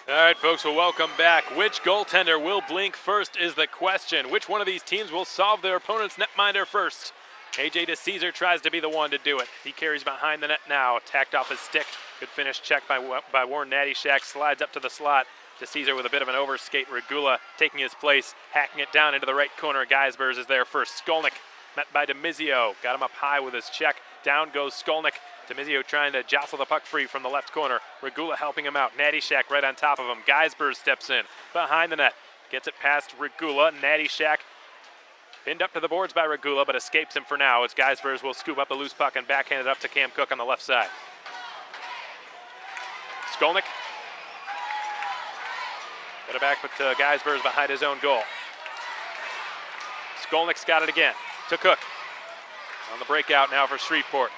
All right, folks, well, welcome back. Which goaltender will blink first is the question. Which one of these teams will solve their opponent's netminder first? AJ DeCesar tries to be the one to do it. He carries behind the net now, tacked off his stick. Good finish check by Warren Nattyshak, slides up to the slot. DeCesar with a bit of an overskate. Regula taking his place, hacking it down into the right corner. Geisbers is there first. Skolnick met by DeMizio. Got him up high with his check. Down goes Skolnick. DeMizio trying to jostle the puck free from the left corner. Regula helping him out. Nattyshak right on top of him. Geisbers steps in behind the net. Gets it past Regula. Nattyshak pinned up to the boards by Regula, but escapes him for now as Geisbers will scoop up the loose puck and backhand it up to Cam Cook on the left side. Skolnick. Get it back to Geisbers behind his own goal. Skolnick's got it again to Cook. On the breakout now for Shreveport.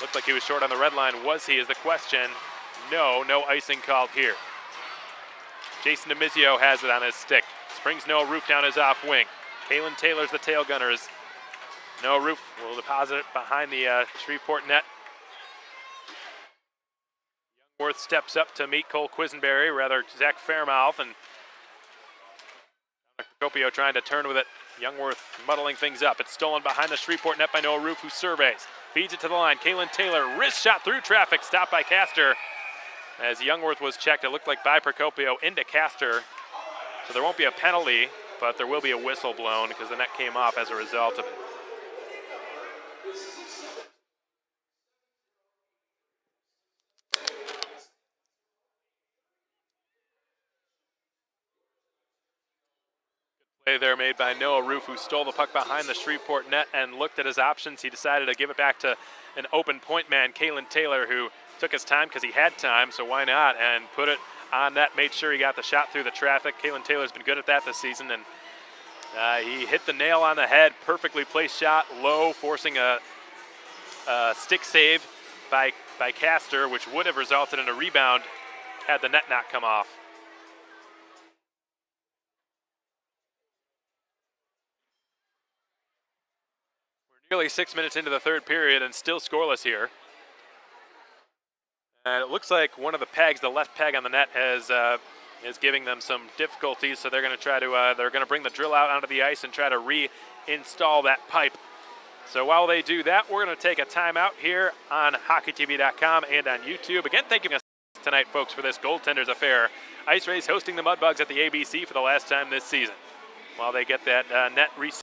Looked like he was short on the red line. Was he is the question. No icing called here. Jason DeMizio has it on his stick. Springs Noah Roof down his off wing. Kalen Taylor's the tail gunners. Noah Roof will deposit it behind the Shreveport net. Youngworth steps up to meet Cole Quisenberry, rather Zach Fairmouth, and Procopio trying to turn with it. Youngworth muddling things up. It's stolen behind the Shreveport net by Noah Roof, who surveys. Feeds it to the line. Kalen Taylor, wrist shot through traffic, stopped by Castor. As Youngworth was checked, it looked like by Procopio into Castor. So there won't be a penalty, but there will be a whistle blown because the net came off as a result of it. Play there made by Noah Roof, who stole the puck behind the Shreveport net and looked at his options. He decided to give it back to an open point man, Kalen Taylor, who took his time because he had time, so why not, and put it on net, made sure he got the shot through the traffic. Kalen Taylor's been good at that this season, and he hit the nail on the head. Perfectly placed shot, low, forcing a stick save by Castor, which would have resulted in a rebound had the net not come off. Nearly 6 minutes into the third period and still scoreless here. And it looks like one of the pegs, the left peg on the net, is giving them some difficulties. So they're going to try to they're going to bring the drill out onto the ice and try to reinstall that pipe. So while they do that, we're going to take a timeout here on HockeyTV.com and on YouTube. Again, thank you tonight, folks, for this goaltenders affair. IceRays hosting the Mudbugs at the ABC for the last time this season. While they get that net reset.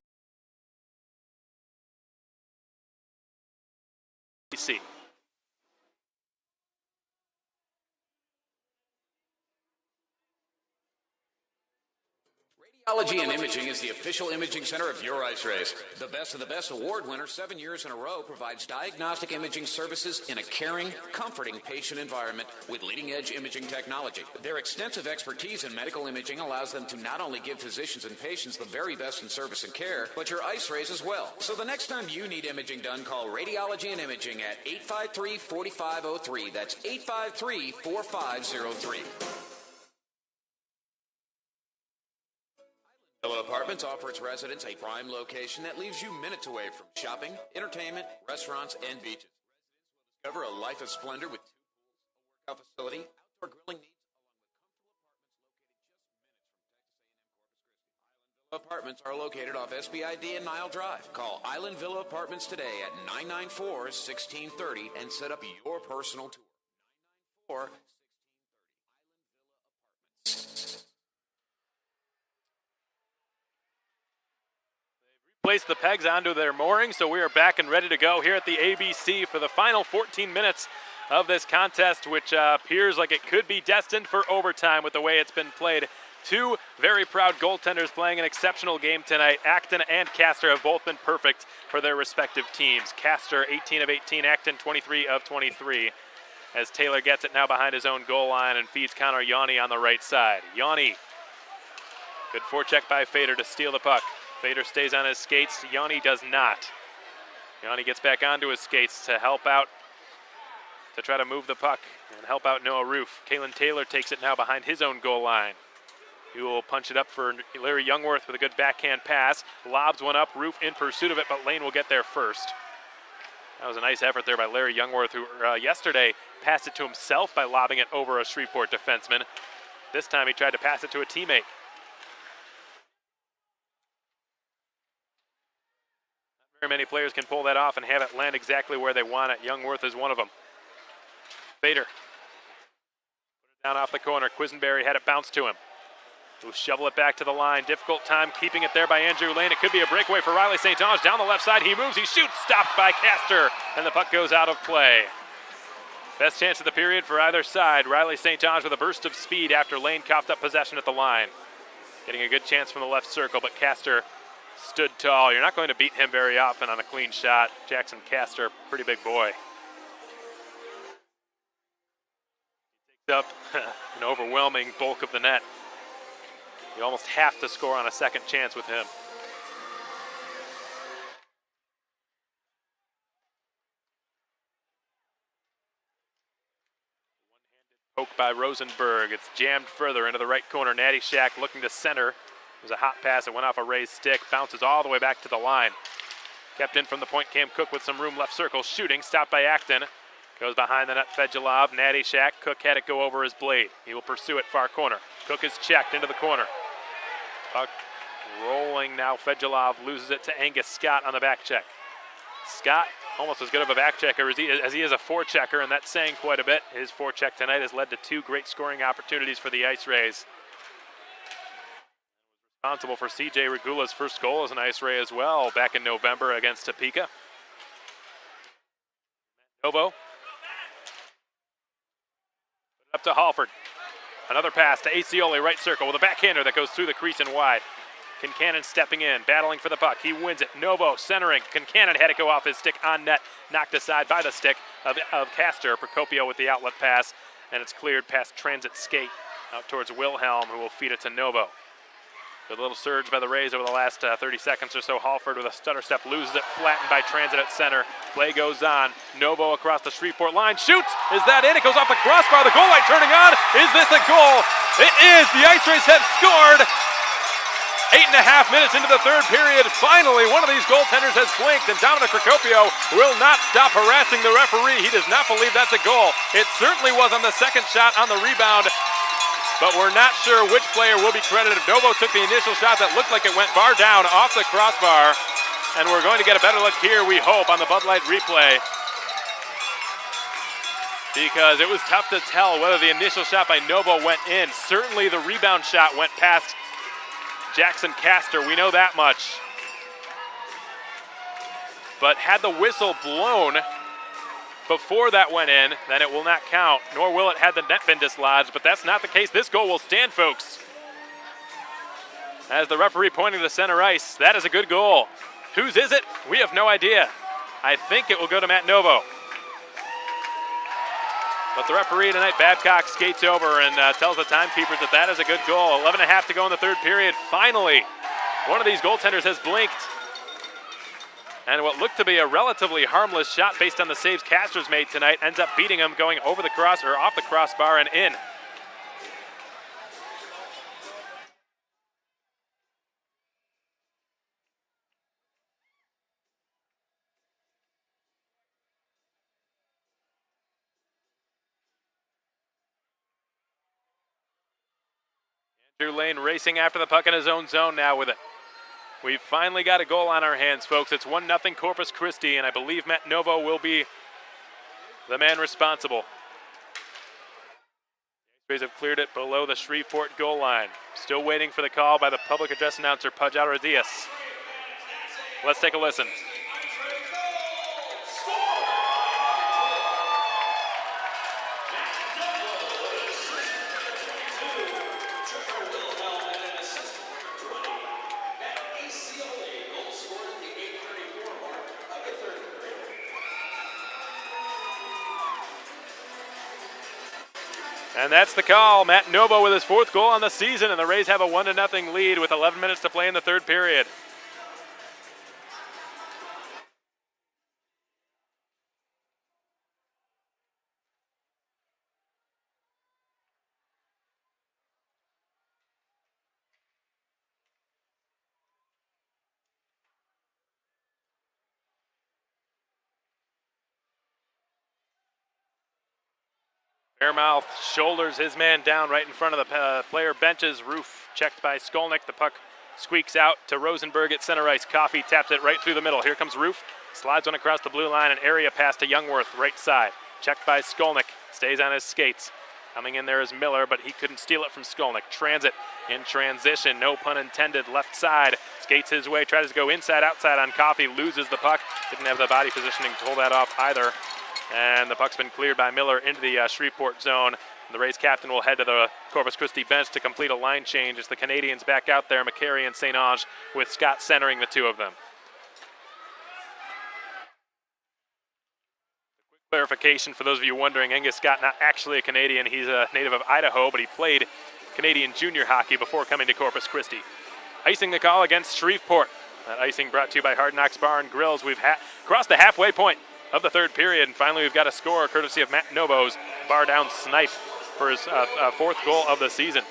Radiology and Imaging is the official imaging center of your IceRays. The Best of the Best award winner 7 years in a row provides diagnostic imaging services in a caring, comforting patient environment with leading-edge imaging technology. Their extensive expertise in medical imaging allows them to not only give physicians and patients the very best in service and care, but your IceRays as well. So the next time you need imaging done, call Radiology and Imaging at 853-4503. That's 853-4503. Villa Apartments offers its residents a prime location that leaves you minutes away from shopping, entertainment, restaurants, and beaches. Discover a life of splendor with 2 pools, a workout facility, outdoor grilling needs, along with comfortable apartments located just minutes from Texas A&M Corpus Christi. Island Villa Apartments are located off SBID and Nile Drive. Call Island Villa Apartments today at 994-1630 and set up your personal tour. 994-1630. Place the pegs onto their mooring, so we are back and ready to go here at the ABC for the final 14 minutes of this contest, which appears like it could be destined for overtime with the way it's been played. 2 very proud goaltenders playing an exceptional game tonight. Acton and Castor have both been perfect for their respective teams. Castor 18 of 18, Acton 23 of 23. As Taylor gets it now behind his own goal line and feeds Connor Yanni on the right side. Yanni, good forecheck by Fader to steal the puck. Fader stays on his skates. Yanni does not. Yanni gets back onto his skates to help out, to try to move the puck and help out Noah Roof. Kalen Taylor takes it now behind his own goal line. He will punch it up for Larry Youngworth with a good backhand pass. Lobs one up, Roof in pursuit of it, but Lane will get there first. That was a nice effort there by Larry Youngworth, who yesterday passed it to himself by lobbing it over a Shreveport defenseman. This time he tried to pass it to a teammate. Very many players can pull that off and have it land exactly where they want it. Youngworth is one of them. Fader. Put it down off the corner. Quisenberry had it bounce to him. He'll shovel it back to the line. Difficult time keeping it there by Andrew Lane. It could be a breakaway for Riley St. John. Down the left side. He moves. He shoots. Stopped by Castor. And the puck goes out of play. Best chance of the period for either side. Riley St. John's with a burst of speed after Lane coughed up possession at the line. Getting a good chance from the left circle, but Castor stood tall. You're not going to beat him very often on a clean shot. Jackson Castor, pretty big boy. He takes up an overwhelming bulk of the net. You almost have to score on a second chance with him. Poke by Rosenberg. It's jammed further into the right corner. Natty Shack looking to center. There's a hot pass. It went off a raised stick. Bounces all the way back to the line. Kept in from the point. Cam Cook with some room left circle. Shooting. Stopped by Acton. Goes behind the net. Fedulov. Natty Shack. Cook had it go over his blade. He will pursue it far corner. Cook is checked into the corner. Puck rolling now. Fedulov loses it to Angus Scott on the back check. Scott, almost as good of a back checker as he is a forechecker, and that's saying quite a bit. His forecheck tonight has led to 2 great scoring opportunities for the IceRays. Responsible for C.J. Regula's first goal as an IceRay as well back in November against Topeka. Novo. Up to Halford. Another pass to Acioli, right circle with a backhander that goes through the crease and wide. Kincannon stepping in, battling for the puck. He wins it. Novo centering. Kincannon had it go off his stick on net, knocked aside by the stick of Castor. Procopio with the outlet pass, and it's cleared past transit skate out towards Wilhelm, who will feed it to Novo. Good little surge by the Rays over the last 30 seconds or so. Halford with a stutter step loses it, flattened by transit at center. Play goes on. Novo across the Shreveport line. Shoots! Is that in? It goes off the crossbar. The goal light turning on. Is this a goal? It is! The IceRays have scored! 8.5 minutes into the third period, finally one of these goaltenders has blinked, and Dominic Procopio will not stop harassing the referee. He does not believe that's a goal. It certainly was on the second shot on the rebound, but we're not sure which player will be credited. Novo took the initial shot that looked like it went bar down off the crossbar, and we're going to get a better look here, we hope, on the Bud Light replay, because it was tough to tell whether the initial shot by Novo went in. Certainly the rebound shot went past Jackson Castor, we know that much. But had the whistle blown before that went in, then it will not count, nor will it had the net been dislodged, but that's not the case. This goal will stand, folks. As the referee pointing to center ice, that is a good goal. Whose is it? We have no idea. I think it will go to Matt Novo. But the referee tonight, Babcock, skates over and tells the timekeepers that that is a good goal. 11.5 to go in the third period. Finally, one of these goaltenders has blinked. And what looked to be a relatively harmless shot based on the saves Castor's made tonight ends up beating him, going over the cross or off the crossbar and in. Andrew Lane racing after the puck in his own zone now with it. We've finally got a goal on our hands, folks. It's 1-0 Corpus Christi, and I believe Matt Novo will be the man responsible. The IceRays have cleared it below the Shreveport goal line. Still waiting for the call by the public address announcer, Pajaro Diaz. Let's take a listen. And that's the call. Matt Novo with his 4th goal on the season, and the Rays have a 1-0 lead with 11 minutes to play in the third period. Fairmouth shoulders his man down right in front of the player benches. Roof checked by Skolnick. The puck squeaks out to Rosenberg at center ice. Coffey taps it right through the middle. Here comes Roof. Slides one across the blue line. An area pass to Youngworth, right side. Checked by Skolnick. Stays on his skates. Coming in there is Miller, but he couldn't steal it from Skolnick. Transit in transition, no pun intended, left side. Skates his way, tries to go inside, outside on Coffey. Loses the puck. Didn't have the body positioning to hold that off either. And the puck's been cleared by Miller into the Shreveport zone. The Rays captain will head to the Corpus Christi bench to complete a line change as the Canadians back out there, McCary and St. Ange, with Scott centering the two of them. Quick clarification for those of you wondering, Angus Scott not actually a Canadian. He's a native of Idaho, but he played Canadian junior hockey before coming to Corpus Christi. Icing the call against Shreveport. That icing brought to you by Hard Knocks Bar and Grills. We've crossed the halfway point of the third period, and finally we've got a score courtesy of Matt Novo's bar down snipe for his 4th goal of the season.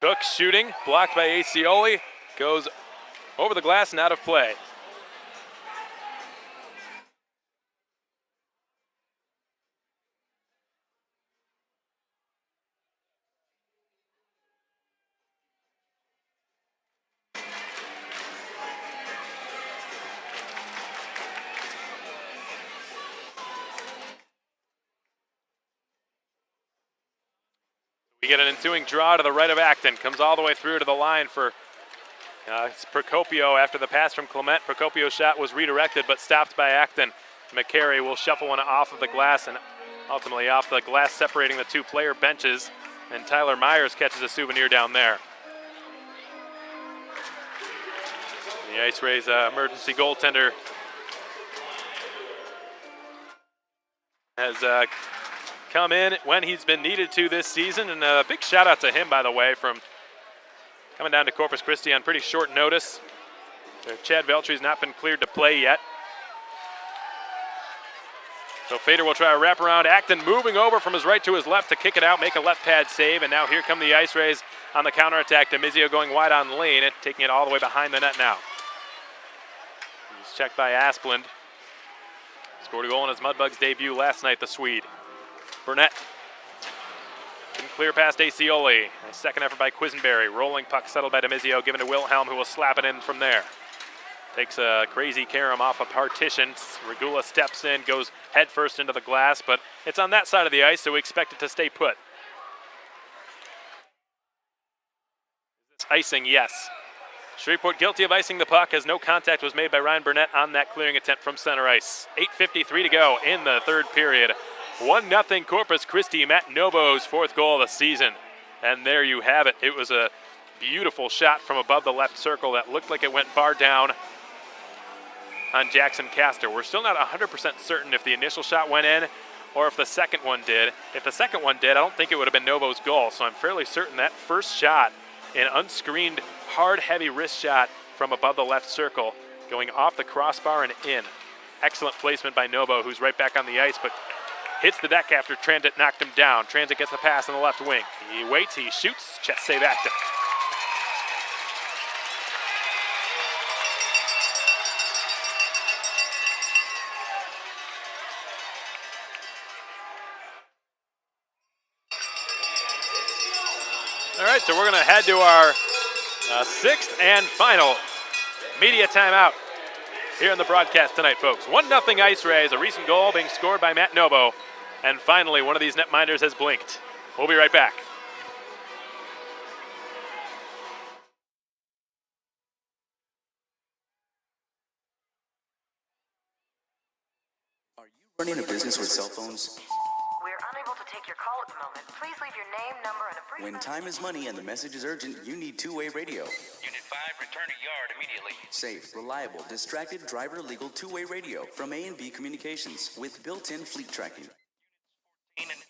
Cook shooting, blocked by Acioli, goes over the glass and out of play. We get an ensuing draw to the right of Acton. Comes all the way through to the line for it's Procopio after the pass from Clement. Procopio's shot was redirected but stopped by Acton. McCary will shuffle one off of the glass and ultimately off the glass separating the two player benches. And Tyler Myers catches a souvenir down there. The IceRays emergency goaltender has come in when he's been needed to this season, and a big shout out to him, by the way, from coming down to Corpus Christi on pretty short notice. Chad Veltry's not been cleared to play yet. So Fader will try a wraparound. Acton moving over from his right to his left to kick it out, make a left pad save, and now here come the IceRays on the counterattack. Demizio going wide on lane, taking it all the way behind the net now. He's checked by Asplund. Scored a goal in his Mudbugs debut last night, the Swede. Burnett couldn't clear past Acioli. A second effort by Quisenberry. Rolling puck settled by Demizio, given to Wilhelm, who will slap it in from there. Takes a crazy carom off a partition. Regula steps in, goes headfirst into the glass, but it's on that side of the ice, so we expect it to stay put. It's icing, yes. Shreveport guilty of icing the puck as no contact was made by Ryan Burnett on that clearing attempt from center ice. 8:53 to go in the third period. 1-0 Corpus Christi, Matt Novo's fourth goal of the season. And there you have it. It was a beautiful shot from above the left circle that looked like it went bar down on Jackson Castor. We're still not 100% certain if the initial shot went in or if the second one did. If the second one did, I don't think it would have been Novo's goal, so I'm fairly certain that first shot, an unscreened, hard, heavy wrist shot from above the left circle, going off the crossbar and in. Excellent placement by Novo, who's right back on the ice, but hits the deck after Transit knocked him down. Transit gets the pass on the left wing. He waits, he shoots, chest save Acton. All right, so we're going to head to our sixth and final media timeout here in the broadcast tonight, folks. 1-0 IceRays, a recent goal being scored by Matt Novo, and finally one of these netminders has blinked. We'll be right back. Are you running a business with cell phones? We're unable to take your call at the moment. Please leave your name, number, and a brief When time is money and the message is urgent, you need two-way radio. Unit 5, return to yard immediately. Safe, reliable, distracted driver legal two-way radio from A&B Communications with built-in fleet tracking. 14 and 22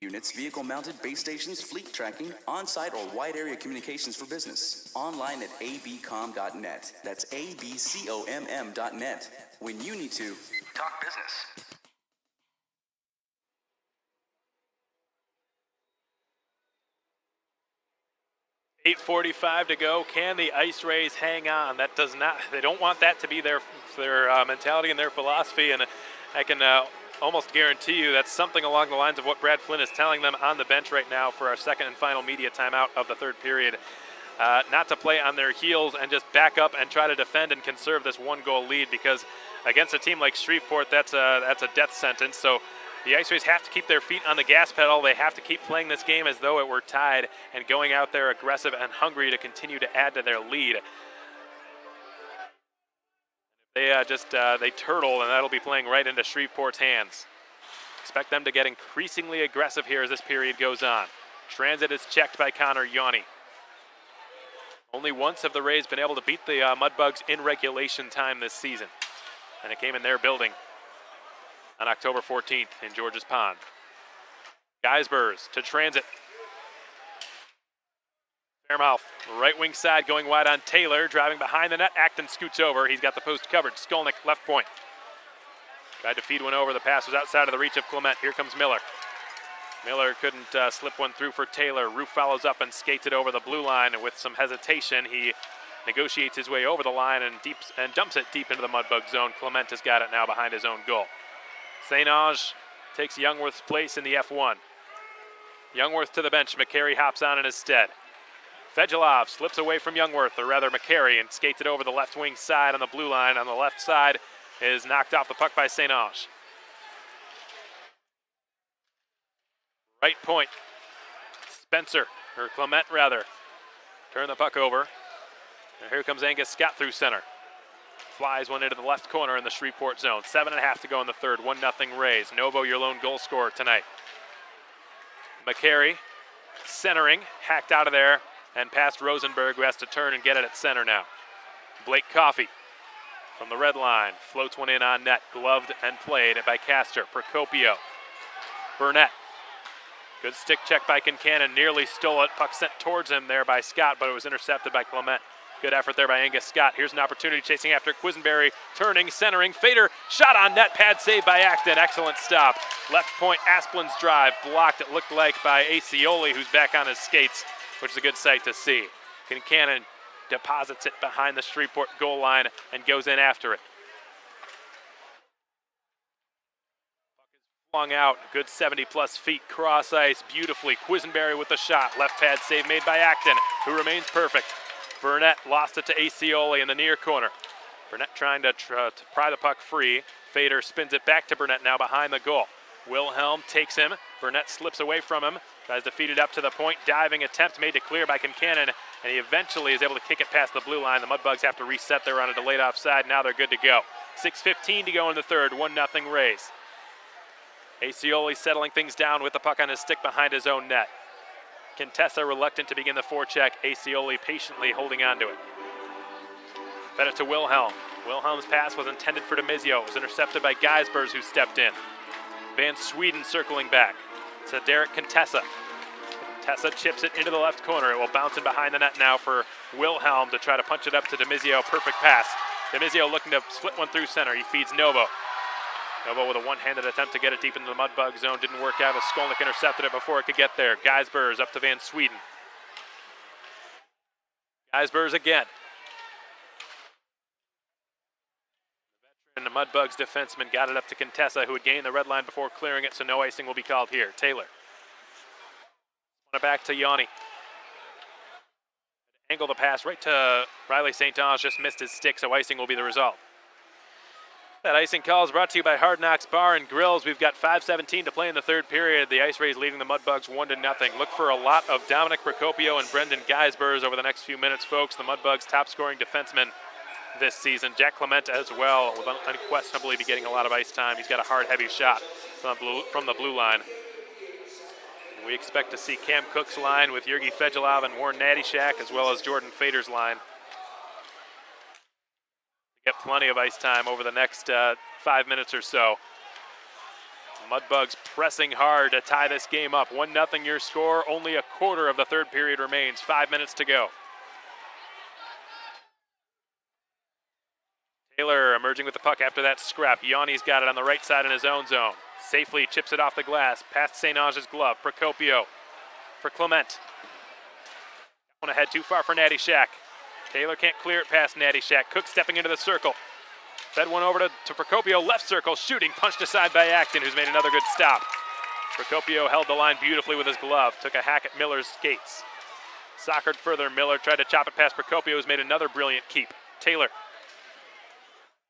Units, vehicle-mounted base stations, fleet tracking, on-site or wide area communications for business. Online at abcom.net. That's abcomm.net. When you need to talk business. .8:45 to go. Can the IceRays hang on? That does not. They don't want that to be their mentality and their philosophy. And I can almost guarantee you that's something along the lines of what Brad Flynn is telling them on the bench right now for our second and final media timeout of the third period. Not to play on their heels and just back up and try to defend and conserve this one-goal lead, because against a team like Shreveport, that's a death sentence. So the IceRays have to keep their feet on the gas pedal. They have to keep playing this game as though it were tied and going out there aggressive and hungry to continue to add to their lead. They they turtle, and that'll be playing right into Shreveport's hands. Expect them to get increasingly aggressive here as this period goes on. Transit is checked by Connor Yanni. Only once have the Rays been able to beat the Mudbugs in regulation time this season, and it came in their building on October 14th in George's Pond. Geisbers to Transit. Fairmouth, right wing side going wide on Taylor, driving behind the net. Acton scoots over. He's got the post covered. Skolnick, left point. Tried to feed one over. The pass was outside of the reach of Clement. Here comes Miller. Miller couldn't slip one through for Taylor. Roof follows up and skates it over the blue line, and with some hesitation, he negotiates his way over the line and dumps it deep into the Mudbug zone. Clement has got it now behind his own goal. St. Ange takes Youngworth's place in the F1. Youngworth to the bench. McCary hops on in his stead. Fedulov slips away from Youngworth, or rather McCary, and skates it over the left wing side on the blue line. On the left side is knocked off the puck by St. Ange. Right point. Spencer, or Clement rather, turn the puck over. And here comes Angus Scott through center. Flies one into the left corner in the Shreveport zone. 7.5 to go in the third. 1-0 Rays. Novo, your lone goal scorer tonight. McCary centering, hacked out of there, and past Rosenberg, who has to turn and get it at center now. Blake Coffey from the red line floats one in on net, gloved and played by Castor. Procopio. Burnett Good stick check by Kincannon, nearly stole it. Puck sent towards him there by Scott, but it was intercepted by Clement. Good effort there by Angus Scott. Here's an opportunity chasing after Quisenberry, turning, centering. Fader, shot on net, pad save by Acton. Excellent stop. Left point, Asplin's drive, blocked, it looked like, by Acioli, who's back on his skates, which is a good sight to see. Kincannon deposits it behind the Shreveport goal line and goes in after it. Flung out, good 70-plus feet, cross ice, beautifully. Quisenberry with the shot. Left pad save made by Acton, who remains perfect. Burnett lost it to Acioli in the near corner. Burnett trying to pry the puck free. Fader spins it back to Burnett now behind the goal. Wilhelm takes him. Burnett slips away from him. Tries to feed it up to the point. Diving attempt made to clear by Kincannon, and he eventually is able to kick it past the blue line. The Mudbugs have to reset there on a delayed offside. Now they're good to go. 6:15 to go in the third. 1-0 Rays. Acioli settling things down with the puck on his stick behind his own net. Contessa reluctant to begin the forecheck. Acioli patiently holding on to it. Fed it to Wilhelm. Wilhelm's pass was intended for Demizio. It was intercepted by Geisbers, who stepped in. Van Sweden circling back to Derek Contessa. Contessa chips it into the left corner. It will bounce in behind the net now for Wilhelm to try to punch it up to Demizio. Perfect pass. Demizio looking to split one through center. He feeds Novo. Novo with a one-handed attempt to get it deep into the Mudbug zone. Didn't work out as Skolnick intercepted it before it could get there. Geisbers up to Van Sweden. Geisbers again. And the Mudbugs defenseman got it up to Contessa, who had gained the red line before clearing it, so no icing will be called here. Taylor. Back to Yanni. Angle the pass right to Riley St. Ange, just missed his stick, so icing will be the result. That icing call is brought to you by Hard Knocks Bar and Grills. We've got 5:17 to play in the third period. The Ice Rays leading the Mudbugs 1-0. Look for a lot of Dominic Procopio and Brendan Geisbers over the next few minutes, folks. The Mudbugs' top-scoring defenseman this season. Jack Clement as well will unquestionably be getting a lot of ice time. He's got a hard, heavy shot from the blue line. We expect to see Cam Cook's line with Jurgi Fedulov and Warren Nattyshak, as well as Jordan Fader's line. Get plenty of ice time over the next 5 minutes or so. Mudbugs pressing hard to tie this game up. 1-0 your score. Only a quarter of the third period remains. 5 minutes to go. Taylor emerging with the puck after that scrap. Yanni's got it on the right side in his own zone. Safely chips it off the glass. Past St. Ange's glove. Procopio for Clement. One ahead, too far for Nattyshak. Taylor can't clear it past Nattyshak. Cook stepping into the circle. Fed one over to Procopio, left circle, shooting, punched aside by Acton, who's made another good stop. Procopio held the line beautifully with his glove, took a hack at Miller's skates. Soccered further, Miller tried to chop it past Procopio, who's made another brilliant keep. Taylor.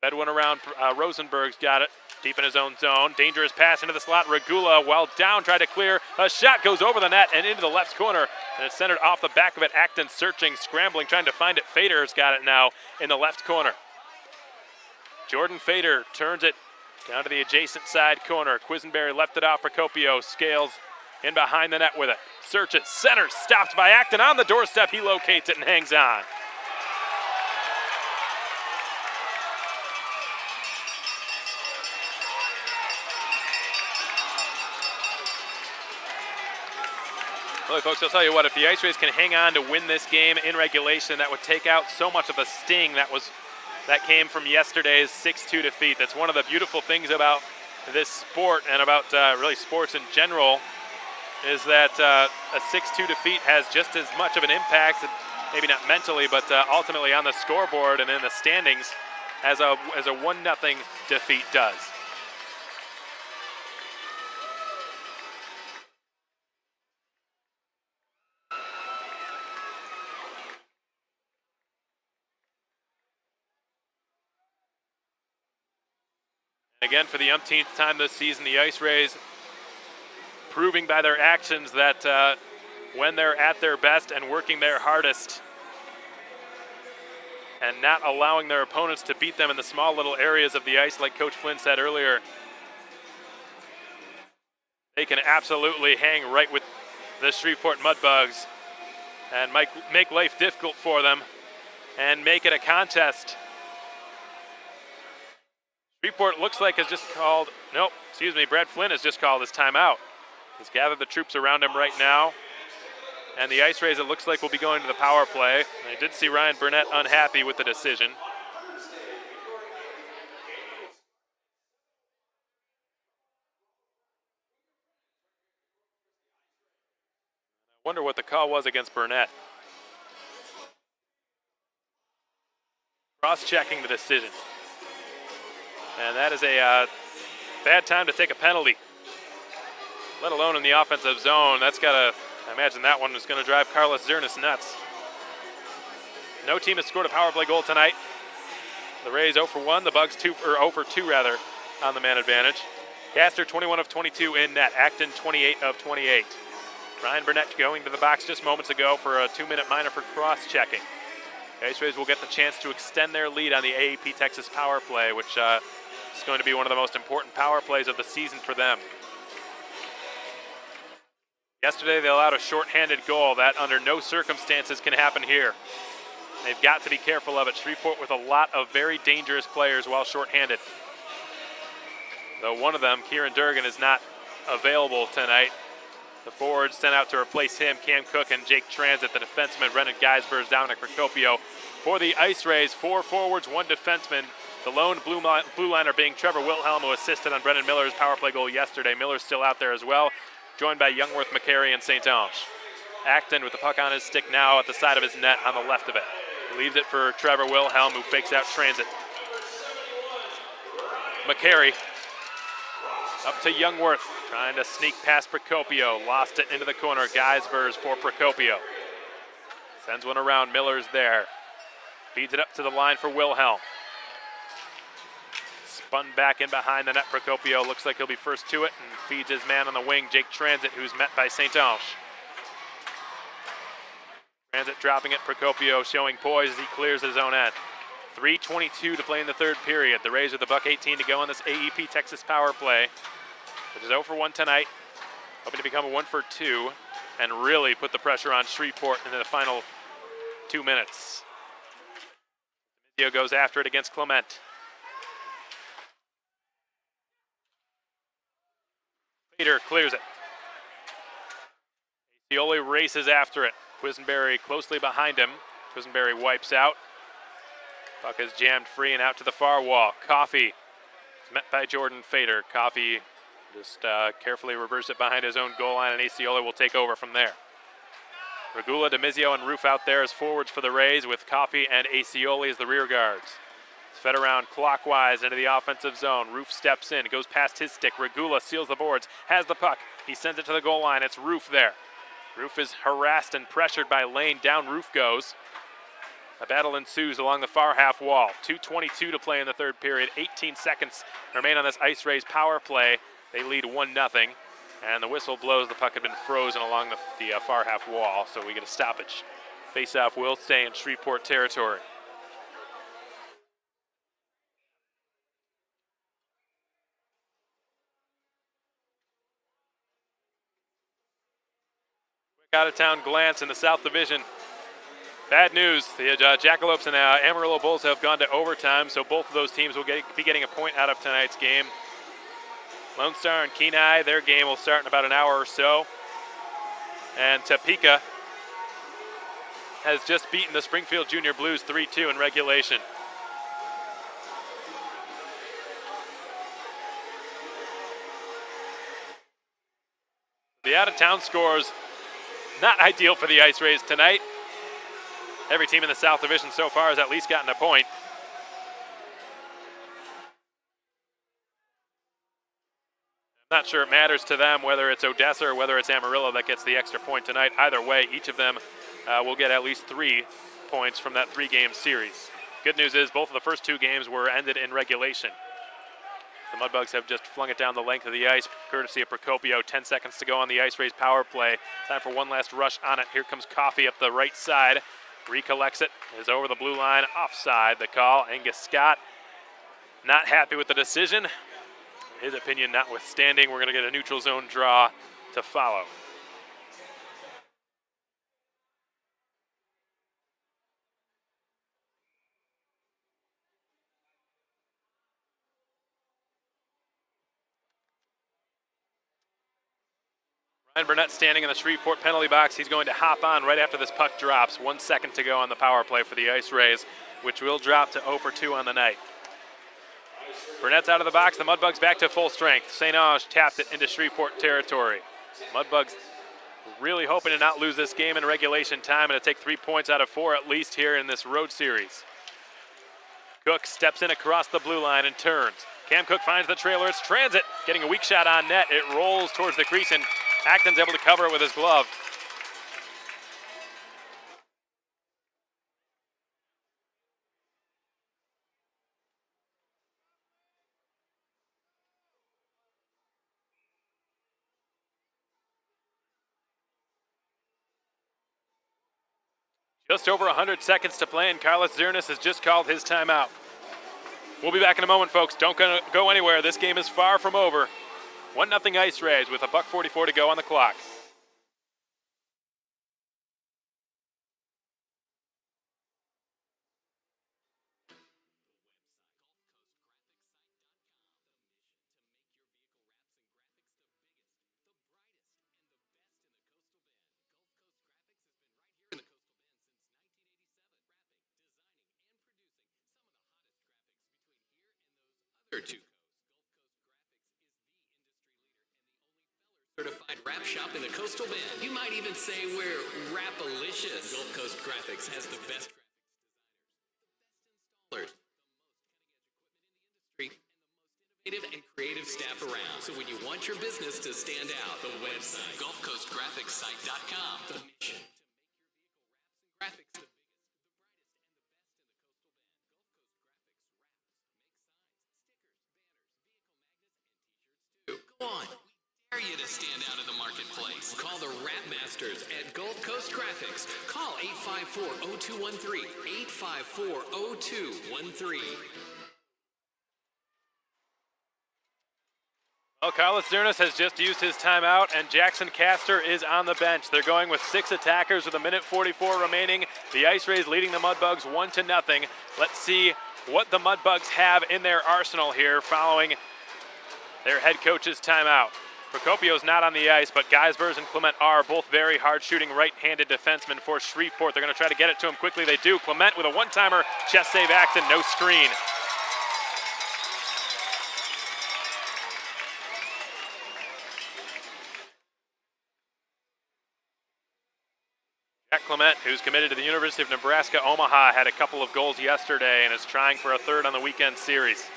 Fed one around, Rosenberg's got it, deep in his own zone. Dangerous pass into the slot, Regula, while down, tried to clear. A shot goes over the net and into the left corner, and it's centered off the back of it. Acton searching, scrambling, trying to find it. Fader's got it now in the left corner. Jordan Fader turns it down to the adjacent side corner. Quisenberry left it off. Procopio scales in behind the net with it. Searches, centers, stopped by Acton on the doorstep. He locates it and hangs on. Really, folks, I'll tell you what, if the Ice Rays can hang on to win this game in regulation, that would take out so much of the sting that came from yesterday's 6-2 defeat. That's one of the beautiful things about this sport and about really sports in general, is that a 6-2 defeat has just as much of an impact, maybe not mentally, but ultimately on the scoreboard and in the standings as a 1-0 defeat does. Again, for the umpteenth time this season, the Ice Rays proving by their actions that when they're at their best and working their hardest and not allowing their opponents to beat them in the small little areas of the ice, like Coach Flynn said earlier, they can absolutely hang right with the Shreveport Mudbugs and make life difficult for them and make it a contest. Shreveport looks like has just called, Brad Flynn has just called his timeout. He's gathered the troops around him right now. And the IceRays, it looks like, will be going to the power play. I did see Ryan Burnett unhappy with the decision. I wonder what the call was against Burnett. Cross-checking the decision. And that is a bad time to take a penalty, let alone in the offensive zone. That's got to, I imagine that one is going to drive Carlos Zernis nuts. No team has scored a power play goal tonight. The Rays 0 for 1, the Bugs 0 for 2 rather, on the man advantage. Castor 21 of 22 in net, Acton 28 of 28. Ryan Burnett going to the box just moments ago for a 2-minute minor for cross-checking. The IceRays will get the chance to extend their lead on the AAP Texas power play, which is going to be one of the most important power plays of the season for them. Yesterday they allowed a shorthanded goal. That under no circumstances can happen here. They've got to be careful of it. Shreveport with a lot of very dangerous players while shorthanded. Though one of them, Kieran Durgan, is not available tonight. The forwards sent out to replace him, Cam Cook and Jake Transit. The defenseman, Brennan Geisbers, Dominic Procopio. For the IceRays, 4 forwards, 1 defenseman. The lone blue liner being Trevor Wilhelm, who assisted on Brendan Miller's power play goal yesterday. Miller's still out there as well, joined by Youngworth, McCary, and St. Ange. Acton with the puck on his stick now at the side of his net on the left of it. Leaves it for Trevor Wilhelm, who fakes out Transit. McCary up to Youngworth, trying to sneak past Procopio. Lost it into the corner. Geisbers for Procopio. Sends one around. Miller's there. Feeds it up to the line for Wilhelm. Spun back in behind the net. Procopio looks like he'll be first to it and feeds his man on the wing, Jake Transit, who's met by St. Ange. Transit dropping it. Procopio showing poise as he clears his own end. 3:22 to play in the third period. The Rays with the buck 18 to go on this AEP Texas power play, which is 0 for 1 tonight, hoping to become a 1 for 2 and really put the pressure on Shreveport in the final 2 minutes. Demizio goes after it against Clement. Peter clears it. Cioli races after it. Quisenberry closely behind him. Quisenberry wipes out. Puck is jammed free and out to the far wall. Coffey is met by Jordan Fader. Coffey just carefully reverses it behind his own goal line, and Aciola will take over from there. Regula, Demizio, and Roof out there as forwards for the Rays, with Coffey and Aciola as the rear guards. It's fed around clockwise into the offensive zone. Roof steps in, goes past his stick. Regula seals the boards, has the puck. He sends it to the goal line. It's Roof there. Roof is harassed and pressured by Lane. Down Roof goes. A battle ensues along the far half wall. 2:22 to play in the third period. 18 seconds remain on this IceRays power play. They lead 1-0, and the whistle blows. The puck had been frozen along the far half wall, so we get a stoppage. Face-off will stay in Shreveport territory. Quick out-of-town glance in the South Division. Bad news, the Jackalopes and Amarillo Bulls have gone to overtime, so both of those teams will be getting a point out of tonight's game. Lone Star and Kenai, their game will start in about an hour or so. And Topeka has just beaten the Springfield Junior Blues 3-2 in regulation. The out-of-town scores, not ideal for the IceRays tonight. Every team in the South Division so far has at least gotten a point. I'm not sure it matters to them whether it's Odessa or whether it's Amarillo that gets the extra point tonight. Either way, each of them will get at least 3 points from that 3-game series. Good news is both of the first 2 games were ended in regulation. The Mudbugs have just flung it down the length of the ice, courtesy of Procopio. 10 seconds to go on the IceRays power play. Time for one last rush on it. Here comes Coffey up the right side. Recollects it, is over the blue line, offside the call. Angus Scott not happy with the decision. His opinion notwithstanding, we're going to get a neutral zone draw to follow. Ryan Burnett standing in the Shreveport penalty box. He's going to hop on right after this puck drops. 1 second to go on the power play for the IceRays, which will drop to 0 for 2 on the night. Burnett's out of the box. The Mudbugs back to full strength. St. Ange tapped it into Shreveport territory. Mudbugs really hoping to not lose this game in regulation time and to take 3 points out of 4 at least here in this road series. Cook steps in across the blue line and turns. Cam Cook finds the trailer. It's transit, getting a weak shot on net. It rolls towards the crease, and Acton's able to cover it with his glove. Just over 100 seconds to play, and Carlos Zernis has just called his timeout. We'll be back in a moment, folks. Don't go anywhere. This game is far from over. 1-0 IceRays with $1:44 to go on the clock. Certified wrap shop in the Coastal Bend. You might even say we're Rapalicious. Gulf Coast Graphics has the best graphics installers, innovative and creative staff around. So when you want your business to stand out, the website, GulfCoastGraphicsSite.com. The mission to make your vehicle wraps and graphics the biggest, the brightest, and the best in the Coastal Bend. Gulf Coast Graphics is the industry leader and the only fellers certified wrap shop in the Coastal Bend. Go on. We dare you to stand out in the marketplace. Call the Wrap Masters at Gulf Coast Graphics. Call 854-0213. 854-0213. Well, Carlos Zernis has just used his timeout, and Jackson Castor is on the bench. They're going with 6 attackers with 1:44 remaining. The IceRays leading the Mudbugs 1-0. Let's see what the Mudbugs have in their arsenal here following their head coach's timeout. Procopio's not on the ice, but Geisbers and Clement are both very hard-shooting right-handed defensemen for Shreveport. They're going to try to get it to him quickly. They do. Clement with a one-timer, chest save action, no screen. Jack Clement, who's committed to the University of Nebraska Omaha, had a couple of goals yesterday and is trying for a third on the weekend series.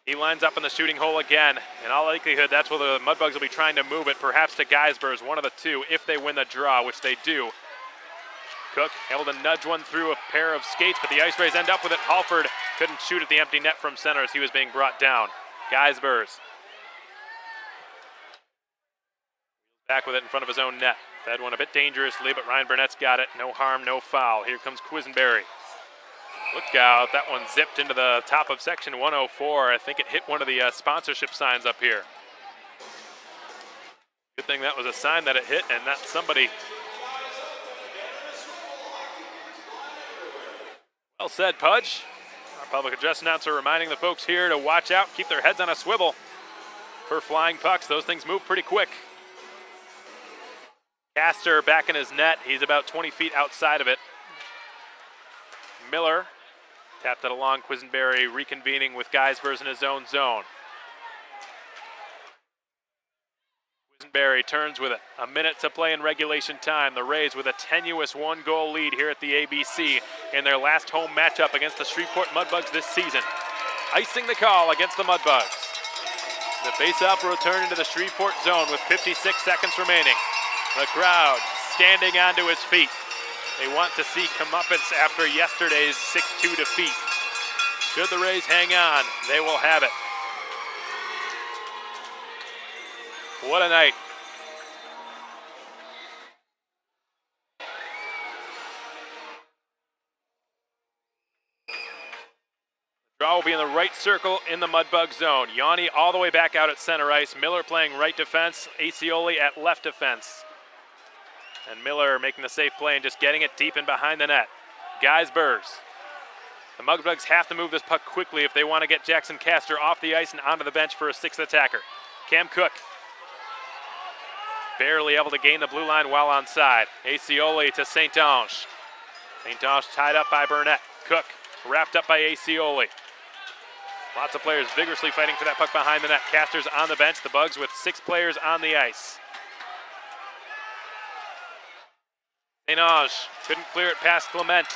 He lines up in the shooting hole again. In all likelihood, that's where the Mudbugs will be trying to move it, perhaps to Geisbers, one of the two, if they win the draw, which they do. Cook able to nudge one through a pair of skates, but the IceRays end up with it. Halford couldn't shoot at the empty net from center as he was being brought down. Geisbers back with it in front of his own net. Fed one a bit dangerously, but Ryan Burnett's got it. No harm, no foul. Here comes Quisenberry. Look out, that one zipped into the top of section 104. I think it hit one of the sponsorship signs up here. Good thing that was a sign that it hit and not somebody. Well said, Pudge. Our public address announcer reminding the folks here to watch out, keep their heads on a swivel for flying pucks. Those things move pretty quick. Castor back in his net. He's about 20 feet outside of it. Miller tapped it along. Quisenberry reconvening with Geisbers in his own zone. Quisenberry turns with it. A minute to play in regulation time. The Rays with a tenuous 1-goal lead here at the ABC in their last home matchup against the Shreveport Mudbugs this season. Icing the call against the Mudbugs. The faceoff will return into the Shreveport zone with 56 seconds remaining. The crowd standing onto his feet. They want to see comeuppance after yesterday's 6-2 defeat. Should the Rays hang on, they will have it. What a night. Draw will be in the right circle in the Mudbug zone. Yanni all the way back out at center ice. Miller playing right defense. Acioli at left defense. And Miller making the safe play and just getting it deep in behind the net. Geisbers. The Mudbugs have to move this puck quickly if they want to get Jackson Castor off the ice and onto the bench for a 6th attacker. Cam Cook barely able to gain the blue line while onside. Acioli to St. Ange. St. Ange tied up by Burnett. Cook wrapped up by Acioli. Lots of players vigorously fighting for that puck behind the net. Casters on the bench. The Bugs with 6 players on the ice. St. Ange couldn't clear it past Clement.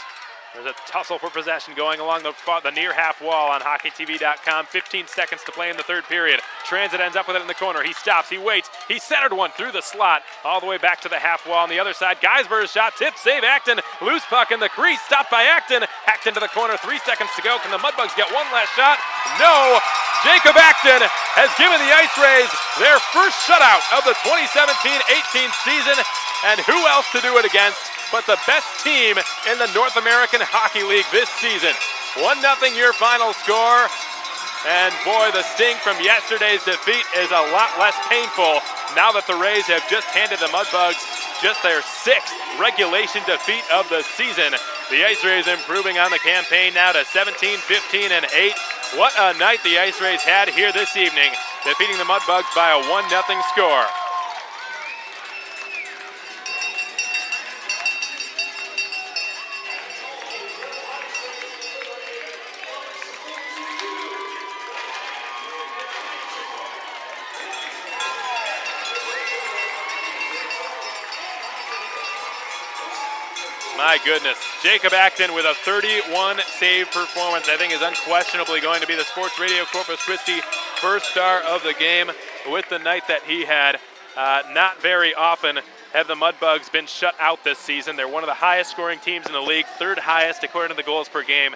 There's a tussle for possession going along the near half wall on hockeytv.com. 15 seconds to play in the third period. Transit ends up with it in the corner. He stops, he waits, he centered one through the slot, all the way back to the half wall on the other side. Geisberg's shot, tip, save Acton. Loose puck in the crease, stopped by Acton. Acton to the corner, 3 seconds to go. Can the Mudbugs get one last shot? No! Jacob Acton has given the IceRays their first shutout of the 2017-18 season. And who else to do it against but the best team in the North American Hockey League this season. 1-0 your final score. And boy, the sting from yesterday's defeat is a lot less painful now that the Rays have just handed the Mudbugs just their 6th regulation defeat of the season. The IceRays improving on the campaign now to 17, 15, and 8. What a night the IceRays had here this evening, defeating the Mudbugs by a 1-0 score. My goodness, Jacob Acton with a 31 save performance, I think is unquestionably going to be the Sports Radio Corpus Christi first star of the game with the night that he had. Not very often have the Mudbugs been shut out this season. They're one of the highest scoring teams in the league, 3rd highest according to the goals per game.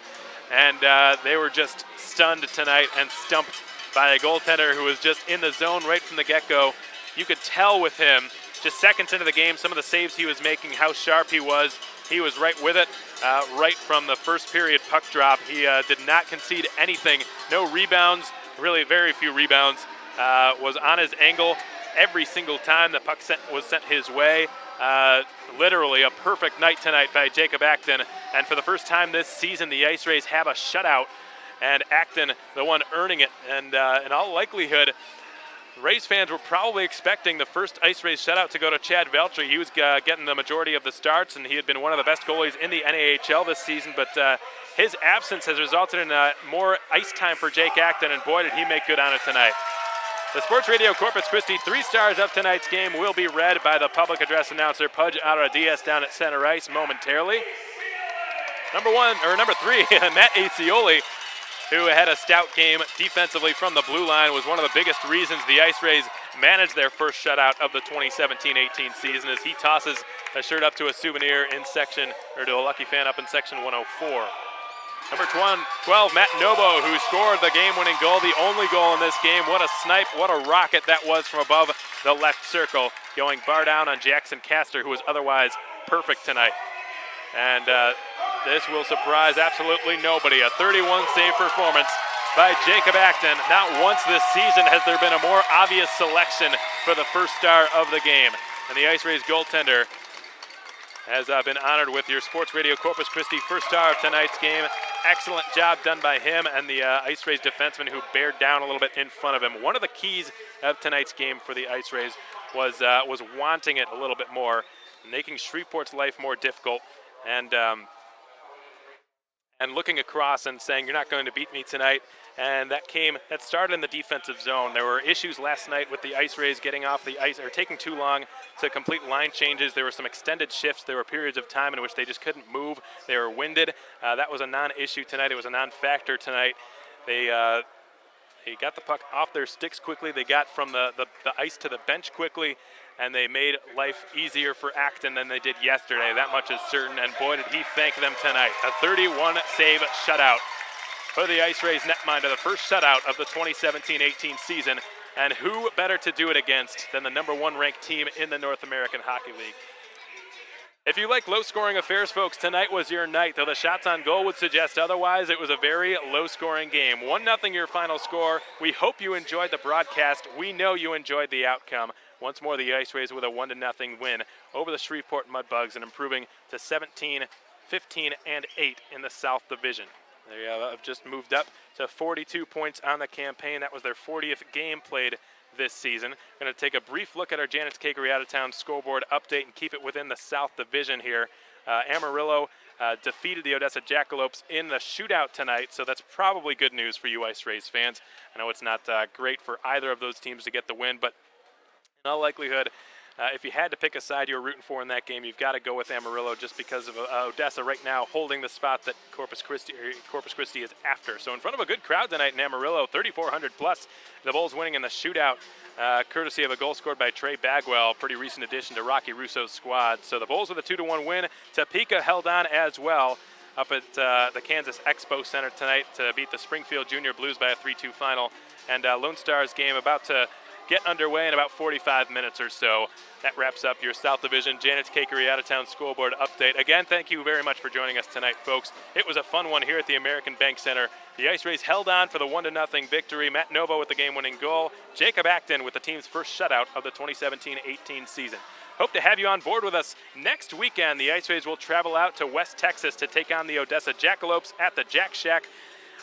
And they were just stunned tonight and stumped by a goaltender who was just in the zone right from the get-go. You could tell with him, just seconds into the game, some of the saves he was making, how sharp he was. He was right with it, right from the first period puck drop. He did not concede anything. No rebounds, really very few rebounds. Was on his angle every single time the puck was sent his way. Literally a perfect night tonight by Jacob Acton. And for the first time this season, the IceRays have a shutout, and Acton the one earning it. And in all likelihood, Rays fans were probably expecting the first IceRays shutout to go to Chad Veltri. He was getting the majority of the starts, and he had been one of the best goalies in the NAHL this season, but his absence has resulted in more ice time for Jake Acton, and boy, did he make good on it tonight. The Sports Radio Corpus Christi 3 stars of tonight's game will be read by the public address announcer Pudge Aradias down at center ice momentarily. Number 3, Matt Acioli, who had a stout game defensively from the blue line, was one of the biggest reasons the IceRays managed their first shutout of the 2017-18 season, as he tosses a shirt up to a souvenir in section, or to a lucky fan up in section 104. Number 12, Matt Novo, who scored the game-winning goal, the only goal in this game. What a snipe, what a rocket that was from above the left circle, going bar down on Jackson Castor, who was otherwise perfect tonight. And this will surprise absolutely nobody. A 31 save performance by Jacob Acton. Not once this season has there been a more obvious selection for the first star of the game. And the IceRays goaltender has been honored with your Sports Radio Corpus Christi first star of tonight's game. Excellent job done by him and the IceRays defenseman who bared down a little bit in front of him. One of the keys of tonight's game for the IceRays was wanting it a little bit more, making Shreveport's life more difficult, and looking across and saying, you're not going to beat me tonight. And that started in the defensive zone. There were issues last night with the IceRays getting off the ice, or taking too long to complete line changes. There were some extended shifts. There were periods of time in which they just couldn't move. They were winded. That was a non-issue tonight. It was a non-factor tonight. They got the puck off their sticks quickly. They got from the ice to the bench quickly, and they made life easier for Acton than they did yesterday. That much is certain, and boy, did he thank them tonight. A 31-save shutout for the IceRays netminder, the first shutout of the 2017-18 season, and who better to do it against than the number 1 ranked team in the North American Hockey League. If you like low-scoring affairs, folks, tonight was your night, though the shots on goal would suggest otherwise. It was a very low-scoring game. 1-0 your final score. We hope you enjoyed the broadcast. We know you enjoyed the outcome. Once more, the IceRays with a 1-0 win over the Shreveport Mudbugs and improving to 17, 15, and 8 in the South Division. They have just moved up to 42 points on the campaign. That was their 40th game played this season. Going to take a brief look at our Janet's Cakery out-of-town scoreboard update and keep it within the South Division here. Amarillo defeated the Odessa Jackalopes in the shootout tonight, so that's probably good news for you IceRays fans. I know it's not great for either of those teams to get the win, but in all likelihood, if you had to pick a side you were rooting for in that game, you've got to go with Amarillo just because of Odessa right now holding the spot that Corpus Christi is after. So in front of a good crowd tonight in Amarillo, 3,400 plus. The Bulls winning in the shootout, courtesy of a goal scored by Trey Bagwell, pretty recent addition to Rocky Russo's squad. So the Bulls with a 2-1 win. Topeka held on as well up at the Kansas Expo Center tonight to beat the Springfield Junior Blues by a 3-2 final. And Lone Stars game about to get underway in about 45 minutes or so. That wraps up your South Division Janet's Cakery out-of-town scoreboard update. Again, thank you very much for joining us tonight, folks. It was a fun one here at the American Bank Center. The IceRays held on for the 1-0 victory. Matt Novo with the game-winning goal. Jacob Acton with the team's first shutout of the 2017-18 season. Hope to have you on board with us next weekend. The IceRays will travel out to West Texas to take on the Odessa Jackalopes at the Jack Shack,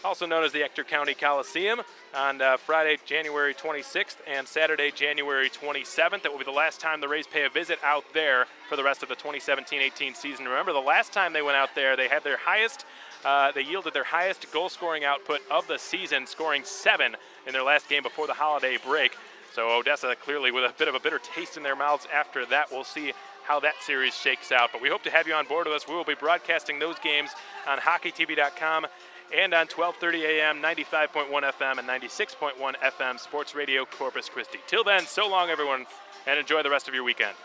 also known as the Ector County Coliseum, on Friday, January 26th and Saturday, January 27th. That will be the last time the Rays pay a visit out there for the rest of the 2017-18 season. Remember, the last time they went out there, they had their highest, they yielded their highest goal-scoring output of the season, scoring 7 in their last game before the holiday break. So Odessa clearly with a bit of a bitter taste in their mouths after that. We'll see how that series shakes out. But we hope to have you on board with us. We will be broadcasting those games on hockeytv.com and on 1230 AM, 95.1 FM, and 96.1 FM Sports Radio Corpus Christi. Till then, so long, everyone, and enjoy the rest of your weekend.